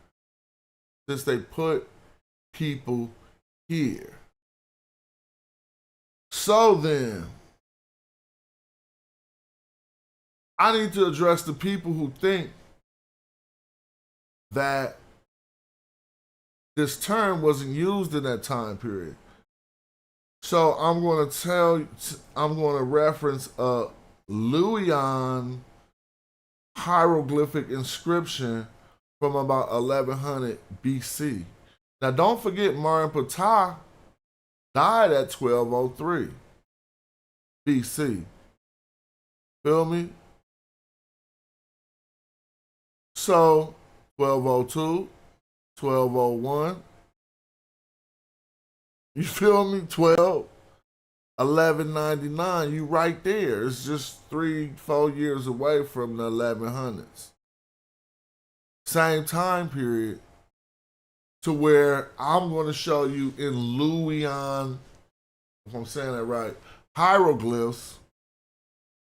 since they put people here. So then, I need to address the people who think that this term wasn't used in that time period. So I'm going to reference a Luwian hieroglyphic inscription from about 1100 BC. Now don't forget Marin Ptah died at 1203 BC. Feel me? So 1202, 1201. You feel me? 1199. You right there. It's just 3-4 years away from the 1100s. Same time period to where I'm going to show you in Luwian, if I'm saying that right, hieroglyphs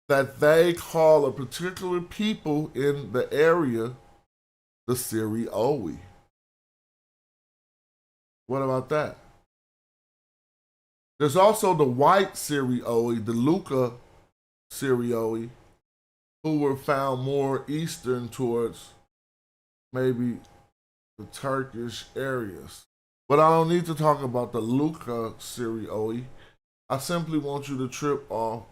that they call a particular people in the area the Syrioi. What about that? There's also the white Syrioi, the Luca Syrioi, who were found more eastern towards maybe the Turkish areas. But I don't need to talk about the Luca Syrioi. I simply want you to trip off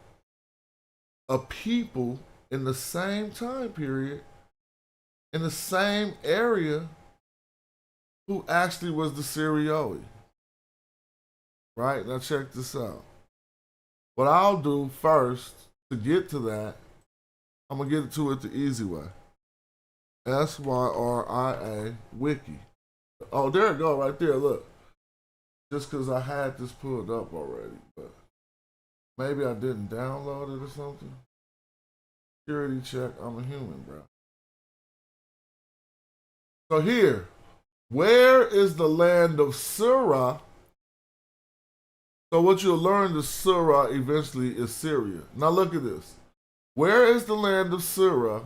a people in the same time period, in the same area, who actually was the Syrioi. Right? Now check this out. What I'll do first to get to that, I'm going to get to it the easy way. SYRIA Wiki. Oh, there it go right there, look. Just because I had this pulled up already, but maybe I didn't download it or something. Security check, I'm a human, bro. So here, where is the land of Surah? So what you'll learn, the Surah eventually is Syria. Now look at this. Where is the land of Surah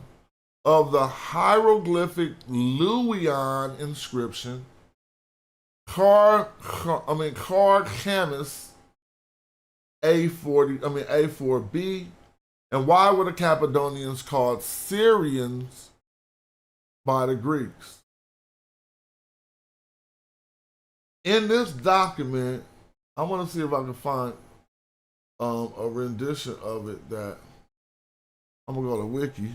of the hieroglyphic Luwian inscription, Carcamus A4B, and why were the Cappadonians called Syrians by the Greeks? In this document, I want to see if I can find a rendition of it that I'm going to go to Wiki.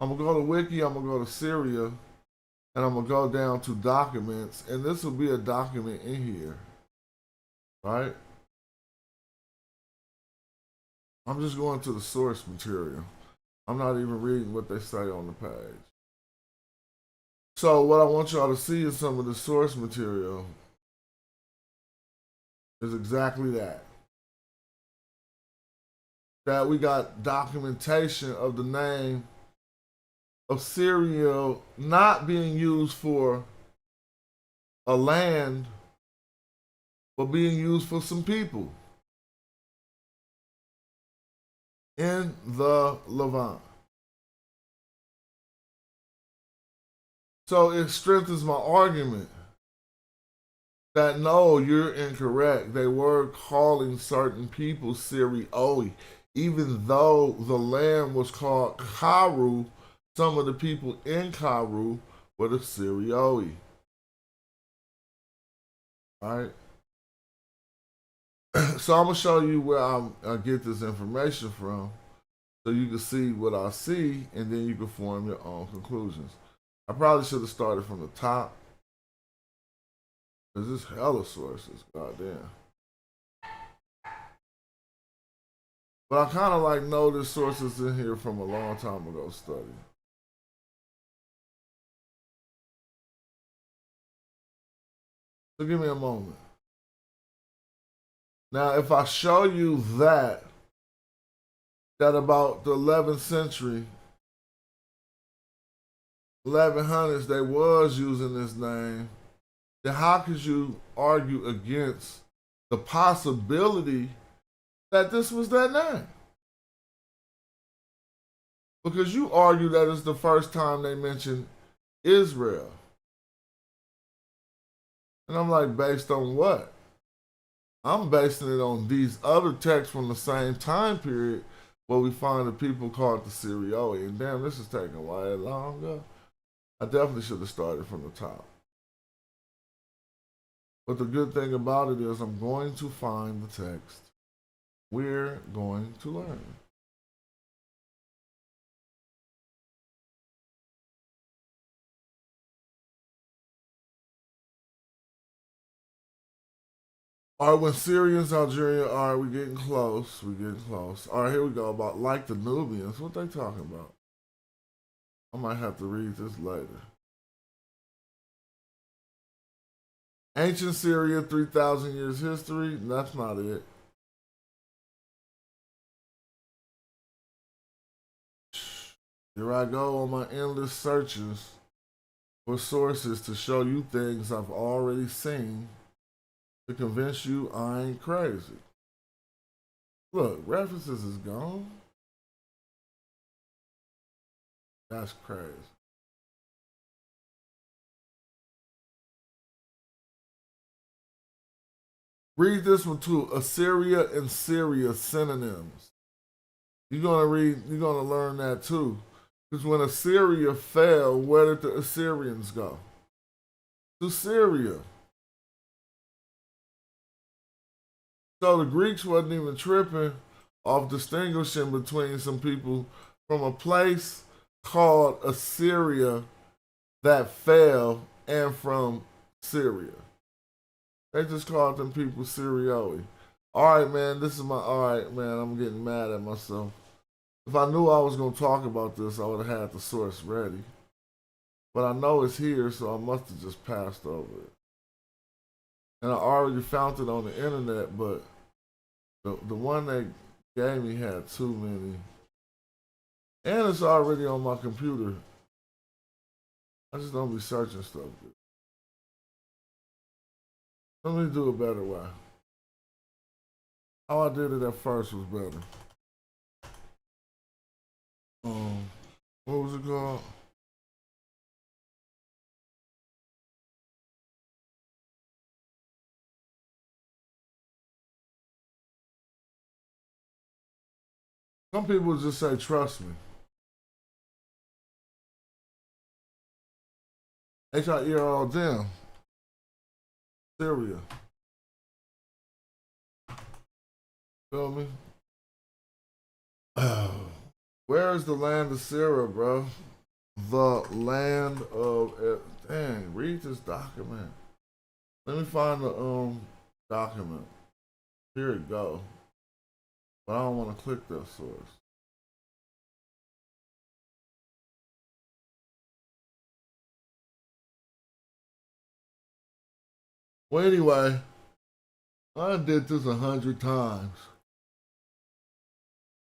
I'm going to go to Wiki, I'm going to go to Syria, and I'm going to go down to documents, and this will be a document in here, right? I'm just going to the source material. I'm not even reading what they say on the page. So what I want y'all to see is some of the source material is exactly that. That we got documentation of the name of Syria not being used for a land, but being used for some people in the Levant. So it strengthens my argument that no, you're incorrect. They were calling certain people Syrioi, even though the land was called Karu. Some of the people in Karu were the Syrioi. All right. So I'm gonna show you where I get this information from, so you can see what I see, and then you can form your own conclusions. I probably should have started from the top, because there's hella sources, goddamn. But I kind of like know there's sources in here from a long time ago study. So give me a moment. Now, if I show you that about the 11th century, 1100s, they was using this name, then how could you argue against the possibility that this was that name? Because you argue that it's the first time they mentioned Israel. And I'm like, based on what? I'm basing it on these other texts from the same time period where we find the people called the Syrioi. And damn, this is taking way longer. I definitely should have started from the top. But the good thing about it is I'm going to find the text. We're going to learn. All right, when Syrians, Algeria, all right, we're getting close. We're getting close. All right, here we go. About like the Nubians. What they talking about? I might have to read this later. Ancient Syria, 3,000 years history. That's not it. Here I go on my endless searches for sources to show you things I've already seen to convince you I ain't crazy. Look, references is gone. That's crazy. Read this one too. Assyria and Syria synonyms. You're gonna learn that too. Because when Assyria fell, where did the Assyrians go? To Syria. So the Greeks wasn't even tripping off distinguishing between some people from a place called Assyria that fell and from Syria. They just called them people Syrioi. All right, man, I'm getting mad at myself. If I knew I was going to talk about this, I would have had the source ready. But I know it's here, so I must have just passed over it. And I already found it on the internet, but the one they gave me had too many. And it's already on my computer. I just don't be searching stuff. Let me do a better way. How I did it at first was better. What was it called? Some people just say, trust me. H-I-E-R-O-D-M. Syria. Feel me? Where is the land of Syria, bro? The land of... Dang, read this document. Let me find the document. Here it go. But I don't want to click that source. Well, anyway, I did this 100 times.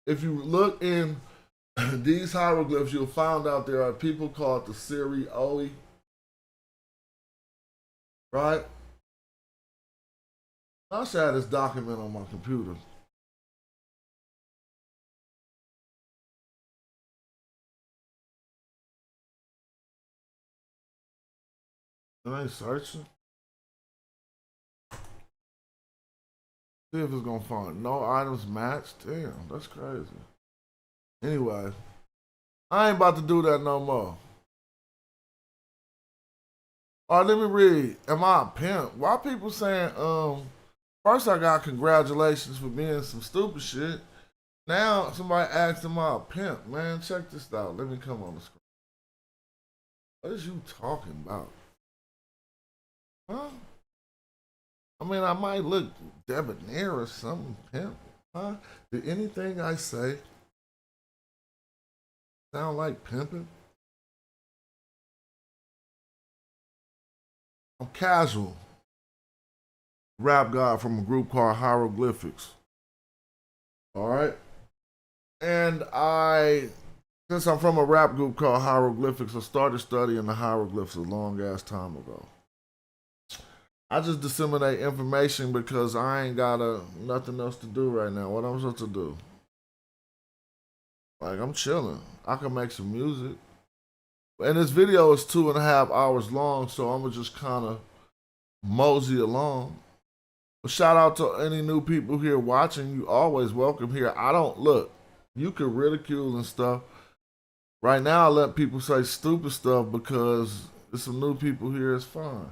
If you look in these hieroglyphs, you'll find out there are people called the Syrioi, right? I should have this document on my computer. I ain't searching. See if it's gonna find no items matched. Damn, that's crazy. Anyway, I ain't about to do that no more. All right, let me read. Am I a pimp? Why people saying, first I got congratulations for being some stupid shit. Now somebody asked, am I a pimp? Man, check this out. Let me come on the screen. What is you talking about? Huh? I mean, I might look debonair or something, pimp. Huh? Did anything I say sound like pimping? I'm casual. Rap guy from a group called Hieroglyphics. All right. And since I'm from a rap group called Hieroglyphics, I started studying the hieroglyphs a long ass time ago. I just disseminate information because I ain't got nothing else to do right now. What I'm supposed to do? Like, I'm chilling. I can make some music. And this video is 2.5 hours long, so I'm gonna just kind of mosey along. But shout out to any new people here watching. You always welcome here. I don't look. You can ridicule and stuff. Right now, I let people say stupid stuff because there's some new people here. It's fine.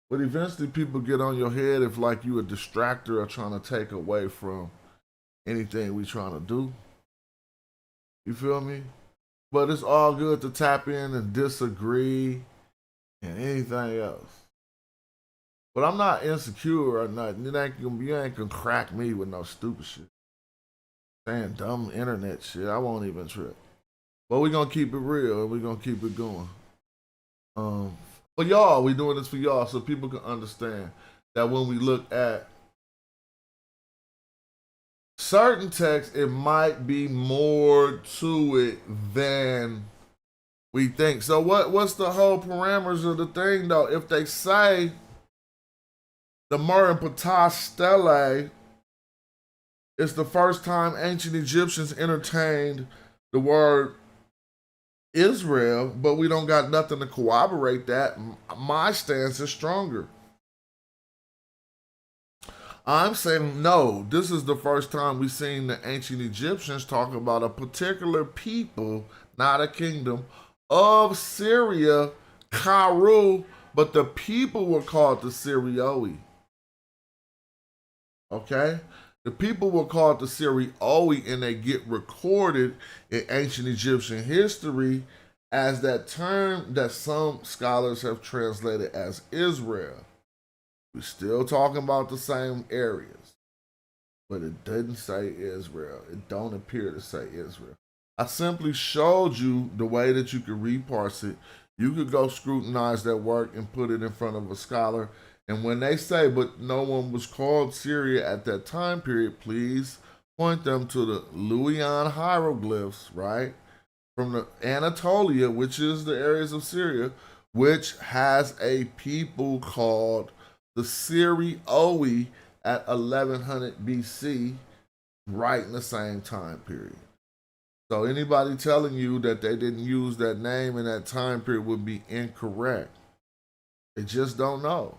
But eventually, people get on your head if like you a distractor or trying to take away from anything we trying to do. You feel me? But it's all good to tap in and disagree and anything else. But I'm not insecure or nothing. You ain't gonna crack me with no stupid shit. Saying dumb internet shit. I won't even trip. But we're gonna keep it real and we're gonna keep it going. For y'all, we doing this for y'all so people can understand that when we look at certain texts, it might be more to it than we think. So what's the whole parameters of the thing though? If they say the Mer and Ptah stele is the first time ancient Egyptians entertained the word Israel, but we don't got nothing to corroborate that, my stance is stronger. I'm saying no, this is the first time we've seen the ancient Egyptians talk about a particular people, not a kingdom, of Syria, Karu, but the people were called the Syrioi. Okay? The people were called the Syrioi, and they get recorded in ancient Egyptian history as that term that some scholars have translated as Israel. We're still talking about the same areas, but it didn't say Israel. It don't appear to say Israel. I simply showed you the way that you could reparse it. You could go scrutinize that work and put it in front of a scholar. And when they say, but no one was called Syria at that time period, please point them to the Luwian hieroglyphs, right? From the Anatolia, which is the areas of Syria, which has a people called the Syrioi at 1100 BC, right in the same time period. So anybody telling you that they didn't use that name in that time period would be incorrect. They just don't know.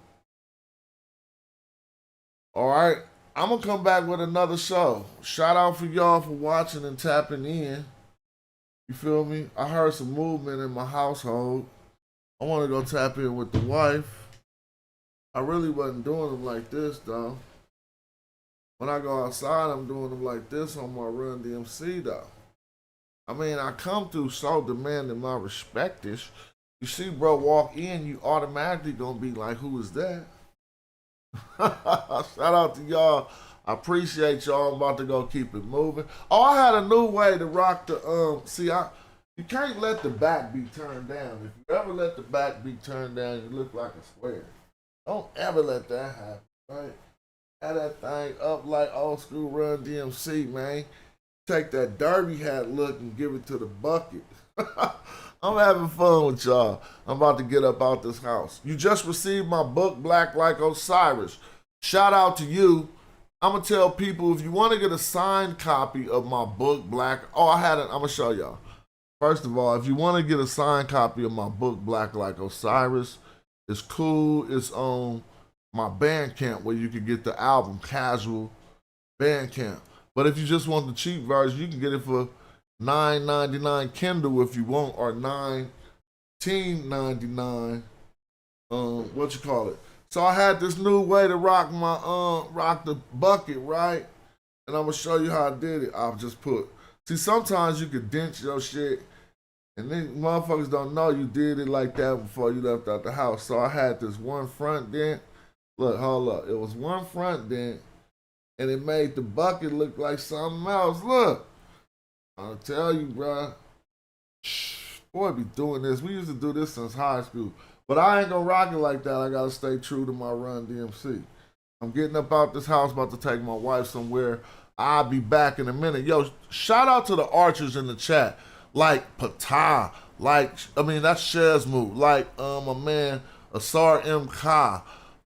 All right, I'm gonna come back with another show. Shout out for y'all for watching and tapping in. You feel me? I heard some movement in my household. I want to go tap in with the wife. I really wasn't doing them like this though. When I go outside, I'm doing them like this on my Run DMC though. I mean, I come through so demanding my respect is. You see bro walk in, you automatically gonna be like, who is that? Shout out to y'all. I appreciate y'all. I'm about to go keep it moving. Oh, I had a new way to rock the you can't let the back be turned down. If you ever let the back be turned down, you look like a square. Don't ever let that happen, right? Have that thing up like old school Run DMC, man. Take that derby hat look and give it to the bucket. I'm having fun with y'all. I'm about to get up out this house. You just received my book, Black Like Osiris. Shout out to you. I'm going to tell people if you want to get a signed copy of my book, I'm going to show y'all. First of all, if you want to get a signed copy of my book, Black Like Osiris, it's cool. It's on my Bandcamp where you can get the album, Casual Bandcamp. But if you just want the cheap version, you can get it for $9.99 Kindle if you want, or $19.99. So I had this new way to rock my rock the bucket, right? And I'm gonna show you how I did it. I'll just see, sometimes you could dent your shit, and then motherfuckers don't know you did it like that before you left out the house. So I had this one front dent. Look, hold up. It was one front dent, and it made the bucket look like something else. Look. I'll tell you, bro. Boy, be doing this. We used to do this since high school. But I ain't gonna rock it like that. I gotta stay true to my Run DMC. I'm getting up out this house, about to take my wife somewhere. I'll be back in a minute. Yo, shout out to the archers in the chat. Like Ptah. That's Shezmu. Like my man Asar M. Ka.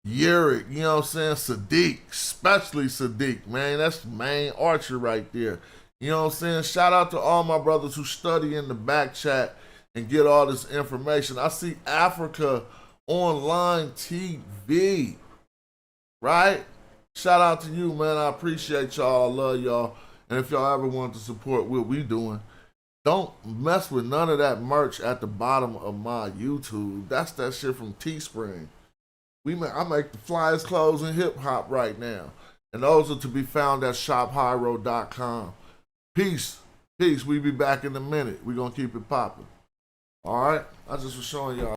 Yurik, you know what I'm saying? Sadiq, especially Sadiq, man. That's main archer right there. You know what I'm saying? Shout out to all my brothers who study in the back chat and get all this information. I see Africa Online TV, right? Shout out to you, man. I appreciate y'all. I love y'all. And if y'all ever want to support what we doing, don't mess with none of that merch at the bottom of my YouTube. That's that shit from Teespring. I make the flyest clothes in hip hop right now. And those are to be found at shophyro.com. Peace. Peace. We be back in a minute. We gonna keep it popping. Alright? I just was showing y'all.